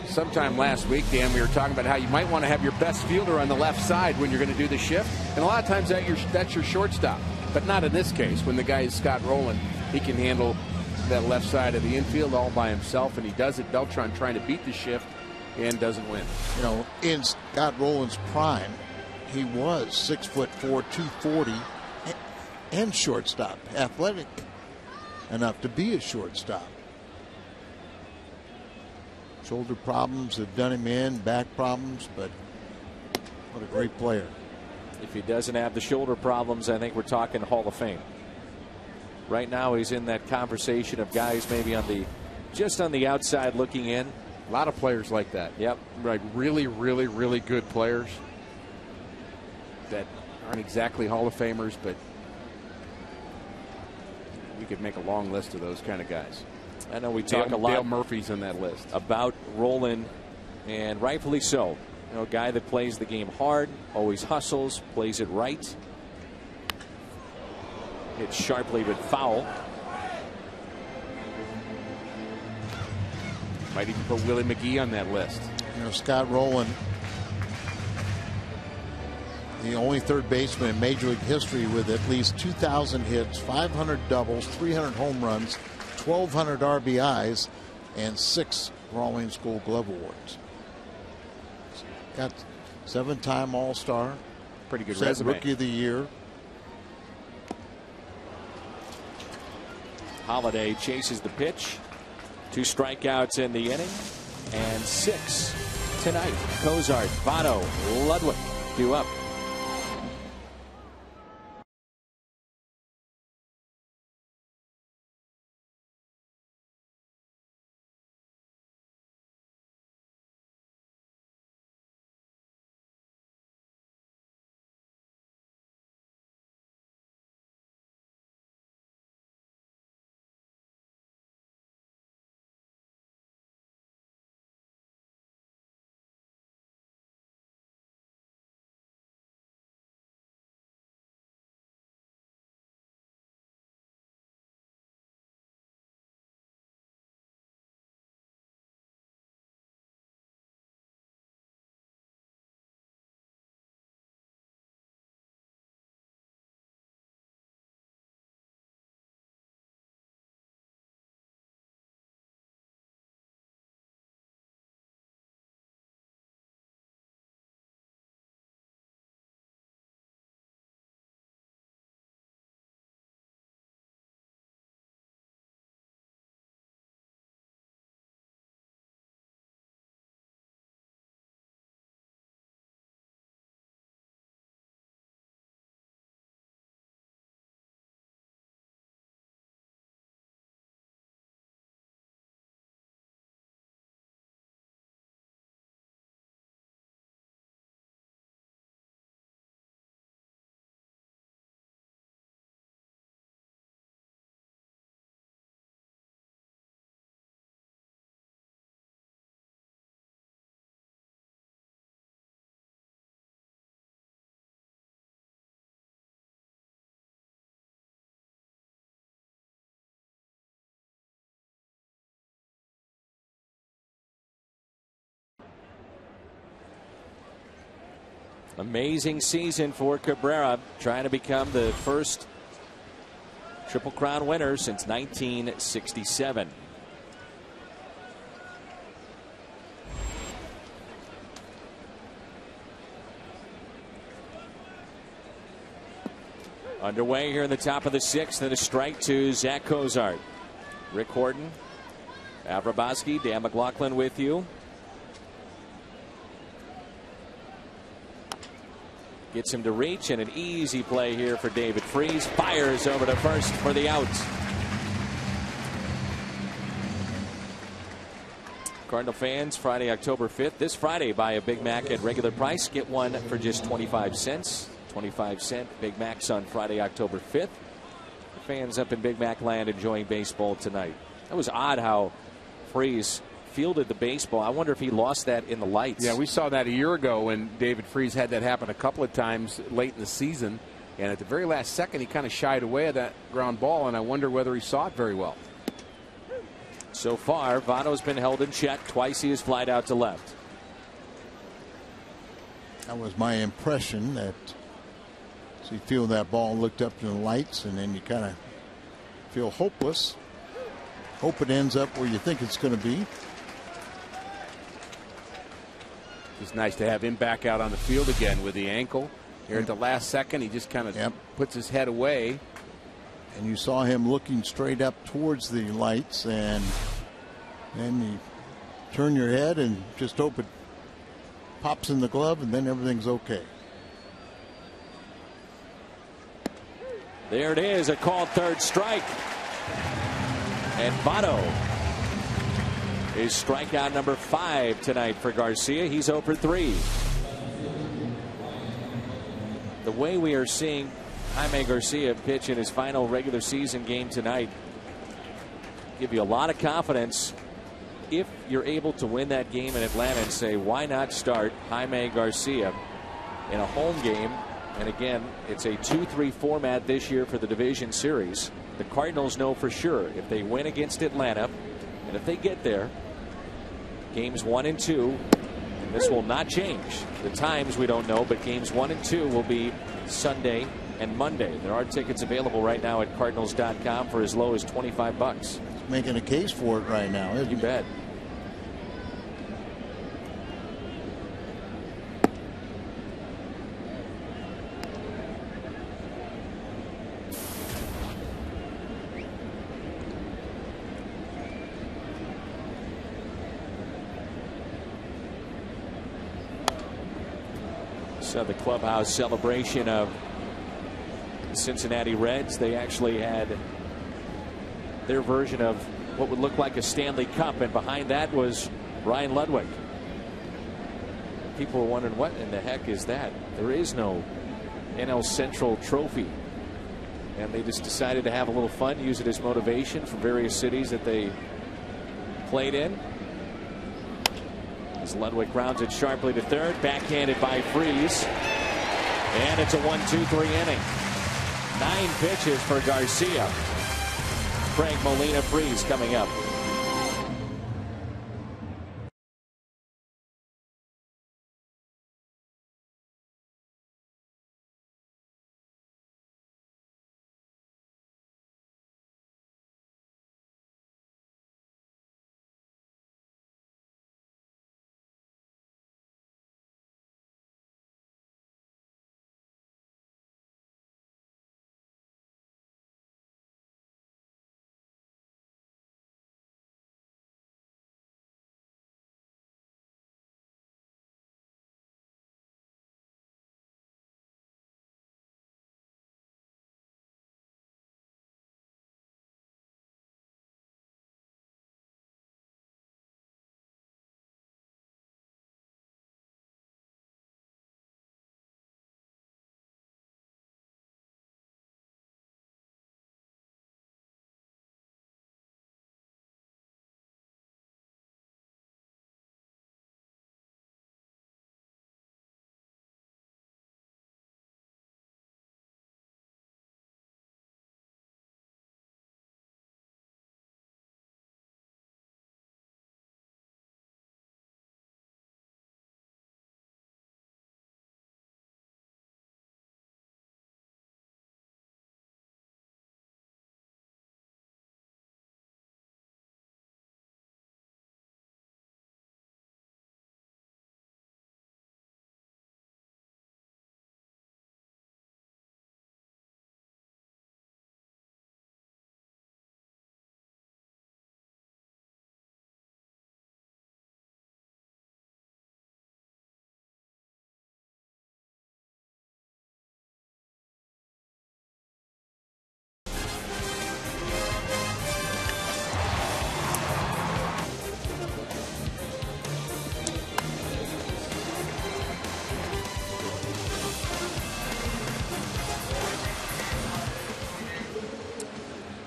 sometime last week, Dan, we were talking about how you might want to have your best fielder on the left side when you're going to do the shift. And a lot of times that's your shortstop. But not in this case. When the guy is Scott Rowland, he can handle that left side of the infield all by himself, and he does it. Beltran trying to beat the shift and doesn't win.
You know, in Scott Rowland's prime, he was 6'4", 240, and shortstop. Athletic enough to be a shortstop. Shoulder problems have done him in, back problems, but what a great player.
If he doesn't have the shoulder problems, I think we're talking Hall of Fame. Right now he's in that conversation of guys maybe just on the outside looking in.
A lot of players like that.
Yep.
Like really, really, really good players that aren't exactly Hall of Famers, but you could make a long list of those kind of guys.
I know we talk a lot.
Dale Murphy's in that list.
About Rowland, and rightfully so. You know, a guy that plays the game hard, always hustles, plays it right. Hits sharply but foul.
Might even put Willie McGee on that list.
You know, Scott Rowland, the only third baseman in Major League history with at least 2,000 hits, 500 doubles, 300 home runs, 1,200 RBIs, and 6 Rawlings Gold Glove awards. Got 7-time All-Star.
Pretty good resume.
Rookie of the Year.
Holiday chases the pitch. 2 strikeouts in the inning. And 6 tonight. Cozart, Votto, Ludwig due up. Amazing season for Cabrera, trying to become the first Triple Crown winner since 1967. Underway here in the top of the 6th, and a strike to Zach Cozart. Rick Horton, Avraboski, Dan McLaughlin with you. Gets him to reach, and an easy play here for David Freese. Fires over to first for the out. Cardinal fans, Friday, October 5th. This Friday, buy a Big Mac at regular price. Get one for just 25 cents. 25-cent Big Macs on Friday, October 5th. The fans up in Big Mac land enjoying baseball tonight. That was odd how Freese fielded the baseball. I wonder if he lost that in the lights.
Yeah, we saw that a year ago when David Freese had that happen a couple of times late in the season. And at the very last second, he kind of shied away at that ground ball, and I wonder whether he saw it very well.
So far, Votto's been held in check. Twice he has flied out to left.
That was my impression, that so you feel that ball looked up to the lights, and then you kind of feel hopeless. Hope it ends up where you think it's going to be.
It's nice to have him back out on the field again with the ankle. Here at the last second, he just kind of puts his head away.
And you saw him looking straight up towards the lights, and then you turn your head and just hope it pops in the glove, and then everything's okay.
There it is, a called third strike. And Votto is strikeout number 5 tonight for Garcia. He's 0 for 3. The way we are seeing Jaime Garcia pitch in his final regular season game tonight give you a lot of confidence if you're able to win that game in Atlanta and say, why not start Jaime Garcia in a home game? And again, it's a 2-3 format this year for the division series. The Cardinals know for sure if they win against Atlanta, and if they get there, games 1 and 2, and this will not change. The times we don't know, but games 1 and 2 will be Sunday and Monday. There are tickets available right now at Cardinals.com for as low as $25.
He's making a case for it right now, isn't he?
You bet. So the clubhouse celebration of the Cincinnati Reds, they actually had their version of what would look like a Stanley Cup, and behind that was Ryan Ludwig. People were wondering, what in the heck is that? There is no NL Central trophy. And they just decided to have a little fun, use it as motivation for various cities that they played in. As Ludwig rounds it sharply to third, backhanded by Freese. And it's a 1-2-3 inning. 9 pitches for Garcia. Craig Molina Freese coming up.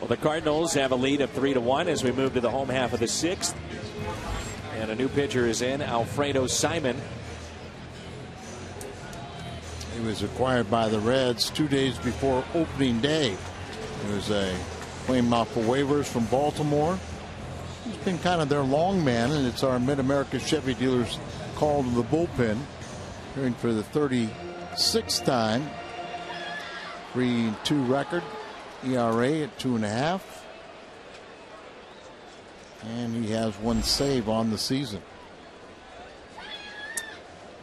The Cardinals have a lead of 3-1 as we move to the home half of the 6th. And a new pitcher is in, Alfredo Simon.
He was acquired by the Reds 2 days before opening day. He was claimed off for waivers from Baltimore. He's been kind of their long man, and it's our Mid-America Chevy dealers call to the bullpen. Hearing for the 36th time. 3-2 record. ERA at 2.5, and he has 1 save on the season.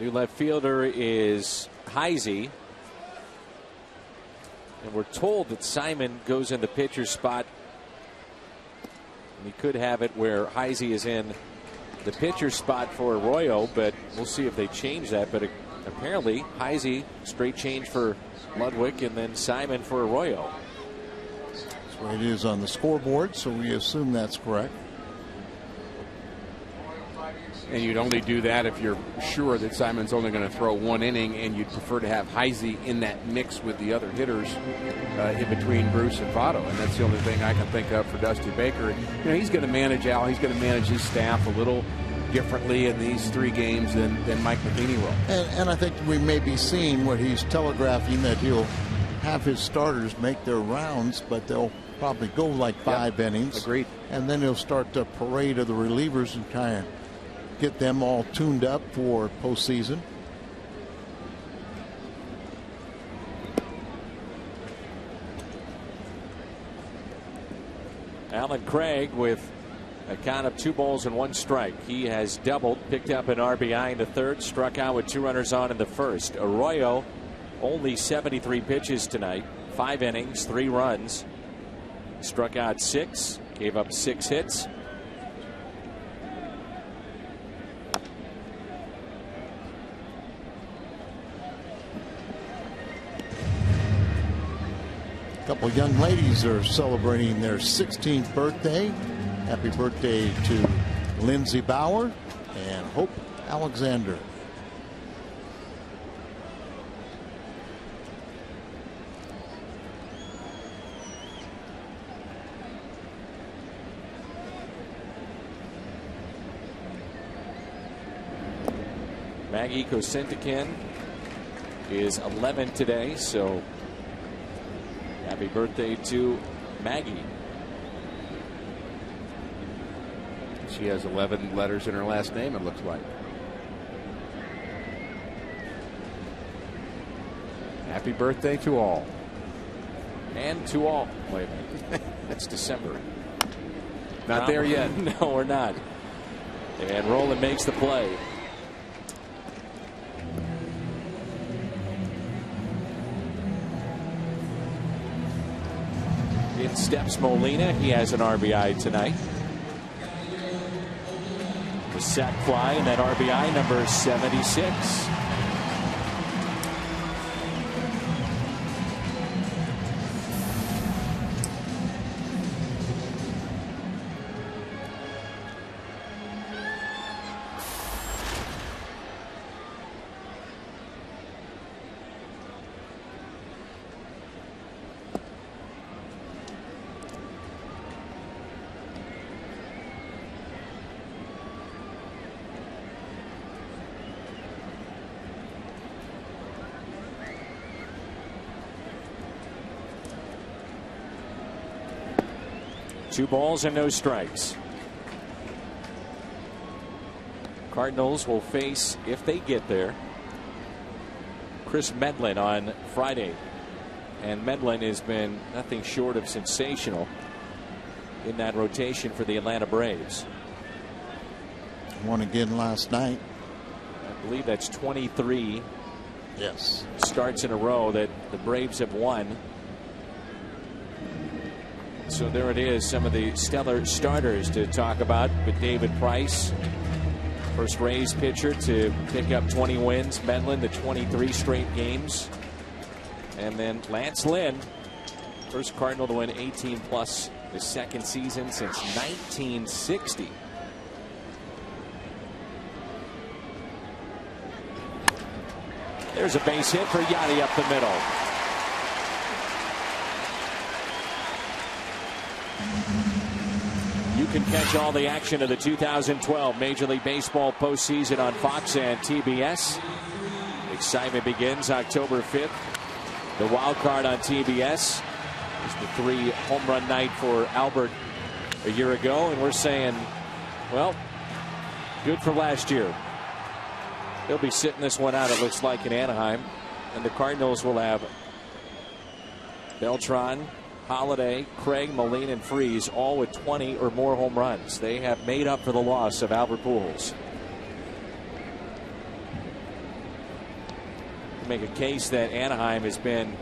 New left fielder is Heisey, and we're told that Simon goes in the pitcher's spot. And he could have it where Heisey is in the pitcher's spot for Arroyo, but we'll see if they change that. But apparently Heisey straight change for Ludwig, and then Simon for Arroyo.
That's what it is on the scoreboard, so we assume that's correct.
And you'd only do that if you're sure that Simon's only going to throw 1 inning, and you'd prefer to have Heisey in that mix with the other hitters in between Bruce and Votto. And that's the only thing I can think of for Dusty Baker. You know, he's going to manage Al. He's going to manage his staff a little differently in these 3 games than Mike Matheny will.
And I think we may be seeing what he's telegraphing, that he'll have his starters make their rounds, but they'll probably go like 5 innings.
Agreed.
And then he'll start the parade of the relievers and kind of get them all tuned up for postseason.
Alan Craig with a count of 2 balls and 1 strike. He has doubled, picked up an RBI in the 3rd, struck out with 2 runners on in the 1st. Arroyo only 73 pitches tonight, 5 innings, 3 runs, struck out 6, gave up 6 hits.
A couple young ladies are celebrating their 16th birthday. Happy birthday to Lindsay Bauer and Hope Alexander.
Maggie Kosentikin is 11 today, so happy birthday to Maggie.
She has 11 letters in her last name, it looks like. Happy birthday to all.
And to all. Wait a minute. That's December.
Not there yet.
No, we're not. And Roland makes the play. In steps Molina. He has an RBI tonight. The sac fly and that RBI number 76. Two balls and no strikes. Cardinals will face, if they get there, Chris Medlin on Friday. And Medlin has been nothing short of sensational in that rotation for the Atlanta Braves.
Won again last night.
I believe that's 23
Yes.
starts in a row that the Braves have won. So there it is, some of the stellar starters to talk about with David Price. First Rays pitcher to pick up 20 wins. Medlin to 23 straight games. And then Lance Lynn, first Cardinal to win 18 plus the second season since 1960. There's a base hit for Yachty up the middle. You can catch all the action of the 2012 Major League Baseball postseason on Fox and TBS. Excitement begins October 5th. The wild card on TBS is the 3 home run night for Albert a year ago, and we're saying, well, good for last year. They'll be sitting this one out, it looks like, in Anaheim, and the Cardinals will have Beltran, Holiday, Craig, Molina, and Freese, all with 20 or more home runs. They have made up for the loss of Albert Pujols. Make a case that Anaheim has been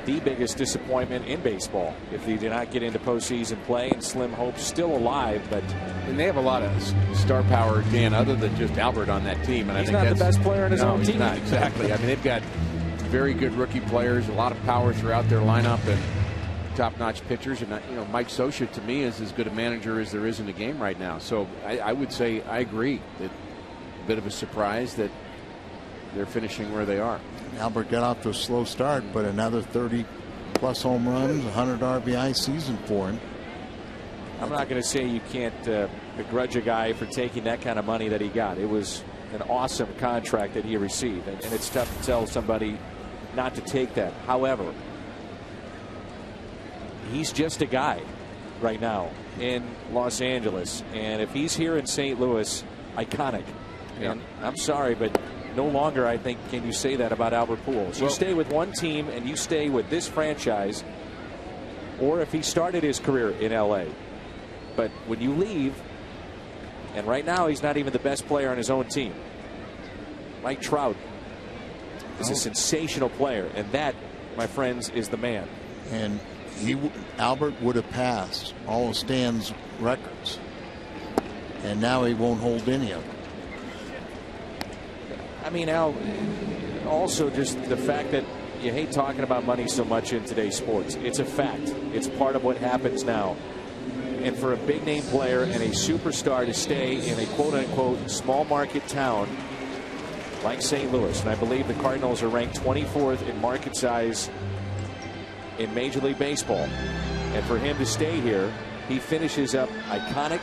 the biggest disappointment in baseball if they do not get into postseason play, and Slim Hope's still alive, but
and they have a lot of star power, Dan, other than just Albert on that team. And
he's
I think
not
that's
the best player in his own team.
Not exactly. I mean, they've got very good rookie players, a lot of power throughout their lineup, and top-notch pitchers. And you know, Mike Scioscia to me is as good a manager as there is in the game right now. So I would say I agree that a bit of a surprise that they're finishing where they are.
Albert got off to a slow start, but another 30-plus home runs, 100 RBI season for him.
I'm not going to say you can't begrudge a guy for taking that kind of money that he got. It was an awesome contract that he received, and it's tough to tell somebody not to take that. However, he's just a guy right now in Los Angeles, and if he's here in St. Louis, iconic.
Yeah.
And I'm sorry, but no longer, I think, can you say that about Albert Pujols. You stay with one team and you stay with this franchise, or if he started his career in L.A. But when you leave, and right now he's not even the best player on his own team. Mike Trout is a sensational player, and that, my friends, is the man.
And Albert would have passed all of Stan's records, and now he won't hold any of them.
I mean, Al, also just the fact that you hate talking about money so much in today's sports. It's a fact. It's part of what happens now. And for a big name player and a superstar to stay in a quote unquote small market town like St. Louis, and I believe the Cardinals are ranked 24th in market size in Major League Baseball, and for him to stay here, he finishes up iconic.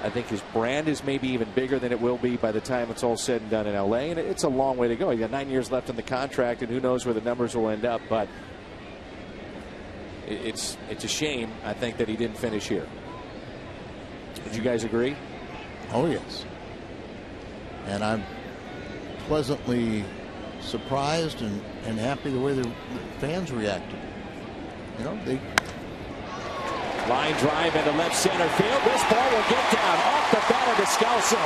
I think his brand is maybe even bigger than it will be by the time it's all said and done in LA, and it's a long way to go. He got 9 years left in the contract, and who knows where the numbers will end up, but it's a shame, I think, that he didn't finish here. Would you guys agree?
Oh, yes. And I'm pleasantly surprised and happy the way the fans reacted. You know, they
line drive into left center field. This ball will get down off the bat of Descalso.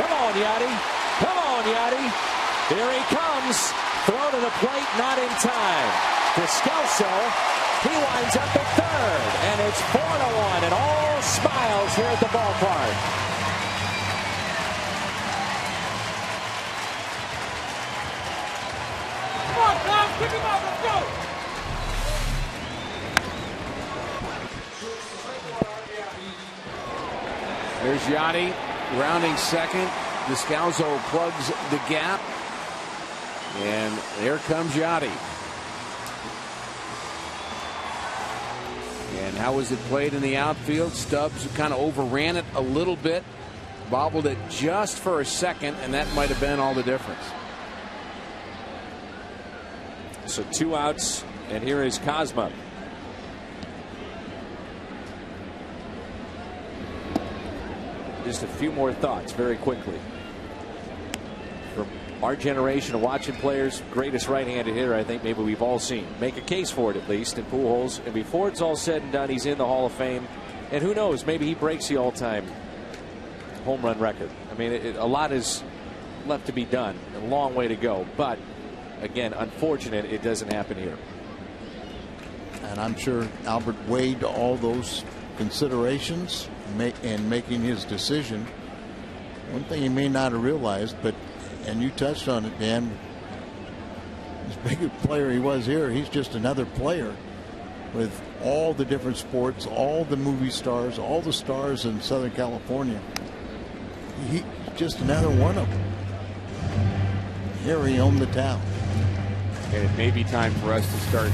Come on, Yachty. Come on, Yachty. Here he comes. Throw to the plate, not in time. Descalso, he winds up at third, and it's 4-1, and all smiles here at the ballpark.
Pick him up, let's go!
There's Yachty rounding second. Descalso plugs the gap. And there comes Yachty. And how was it played in the outfield? Stubbs kind of overran it a little bit. Bobbled it just for a second, and that might have been all the difference.
So 2 outs, and here is Kozma. Just a few more thoughts very quickly. From our generation of watching players, greatest right-handed hitter I think maybe we've all seen. Make a case for it at least in Pujols. And before it's all said and done, he's in the Hall of Fame. And who knows, maybe he breaks the all-time home run record. I mean, a lot is left to be done. A long way to go. But again, unfortunate it doesn't happen here.
And I'm sure Albert weighed all those considerations in making his decision. One thing he may not have realized, and you touched on it, Dan, as big a player he was here, he's just another player with all the different sports, all the movie stars, all the stars in Southern California. He's just another one of them. Here he owned the town.
And it may be time for us to start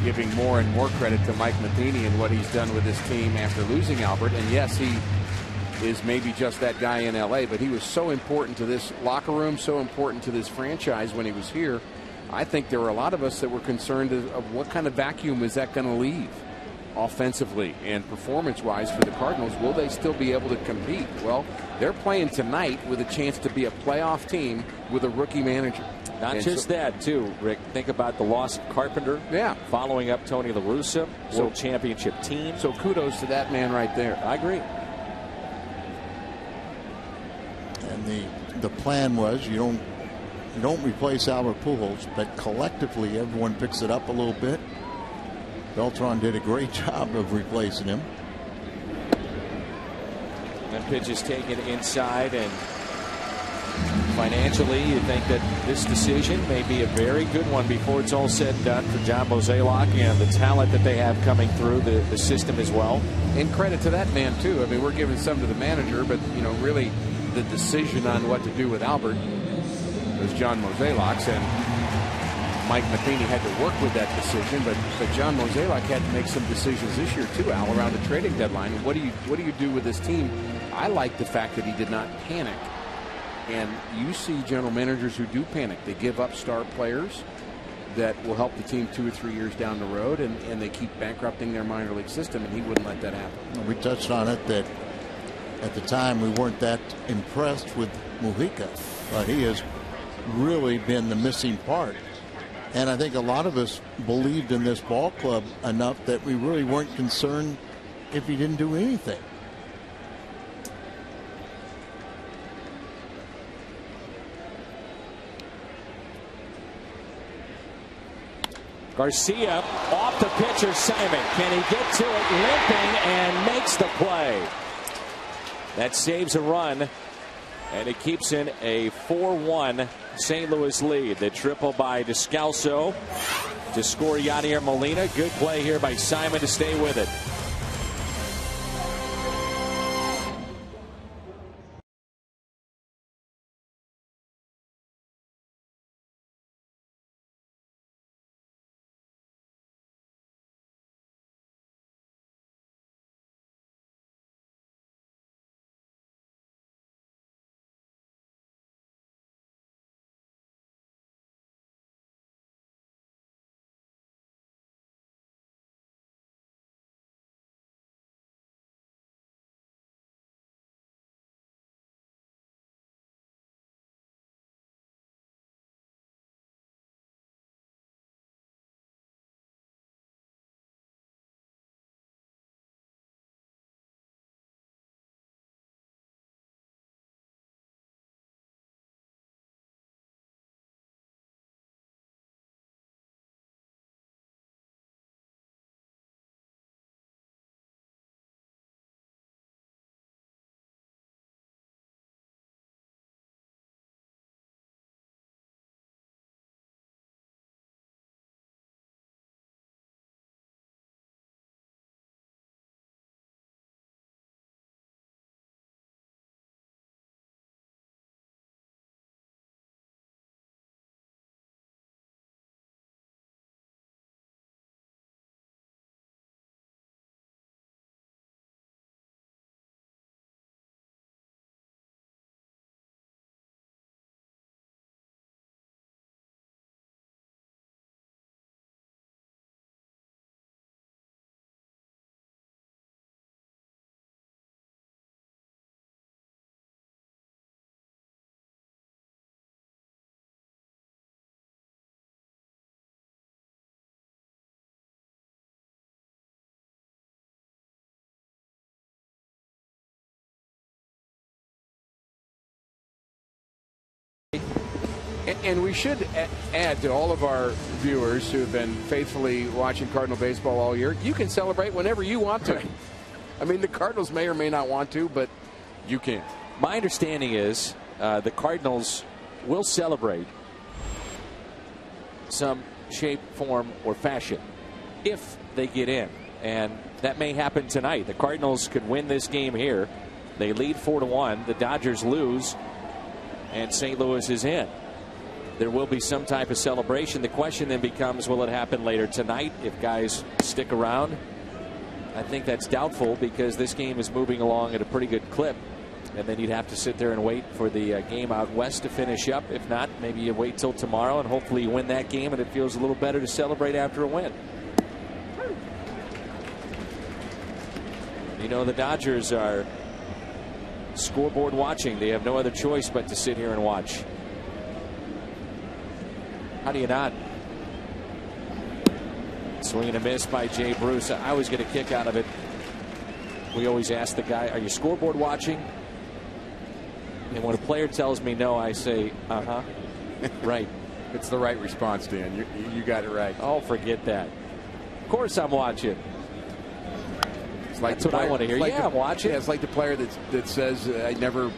giving more and more credit to Mike Matheny and what he's done with this team after losing Albert. And yes, he is maybe just that guy in LA, but he was so important to this locker room, so important to this franchise when he was here. I think there were a lot of us that were concerned of what kind of vacuum is that going to leave offensively and performance-wise for the Cardinals. Will they still be able to compete? Well, they're playing tonight with a chance to be a playoff team with a rookie manager.
Not just that, too, Rick. Think about the loss of Carpenter.
Yeah.
Following up Tony La Russa, World Championship team.
So kudos to that man right there.
I agree.
And the plan was you don't replace Albert Pujols, but collectively everyone picks it up a little bit. Beltran did a great job of replacing him.
And pitch is taken inside, and financially you think that this decision may be a very good one before it's all said and done for John Mozeliak and the talent that they have coming through the system as well.
And credit to that man too. I mean, we're giving some to the manager, but you know, really the decision on what to do with Albert was John Mozeliak's, and Mike Matheny had to work with that decision, but John Mozeliak had to make some decisions this year too, Al, around the trading deadline. What do you do with this team? I like the fact that he did not panic. And you see general managers who do panic. They give up star players that will help the team 2 or 3 years down the road, and they keep bankrupting their minor league system, and he wouldn't let that happen.
We touched on it that at the time we weren't that impressed with Mujica, but he has really been the missing part. And I think a lot of us believed in this ball club enough that we really weren't concerned if he didn't do anything.
Garcia off the pitcher Simon. Can he get to it limping and makes the play? That saves a run And it keeps in a 4-1 St. Louis lead. The triple by Descalso to score Yadier Molina. Good play here by Simon to stay with it.
And we should add to all of our viewers who have been faithfully watching Cardinal baseball all year, you can celebrate whenever you want to. I mean, the Cardinals may or may not want to, but you can.
My understanding is the Cardinals will celebrate some shape, form, or fashion if they get in. And that may happen tonight. The Cardinals could win this game here. They lead 4-1. The Dodgers lose, and St. Louis is in. There will be some type of celebration. The question then becomes, will it happen later tonight if guys stick around? I think that's doubtful because this game is moving along at a pretty good clip. And then you'd have to sit there and wait for the game out west to finish up. If not, maybe you wait till tomorrow and hopefully you win that game and it feels a little better to celebrate after a win. You know, the Dodgers are scoreboard watching. They have no other choice but to sit here and watch. How do you not? Swing and a miss by Jay Bruce. I always get a kick out of it. We always ask the guy, are you scoreboard watching? And when a player tells me no, I say, uh-huh. Right.
It's the right response, Dan. You got it right.
Oh, forget that. Of course I'm watching.
It's like
that's what I want to hear. Like I'm watching.
Yeah, it's like the player that says, I never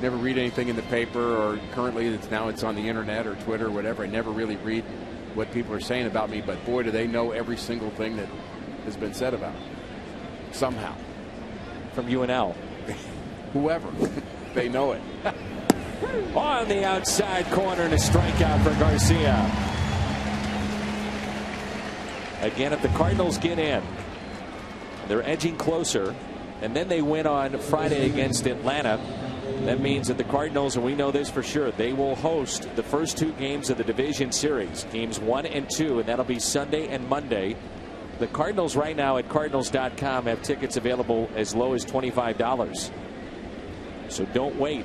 read anything in the paper, or currently it's on the internet or Twitter or whatever. I never really read what people are saying about me, but boy, do they know every single thing that has been said about me. Somehow.
From UNL.
Whoever. They know it.
On the outside corner and a strikeout for Garcia. Again, if the Cardinals get in, they're edging closer, and then they win on Friday against Atlanta. That means that the Cardinals, and we know this for sure, they will host the first two games of the division series, games 1 and 2, and that'll be Sunday and Monday. The Cardinals right now at Cardinals.com have tickets available as low as $25. So don't wait.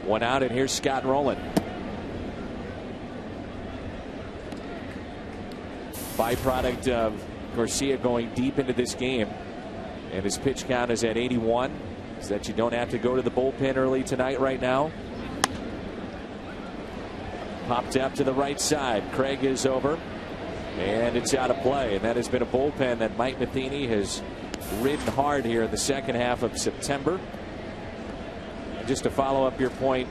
One out, and here's Scott Rowland. Byproduct of Garcia going deep into this game, and his pitch count is at 81. Is that you don't have to go to the bullpen early tonight right now. Popped up to the right side. Craig is over, and it's out of play. And that has been a bullpen that Mike Matheny has ridden hard here in the second half of September. And just to follow up your point,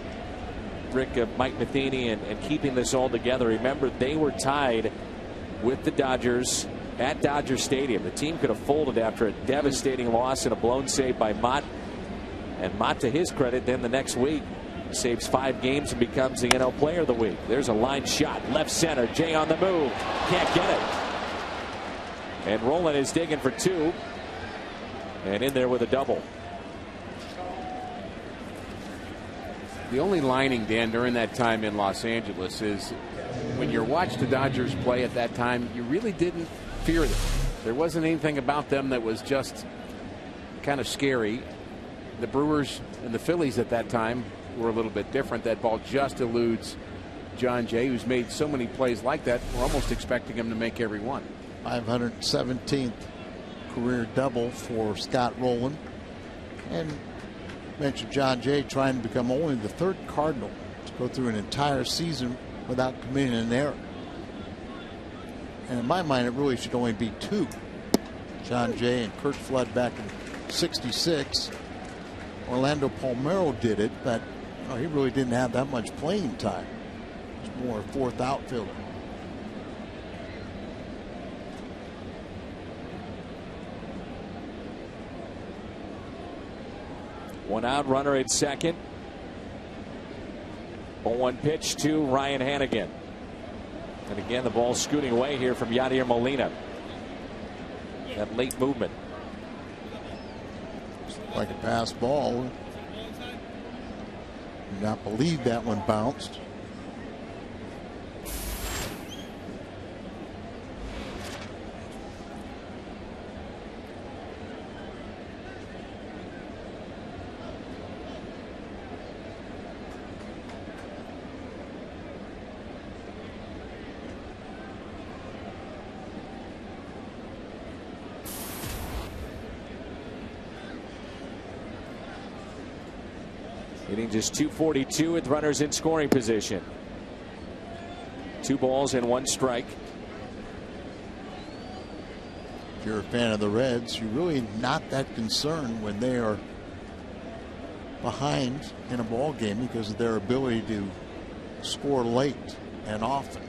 Rick, Mike Matheny and keeping this all together. Remember, they were tied with the Dodgers at Dodger Stadium. The team could have folded after a devastating loss and a blown save by Mott. And Mott, to his credit, then the next week saves 5 games and becomes the NL Player of the Week. There's a line shot, left center. Jay on the move, can't get it. And Rolen is digging for 2, and in there with a double.
The only lining, Dan, during that time in Los Angeles is when you watched the Dodgers play at that time, you really didn't fear them. There wasn't anything about them that was just kind of scary. The Brewers and the Phillies at that time were a little bit different. That ball just eludes John Jay, who's made so many plays like that. We're almost expecting him to make every one.
517th career double for Scott Rolen. And mentioned John Jay trying to become only the 3rd Cardinal to go through an entire season without committing an error. And in my mind, it really should only be 2. John Jay and Kurt Flood back in '66. Orlando Palmeiro did it, but he really didn't have that much playing time. He was more a 4th outfielder.
One out, runner at second. 0-1 pitch to Ryan Hannigan. And again, the ball scooting away here from Yadier Molina. That late movement.
Like a pass ball. Do not believe that one bounced.
Hitting just .242 with runners in scoring position. 2 balls and 1 strike.
If you're a fan of the Reds, you're really not that concerned when they are behind in a ball game because of their ability to score late and often.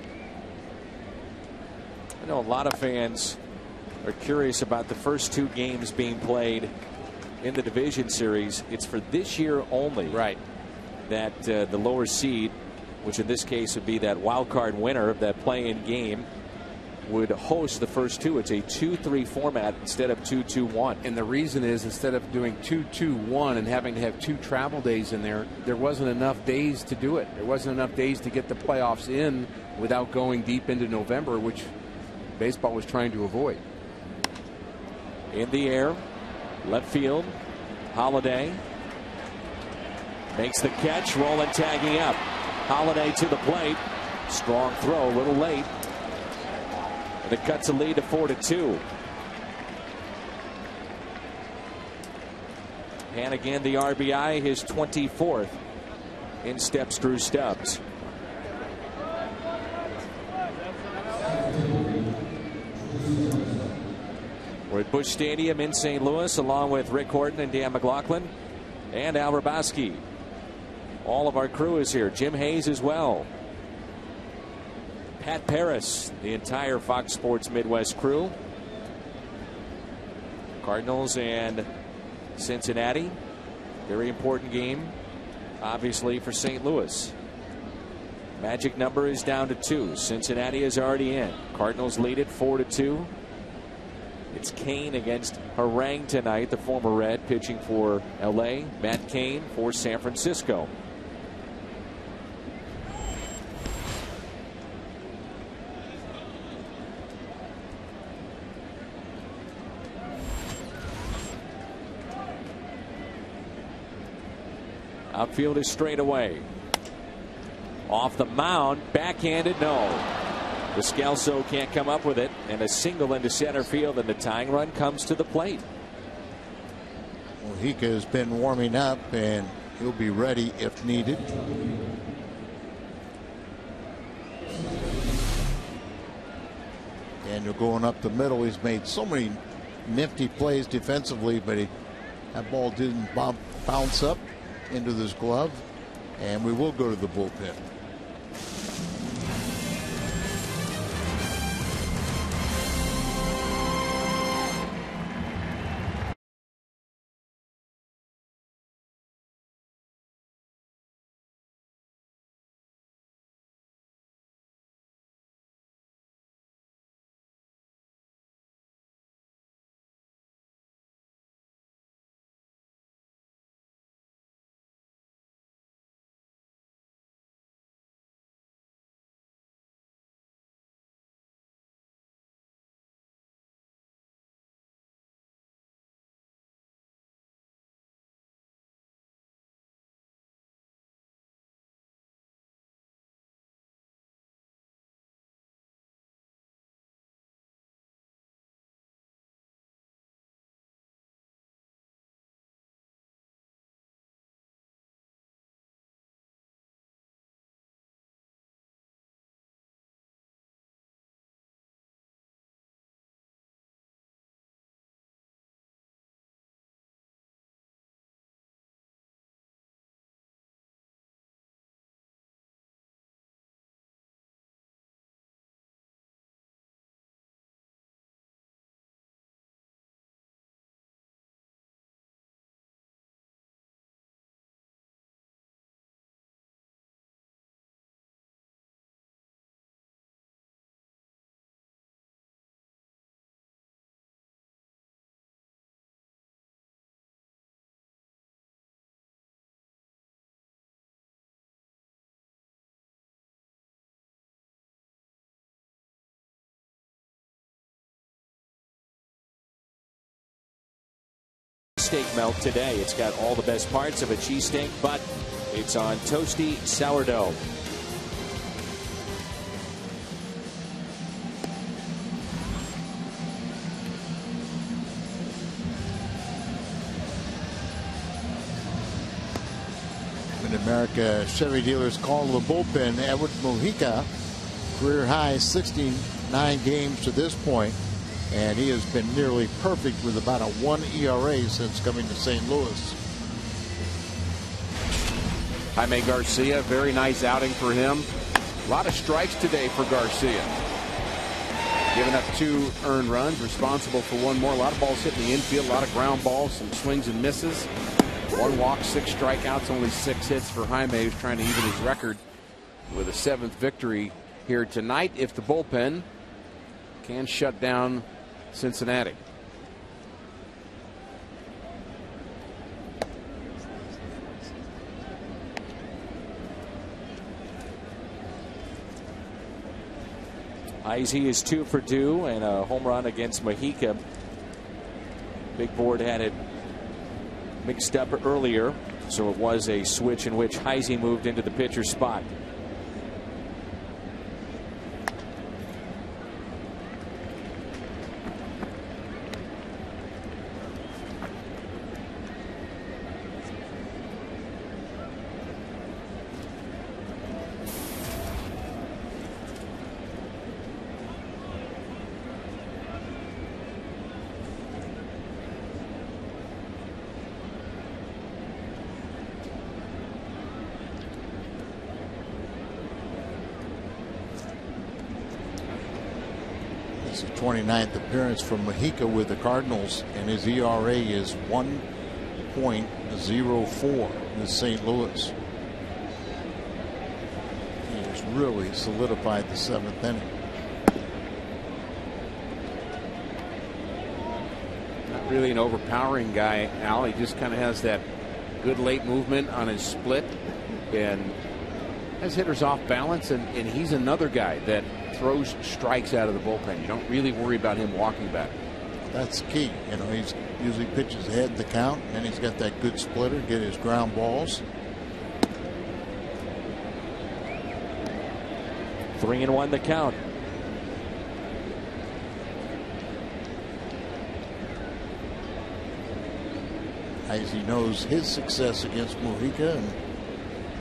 I know a lot of fans are curious about the first 2 games being played in the division series. It's for this year only,
right,
that the lower seed, which in this case would be that wild card winner of that play-in game, would host the first 2. It's a 2-3 format instead of 2-2-1.
And the reason is, instead of doing 2-2-1 and having to have 2 travel days in there, there wasn't enough days to do it. There wasn't enough days to get the playoffs in without going deep into November, which baseball was trying to avoid.
In the air, left field, Holiday makes the catch. Rolen tagging up. Holiday to the plate. Strong throw, a little late. And it cuts a lead to 4-2. Hannigan, the RBI, his 24th. In steps Drew Stubbs. We're at Busch Stadium in St. Louis, along with Rick Horton and Dan McLaughlin and Al Hrabosky. All of our crew is here. Jim Hayes as well. Pat Paris, the entire Fox Sports Midwest crew. Cardinals and Cincinnati. Very important game, obviously, for St. Louis. Magic number is down to 2. Cincinnati is already in. Cardinals lead it 4-2. It's Kane against Harang tonight, the former Red, pitching for L.A. Matt Cain for San Francisco. Outfield is straight away. Off the mound, backhanded, no. Descalso can't come up with it, and a single into center field, and the tying run comes to the plate.
Well, Hika has been warming up, and he'll be ready if needed. Daniel going up the middle. He's made so many nifty plays defensively, but that ball didn't bounce up into this glove, and we will go to the bullpen.
Steak melt today. It's got all the best parts of a cheesesteak, but it's on toasty sourdough.
Mid-America Chevy dealers call to the bullpen. Edward Mujica, career high 69 games to this point, and he has been nearly perfect with about a 1 ERA since coming to St. Louis.
Jaime Garcia, very nice outing for him. A lot of strikes today for Garcia. Giving up 2 earned runs, responsible for 1 more. A lot of balls hit in the infield, a lot of ground balls, some swings and misses. 1 walk, 6 strikeouts, only 6 hits for Jaime, who's trying to even his record with a 7th victory here tonight if the bullpen can shut down Cincinnati.
Izzy is 2 for 2 and a home run against Mujica. Big Board had it mixed up earlier, so it was a switch in which Heisey moved into the pitcher's spot.
It's the 29th appearance from Mujica with the Cardinals, and his ERA is 1.04 in St. Louis. He has really solidified the 7th inning.
Not really an overpowering guy, Al. He just kind of has that good late movement on his split and has hitters off balance, and he's another guy that throws strikes out of the bullpen. You don't really worry about him walking back.
That's key. You know, he's usually pitches ahead in the count, and he's got that good splitter, get his ground balls.
3-1 the count.
As he knows his success against Mujica, and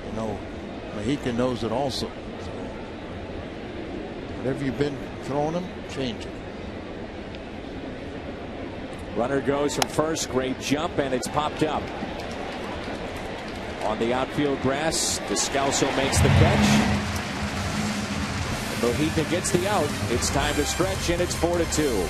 you know Mujica knows it also. So whatever you've been throwing him, change it.
Runner goes from first, great jump, and it's popped up. On the outfield grass, Descalso makes the catch. Mojica gets the out. It's time to stretch, and it's 4-2.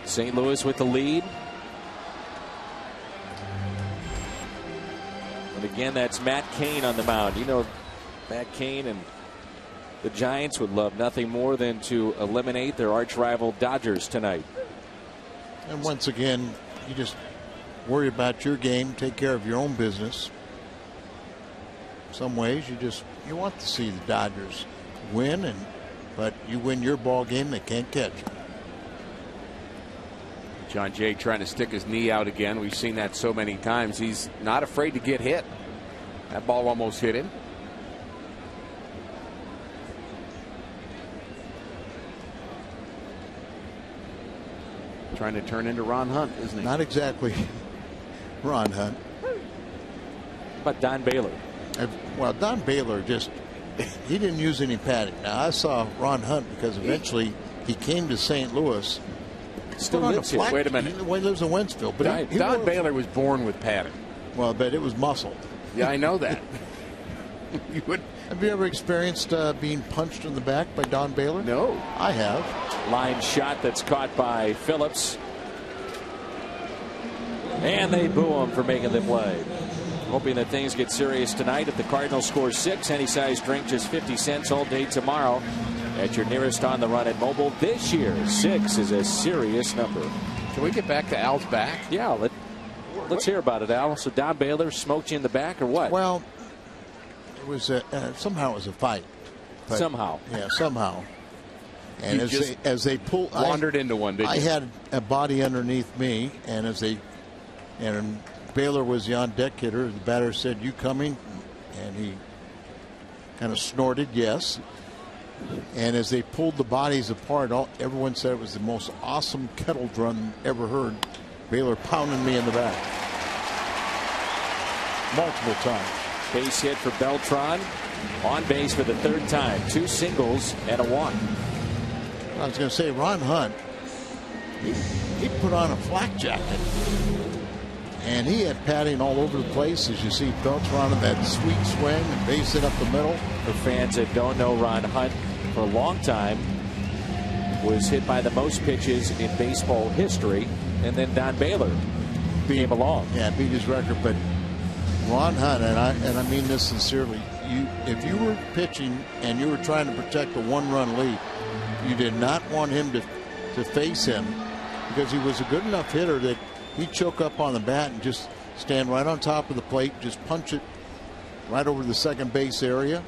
St. Louis with the lead. And again, that's Matt Cain on the mound. You know, Matt Cain and the Giants would love nothing more than to eliminate their arch rival Dodgers tonight.
And once again, you just worry about your game, take care of your own business. In some ways, you want to see the Dodgers win, but you win your ball game, they can't catch you.
John Jay trying to stick his knee out again. We've seen that so many times. He's not afraid to get hit. That ball almost hit him. Trying to turn into Ron Hunt, isn't he?
Not exactly Ron Hunt.
But Don Baylor.
Well, Don Baylor he didn't use any padding. Now, I saw Ron Hunt because eventually he came to St. Louis.
Still lives here.
Wait a minute.
He lives in Wentzville. But
Don Baylor was born with padding.
Well, but it was muscle.
Yeah, I know that.
Have you ever experienced being punched in the back by Don Baylor?
No.
I have.
Line shot that's caught by Phillips. And they boo him for making the play. Hoping that things get serious tonight. If the Cardinals score 6, any size drink just 50 cents all day tomorrow at your nearest On the Run and mobile. This year, 6 is a serious number.
Can we get back to Al's back?
Yeah, let's hear about it, Al. So Don Baylor smoked you in the back or what?
Well, it was somehow it was a fight. But,
somehow.
Yeah, somehow. And as they pulled,
wandered into one. Didn't you?
I had a body underneath me, and Baylor was the on-deck hitter. The batter said, "You coming?" And he kind of snorted, "Yes." And as they pulled the bodies apart, everyone said it was the most awesome kettle drum ever heard. Baylor pounding me in the back multiple times.
Base hit for Beltran. On base for the 3rd time. 2 singles and a walk.
I was going to say, Ron Hunt, he put on a flak jacket. And he had padding all over the place, as you see Beltran in that sweet swing and base it up the middle.
For fans that don't know, Ron Hunt for a long time was hit by the most pitches in baseball history, and then Don Baylor came along.
Yeah, beat his record. But Ron Hunt, and I mean this sincerely, if you were pitching and you were trying to protect a 1-run lead, you did not want him to face him, because he was a good enough hitter that he'd choke up on the bat and just stand right on top of the plate, just punch it right over the second base area.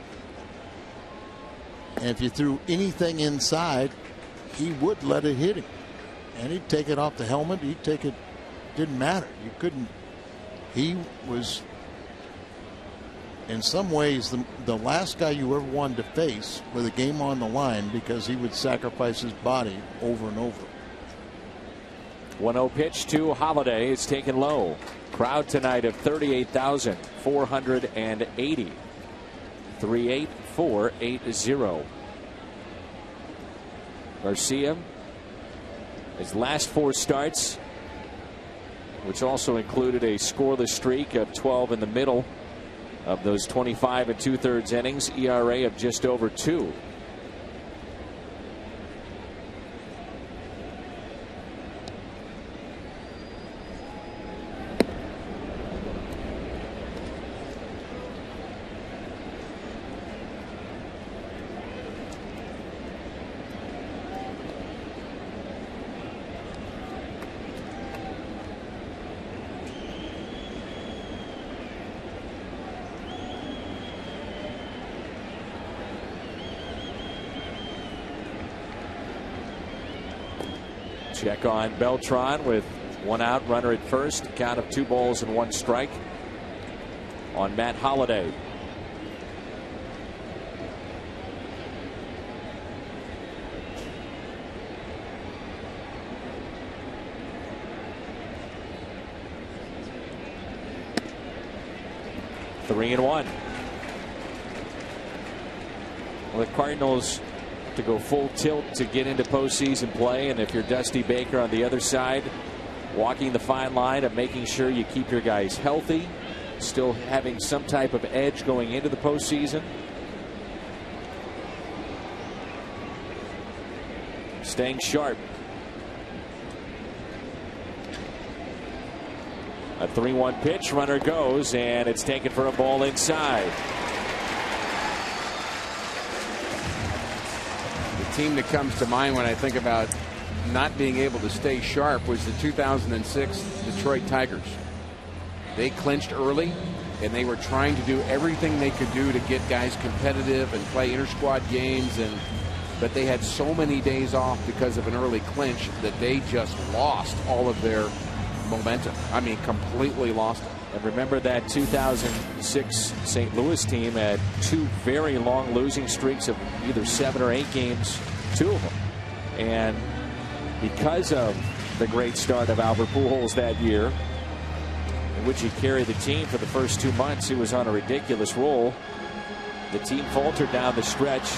And if you threw anything inside, he would let it hit him. And he'd take it off the helmet. He'd take it. Didn't matter. You couldn't. He was, in some ways, the last guy you ever wanted to face with a game on the line, because he would sacrifice his body over and over.
1-0 pitch to Holiday. It's taken low. Crowd tonight of 38,480. 38480. Garcia, his last 4 starts, which also included a scoreless streak of 12 in the middle of those 25 2/3 innings, ERA of just over 2. Check on Beltran with 1 out, runner at first, count of 2 balls and 1 strike on Matt Holliday. Three and 1. Well, the Cardinals to go full tilt to get into postseason play, and if you're Dusty Baker on the other side, walking the fine line of making sure you keep your guys healthy, still having some type of edge going into the postseason, staying sharp. A 3-1 pitch, runner goes, and it's taken for a ball inside.
Team that comes to mind when I think about not being able to stay sharp was the 2006 Detroit Tigers. They clinched early, and they were trying to do everything they could do to get guys competitive and play inter-squad games, but they had so many days off because of an early clinch that they just lost all of their momentum. I mean, completely lost it.
And remember that 2006 St. Louis team had 2 very long losing streaks of either 7 or 8 games, 2 of them. And because of the great start of Albert Pujols that year, in which he carried the team for the first 2 months, he was on a ridiculous roll. The team faltered down the stretch,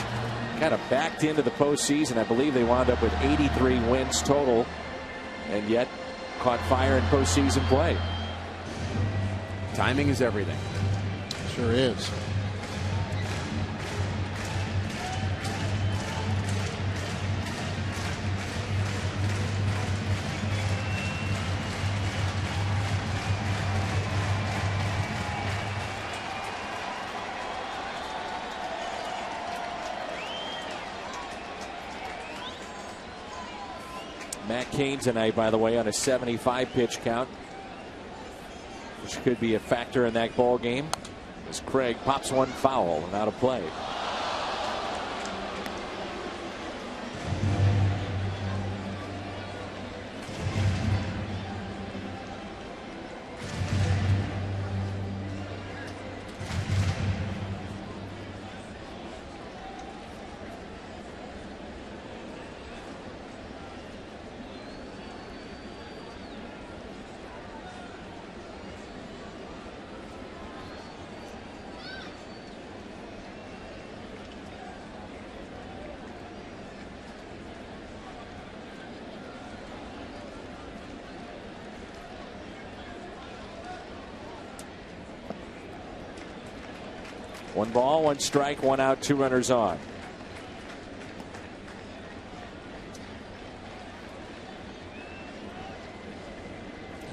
kind of backed into the postseason. I believe they wound up with 83 wins total, and yet caught fire in postseason play.
Timing is everything.
Sure is.
Matt Cain tonight, by the way, on a 75 pitch count, which could be a factor in that ball game, as Craig pops one foul and out of play. One ball, 1 strike, 1 out, 2 runners on.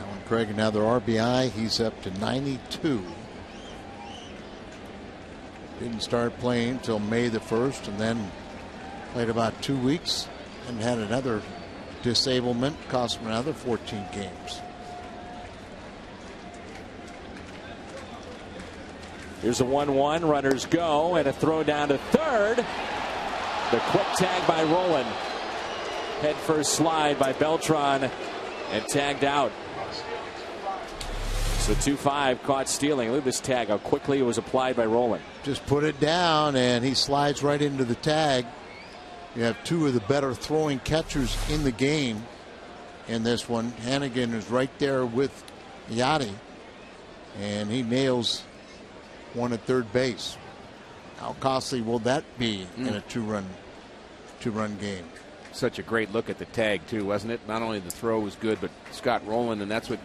Alan Craig, another RBI. He's up to 92. Didn't start playing until May the 1st, and then played about 2 weeks and had another disablement, cost him another 14 games.
Here's a 1-1. Runners go, and a throw down to third. The quick tag by Rowland. Head first slide by Beltran and tagged out. So 2-5 caught stealing. Look at this tag, how quickly it was applied by Rowland.
Just put it down, and he slides right into the tag. You have two of the better throwing catchers in the game in this one. Hannigan is right there with Yachty, and he nails one at third base. How costly will that be in a two-run game?
Such a great look at the tag, too, wasn't it? Not only the throw was good, but Scott Rowland, and that's what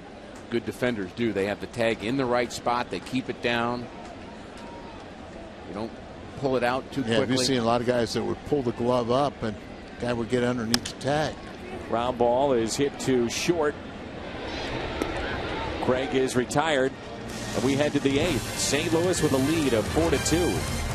good defenders do. They have the tag in the right spot. They keep it down. You don't pull it out too quickly.
You've seen a lot of guys that would pull the glove up and the guy would get underneath the tag.
Ground ball is hit to short. Craig is retired. And we head to the 8th. St. Louis with a lead of 4-2.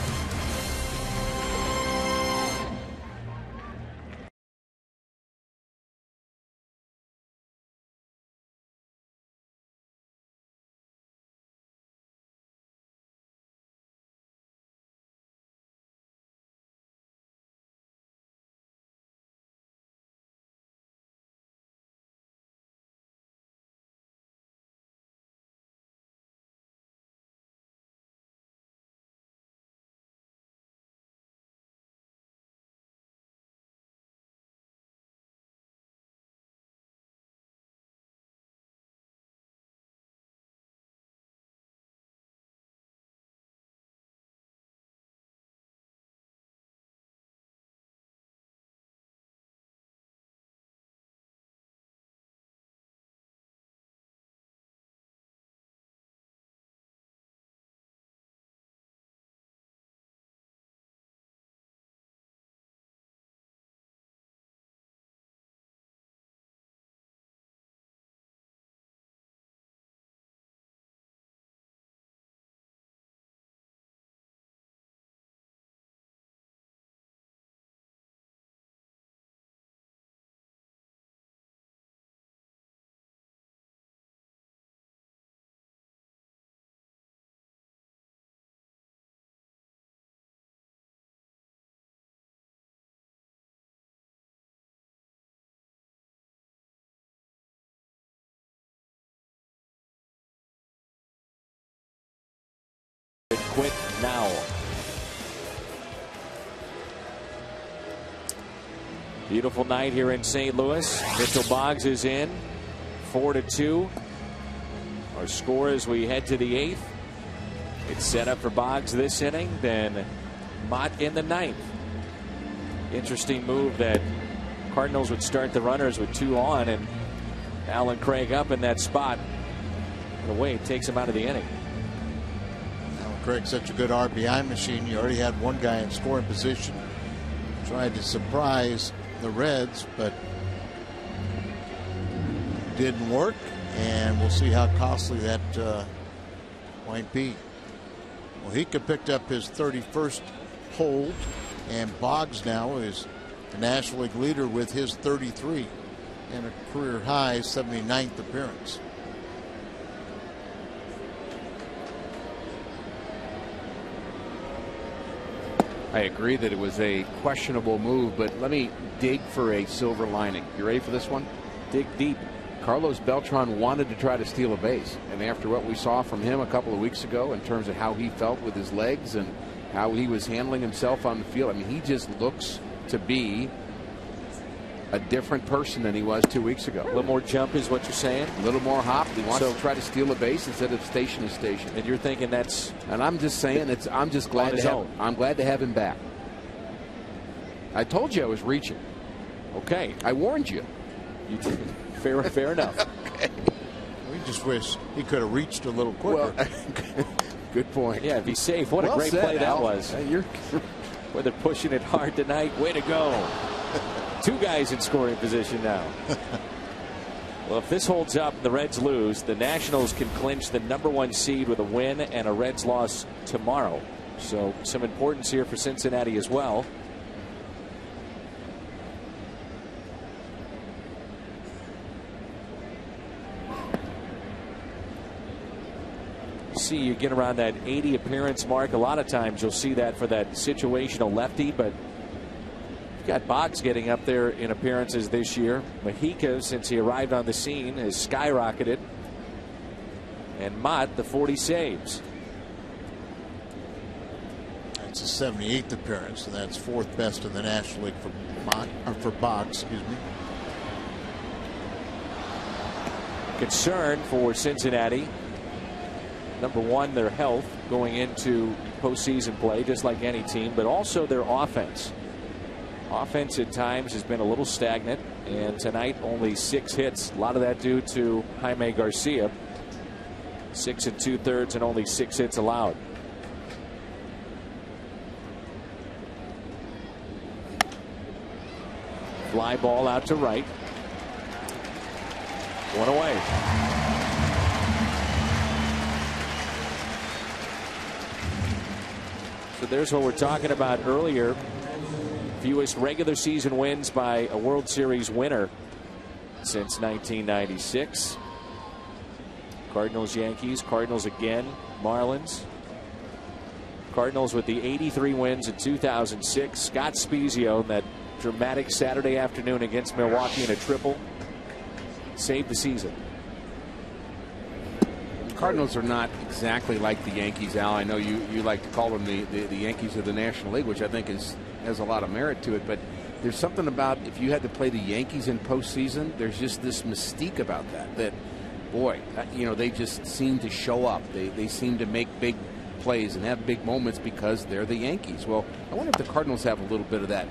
Quick now. Beautiful night here in St. Louis. Mitchell Boggs is in. 4-2. Our score as we head to the 8th. It's set up for Boggs this inning, then Mott in the 9th. Interesting move that Cardinals would start the runners with 2 on, and Alan Craig up in that spot. In a way, it takes him out of the inning.
Craig's such a good RBI machine. You already had one guy in scoring position. Tried to surprise the Reds, but didn't work. And we'll see how costly that might be. Well, he could picked up his 31st hold, and Boggs now is the National League leader with his 33 and a career high 79th appearance.
I agree that it was a questionable move, but let me dig for a silver lining. You ready for this one?
Dig deep.
Carlos Beltran wanted to try to steal a base, and after what we saw from him a couple of weeks ago in terms of how he felt with his legs and how he was handling himself on the field, I mean, he just looks to be a different person than he was 2 weeks ago.
A little more jump is what you're saying?
A little more hop. He wants to try to steal a base instead of station to station.
And you're thinking that's...
And I'm just saying, I'm just glad I'm glad to have him back. I told you I was reaching.
Okay.
I warned you.
Fair enough.
Okay.
We just wish he could have reached a little quicker.
Well, good point.
Yeah, be safe. What a great play that was. Where they're pushing it hard tonight. Way to go. 2 guys in scoring position now. Well, if this holds up, the Reds lose, the Nationals can clinch the #1 seed with a win and a Reds loss tomorrow. So some importance here for Cincinnati as well. See, you get around that 80 appearance mark. A lot of times you'll see that for that situational lefty, but you've got Boggs getting up there in appearances this year. Mahika, since he arrived on the scene, has skyrocketed. And Mott, the 40 saves.
That's his 78th appearance, and that's 4th best in the National League for Boggs. Excuse me.
Concern for Cincinnati. Number one, their health going into postseason play, just like any team, but also their offense. Offense at times has been a little stagnant, and tonight only 6 hits. A lot of that due to Jaime Garcia. 6 2/3 and only 6 hits allowed. Fly ball out to right. 1 away. So there's what we're talking about earlier. Fewest regular season wins by a World Series winner since 1996. Cardinals, Yankees, Cardinals again, Marlins. Cardinals with the 83 wins in 2006. Scott Spezio, that dramatic Saturday afternoon against Milwaukee in a triple, saved the season.
Cardinals are not exactly like the Yankees, Al. I know you like to call them the Yankees of the National League, which I think has a lot of merit to it. But there's something about, if you had to play the Yankees in postseason, there's just this mystique about that boy, you know, they just seem to show up. They seem to make big plays and have big moments because they're the Yankees. Well, I wonder if the Cardinals have a little bit of that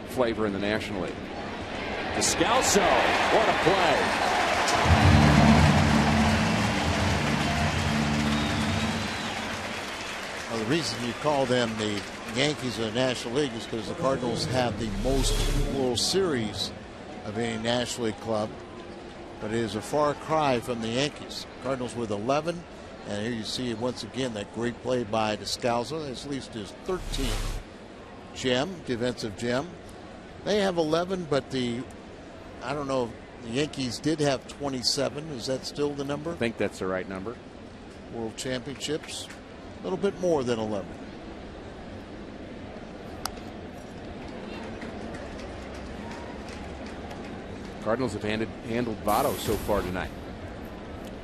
flavor in the National League.
Descalso, what a play.
Well, the reason you call them the Yankees of the National League is because the Cardinals have the most World Series of any National League club, but it is a far cry from the Yankees. Cardinals with 11, and here you see once again that great play by Descalso. That's at least his 13th gem, defensive gem. They have 11, but I don't know, the Yankees did have 27. Is that still the number?
I think that's the right number.
World Championships, a little bit more than 11.
Cardinals have handled Votto so far tonight.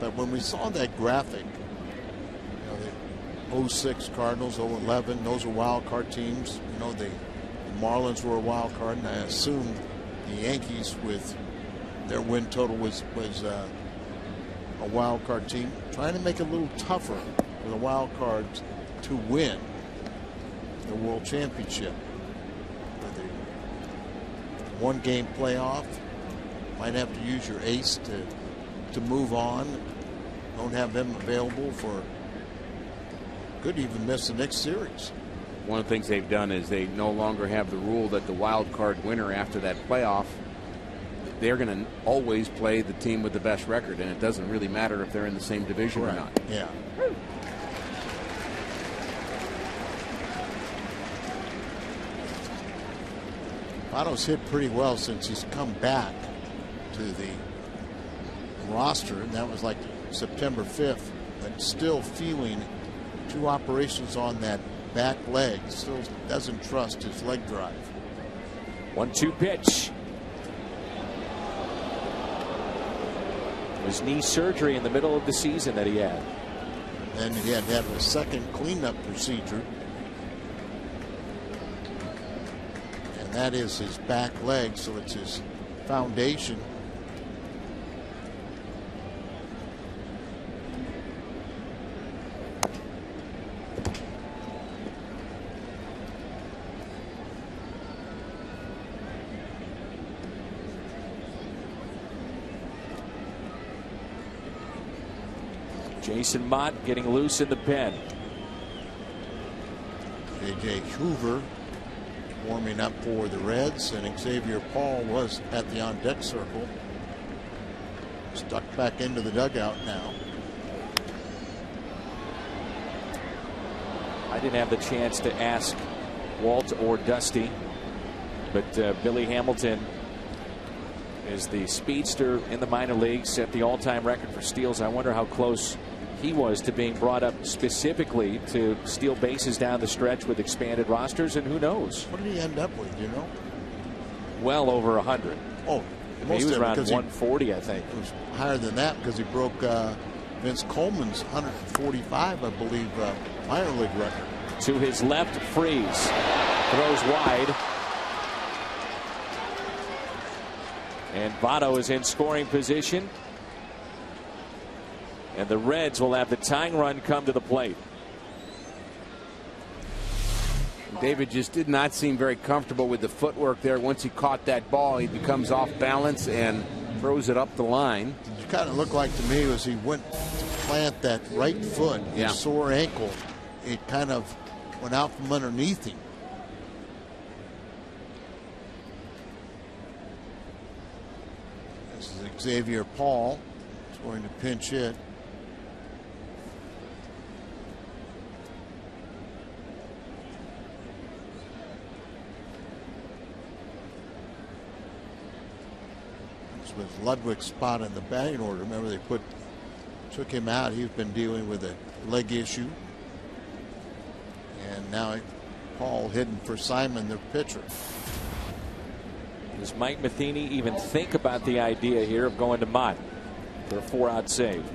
But when we saw that graphic, you know, the 06 Cardinals, 0-11, those are wild card teams. You know, the Marlins were a wild card, and I assumed the Yankees, with their win total, was a wild card team. Trying to make it a little tougher for the wild cards to win the World Championship. With a 1-game playoff, might have to use your ace to move on. Don't have them available for, could even miss the next series.
One of the things they've done is they no longer have the rule that the wild card winner after that playoff, they're going to always play the team with the best record, and it doesn't really matter if they're in the same division or not.
Yeah. Votto's hit pretty well since he's come back to the roster, and that was like September 5th, but still feeling 2 operations on that back leg. Still doesn't trust his leg drive.
1-2 pitch. It was knee surgery in the middle of the season that he had.
And he had to have a second cleanup procedure. And that is his back leg, so it's his foundation.
Jason Mott getting loose in the pen.
J.J. Hoover warming up for the Reds, and Xavier Paul was at the on-deck circle. Stuck back into the dugout now.
I didn't have the chance to ask Walt or Dusty, but Billy Hamilton is the speedster in the minor leagues, set the all-time record for steals. I wonder how close he was to being brought up specifically to steal bases down the stretch with expanded rosters, and who knows?
What did he end up with, you know?
Well over 100.
Oh,
he was around 140, I think.
It was higher than that because he broke Vince Coleman's 145, I believe, minor league record.
To his left, Freeze throws wide. And Votto is in scoring position. And the Reds will have the tying run come to the plate.
David just did not seem very comfortable with the footwork there. Once he caught that ball, he becomes off balance and throws it up the line.
It kind of looked like to me as he went to plant that right foot, his sore ankle, it kind of went out from underneath him. This is Xavier Paul. He's going to pinch hit. With Ludwig's spot in the batting order. Remember, they took him out. He's been dealing with a leg issue. And now Paul hidden for Simon, the pitcher.
Does Mike Matheny even think about the idea here of going to Mott for a 4-out save?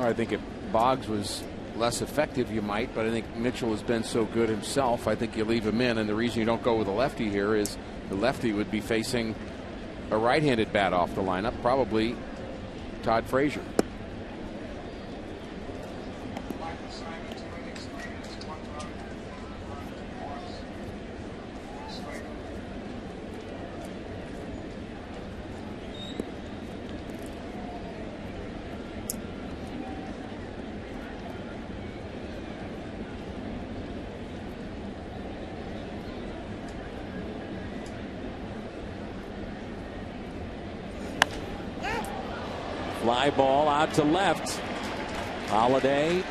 I think if Boggs was less effective, you might, but I think Mitchell has been so good himself. I think you leave him in, and the reason you don't go with a lefty here is the lefty would be facing a right-handed bat off the lineup, probably Todd Frazier.
Fly ball out to left. Holiday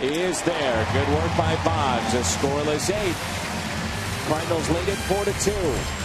is there. Good work by Boggs. A scoreless 8th. Cardinals lead it 4-2.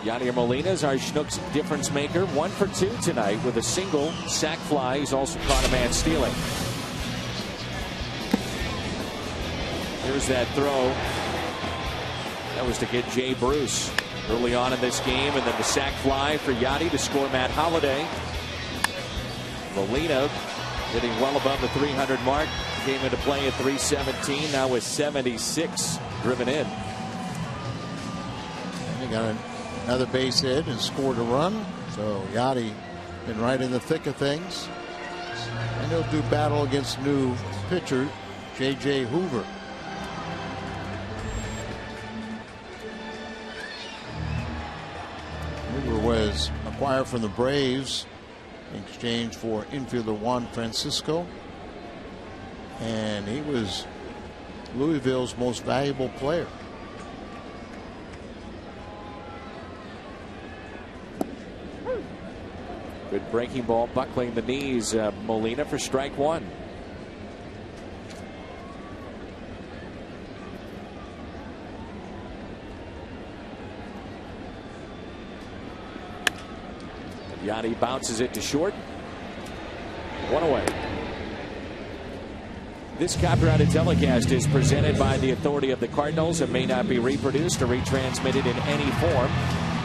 Yadier Molina is our Schnucks difference maker. 1 for 2 tonight with a single, sac fly. He's also caught a man stealing. Here's that throw. That was to get Jay Bruce early on in this game, and then the sac fly for Yadi to score Matt Holliday. Molina hitting well above the 300 mark. Came into play at 317. Now with 76 driven in.
They got a Another base hit and scored a run. So Yachty been right in the thick of things. And he'll do battle against new pitcher J.J. Hoover. Hoover was acquired from the Braves in exchange for infielder Juan Francisco. And he was Louisville's most valuable player.
Good breaking ball, buckling the knees. Molina for strike one. Yachty bounces it to short. One away. This copyrighted telecast is presented by the authority of the Cardinals and may not be reproduced or retransmitted in any form.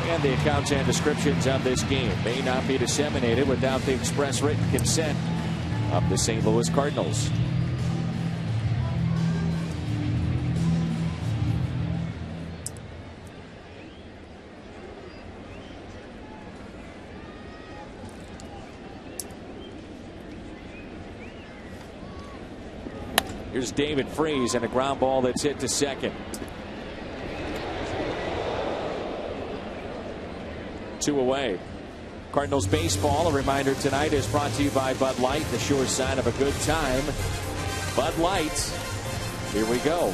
And the accounts and descriptions of this game may not be disseminated without the express written consent of the St. Louis Cardinals. Here's David Freese and a ground ball that's hit to second. 2 away. Cardinals baseball, a reminder tonight, is brought to you by Bud Light, the sure sign of a good time. Bud Light, here we go.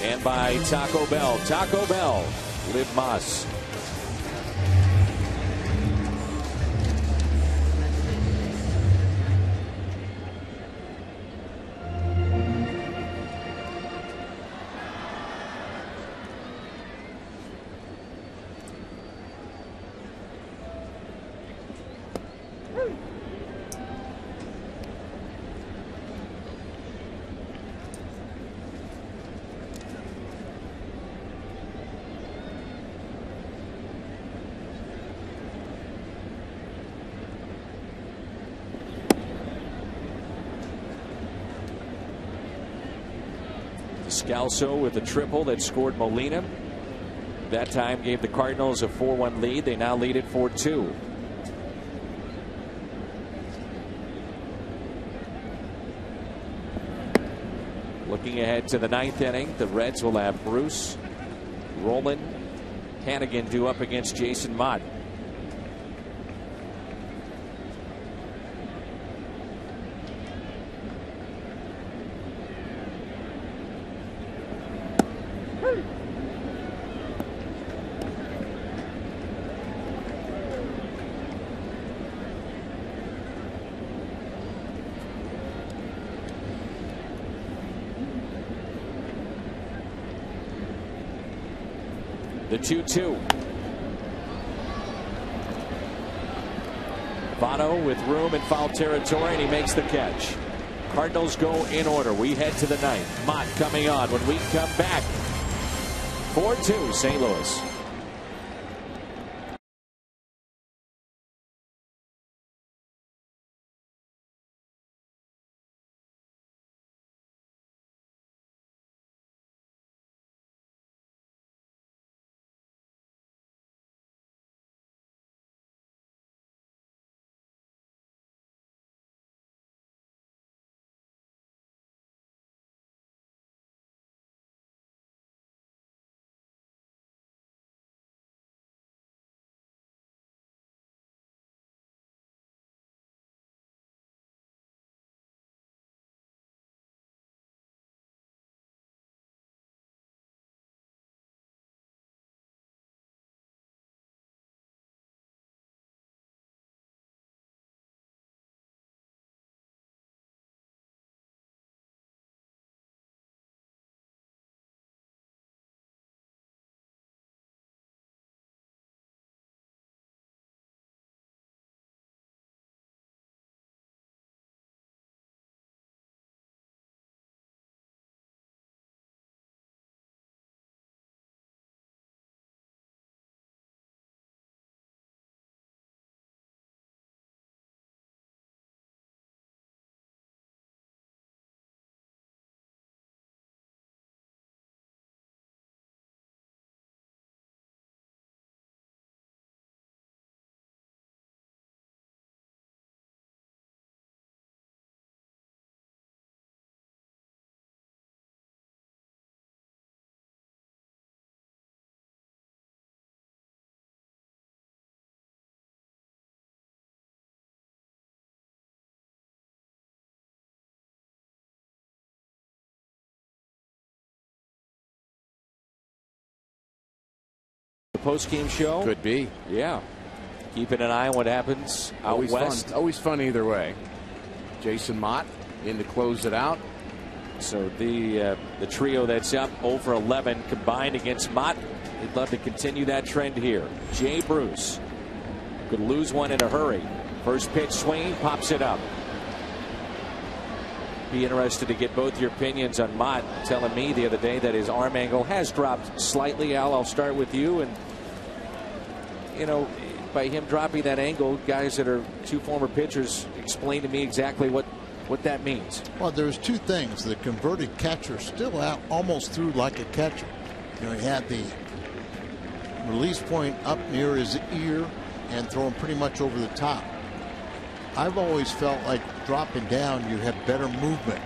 And by Taco Bell. Taco Bell, Live Mas. Scalzo with a triple that scored Molina. That time gave the Cardinals a 4-1 lead. They now lead it 4-2. Looking ahead to the 9th inning, the Reds will have Bruce, Roland, Hannigan due up against Jason Mott. The 2-2. Votto with room in foul territory, and he makes the catch. Cardinals go in order. We head to the 9th. Mott coming on when we come back. 4-2 St. Louis. post-game show?
Could be.
Yeah. Keeping an eye on what happens out
Always
west.
Fun. Always fun either way. Jason Mott in to close it out.
So the trio that's up over 11 combined against Mott. He'd love to continue that trend here. Jay Bruce could lose one in a hurry. First pitch swinging, pops it up. Be interested to get both your opinions on Mott telling me the other day that his arm angle has dropped slightly. Al, I'll start with you. And, you know, by him dropping that angle, guys that are two former pitchers explain to me exactly what that means.
Well, there's two things. The converted catcher still out almost threw like a catcher. You know, he had the release point up near his ear and throwing pretty much over the top. I've always felt like dropping down, you have better movement.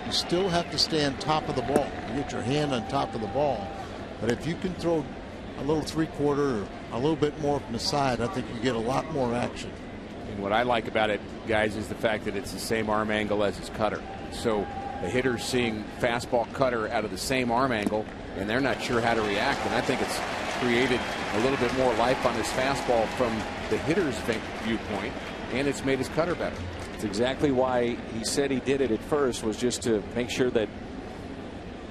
You still have to stay on top of the ball. You get your hand on top of the ball. But if you can throw a little three-quarter or a little bit more from the side, I think you get a lot more action.
And what I like about it, guys, is the fact that it's the same arm angle as his cutter. So the hitter's seeing fastball cutter out of the same arm angle, and they're not sure how to react. And I think it's created a little bit more life on his fastball from the hitter's viewpoint, and it's made his cutter better.
It's exactly why he said he did it at first, was just to make sure that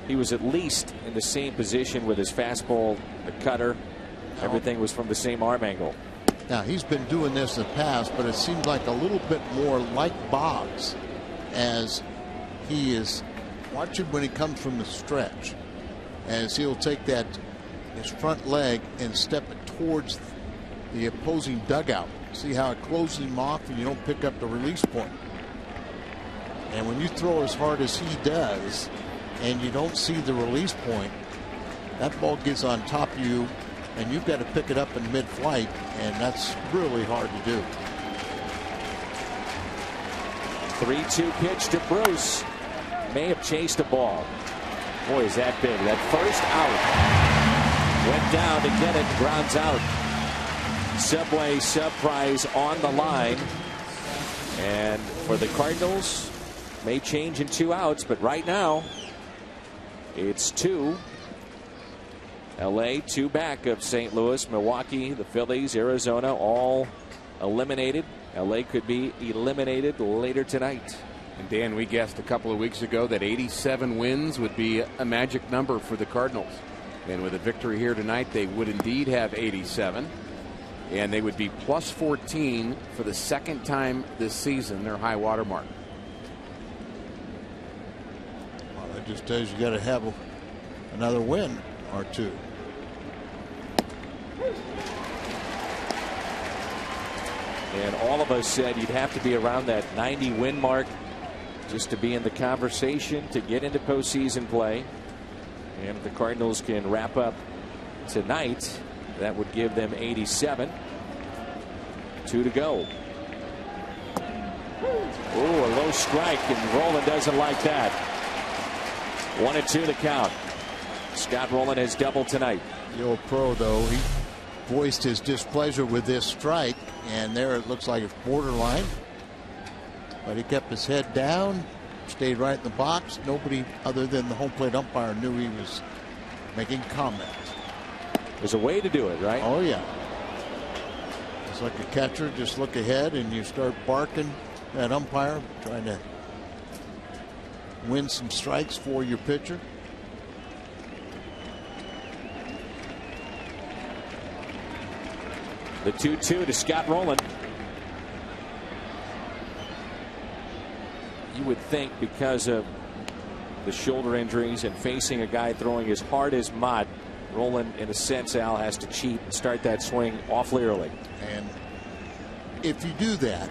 he was at least in the same position with his fastball, the cutter. Everything was from the same arm angle.
Now, he's been doing this in the past, but it seems like a little bit more like Boggs, as he is watching when he comes from the stretch, as he'll take that his front leg and step it towards the opposing dugout. See how it closes him off and you don't pick up the release point. And when you throw as hard as he does and you don't see the release point, that ball gets on top of you and you've got to pick it up in mid-flight, and that's really hard to do.
3-2 pitch to Bruce. May have chased a ball. Boy, is that big. That first out. Went down to get it. Grounds out. Subway surprise on the line. And for the Cardinals, may change in 2 outs, but right now it's 2. LA 2 back of St. Louis, Milwaukee, the Phillies, Arizona, all eliminated. LA could be eliminated later tonight.
And Dan, we guessed a couple of weeks ago that 87 wins would be a magic number for the Cardinals. And with a victory here tonight, they would indeed have 87. And they would be plus 14 for the second time this season, their high water mark.
Well, that just tells you got to have another win or two.
And all of us said you'd have to be around that 90 win mark just to be in the conversation to get into postseason play. And if the Cardinals can wrap up tonight, that would give them 87. 2 to go. Oh, a low strike, and Rolen doesn't like that. 1-2 the count. Scott Rolen has doubled tonight.
The old pro, though, he voiced his displeasure with this strike, and there it looks like it's borderline. But he kept his head down, stayed right in the box. Nobody other than the home plate umpire knew he was making comment.
There's a way to do it, right?
Oh, yeah. It's like a catcher, just look ahead and you start barking at umpire, trying to win some strikes for your pitcher.
The 2-2 to Scott Rolen. You would think because of the shoulder injuries and facing a guy throwing as hard as Mott, Rolen, in a sense, Al, has to cheat and start that swing awfully early.
And if you do that,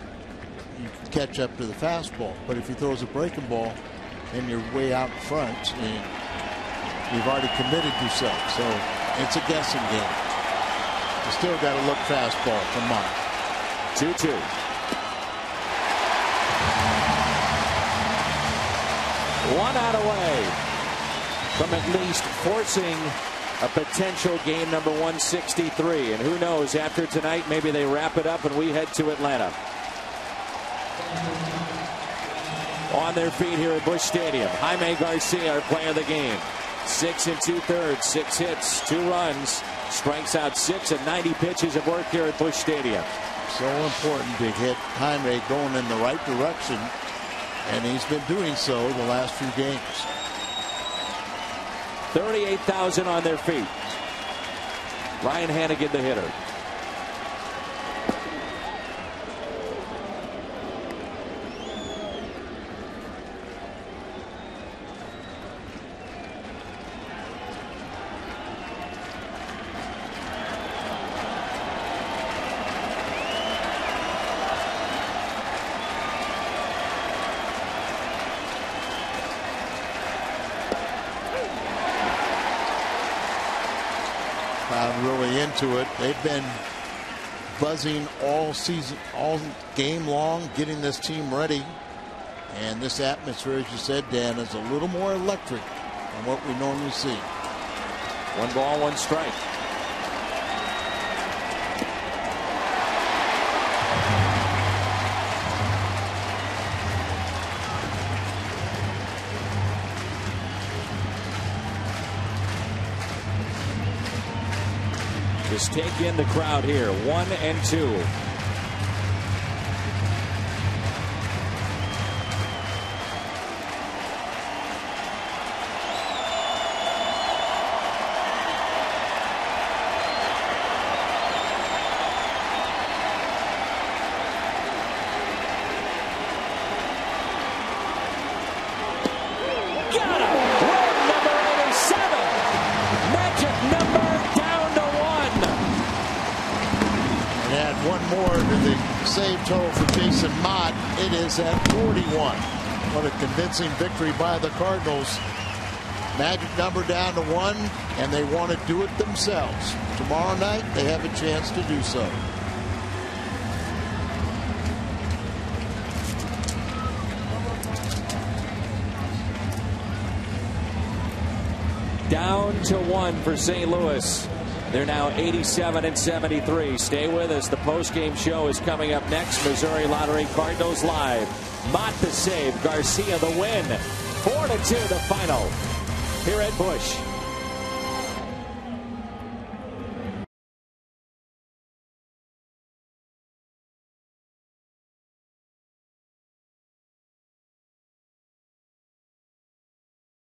you can catch up to the fastball. But if he throws a breaking ball and you're way out front, and you've already committed yourself. So it's a guessing game. You still got to look fastball from Mott.
2-2. One out away from at least forcing a potential game number 163. And who knows, after tonight, maybe they wrap it up and we head to Atlanta. On their feet here at Busch Stadium, Jaime Garcia, our player of the game. 6 2/3, 6 hits, 2 runs, strikes out 6 and 90 pitches of work here at Busch Stadium.
So important to get Jaime going in the right direction, and he's been doing so the last few games.
38,000 on their feet. Ryan Hannigan, the hitter.
Really into it. They've been buzzing all season, all game long, getting this team ready. And this atmosphere, as you said, Dan, is a little more electric than what we normally see.
1 ball, 1 strike. Just take in the crowd here. 1 and 2. Got him! Run number 87. Magic number down to 1.
And add 1 more to the save total for Jason Mott. It is at 41. What a convincing victory by the Cardinals. Magic number down to 1, and they want to do it themselves. Tomorrow night, they have a chance to do so.
Down to 1 for St. Louis. They're now 87 and 73. Stay with us. The post-game show is coming up next. Missouri Lottery Cardinals live. Mott the save. Garcia the win. 4-2 the final here at Busch.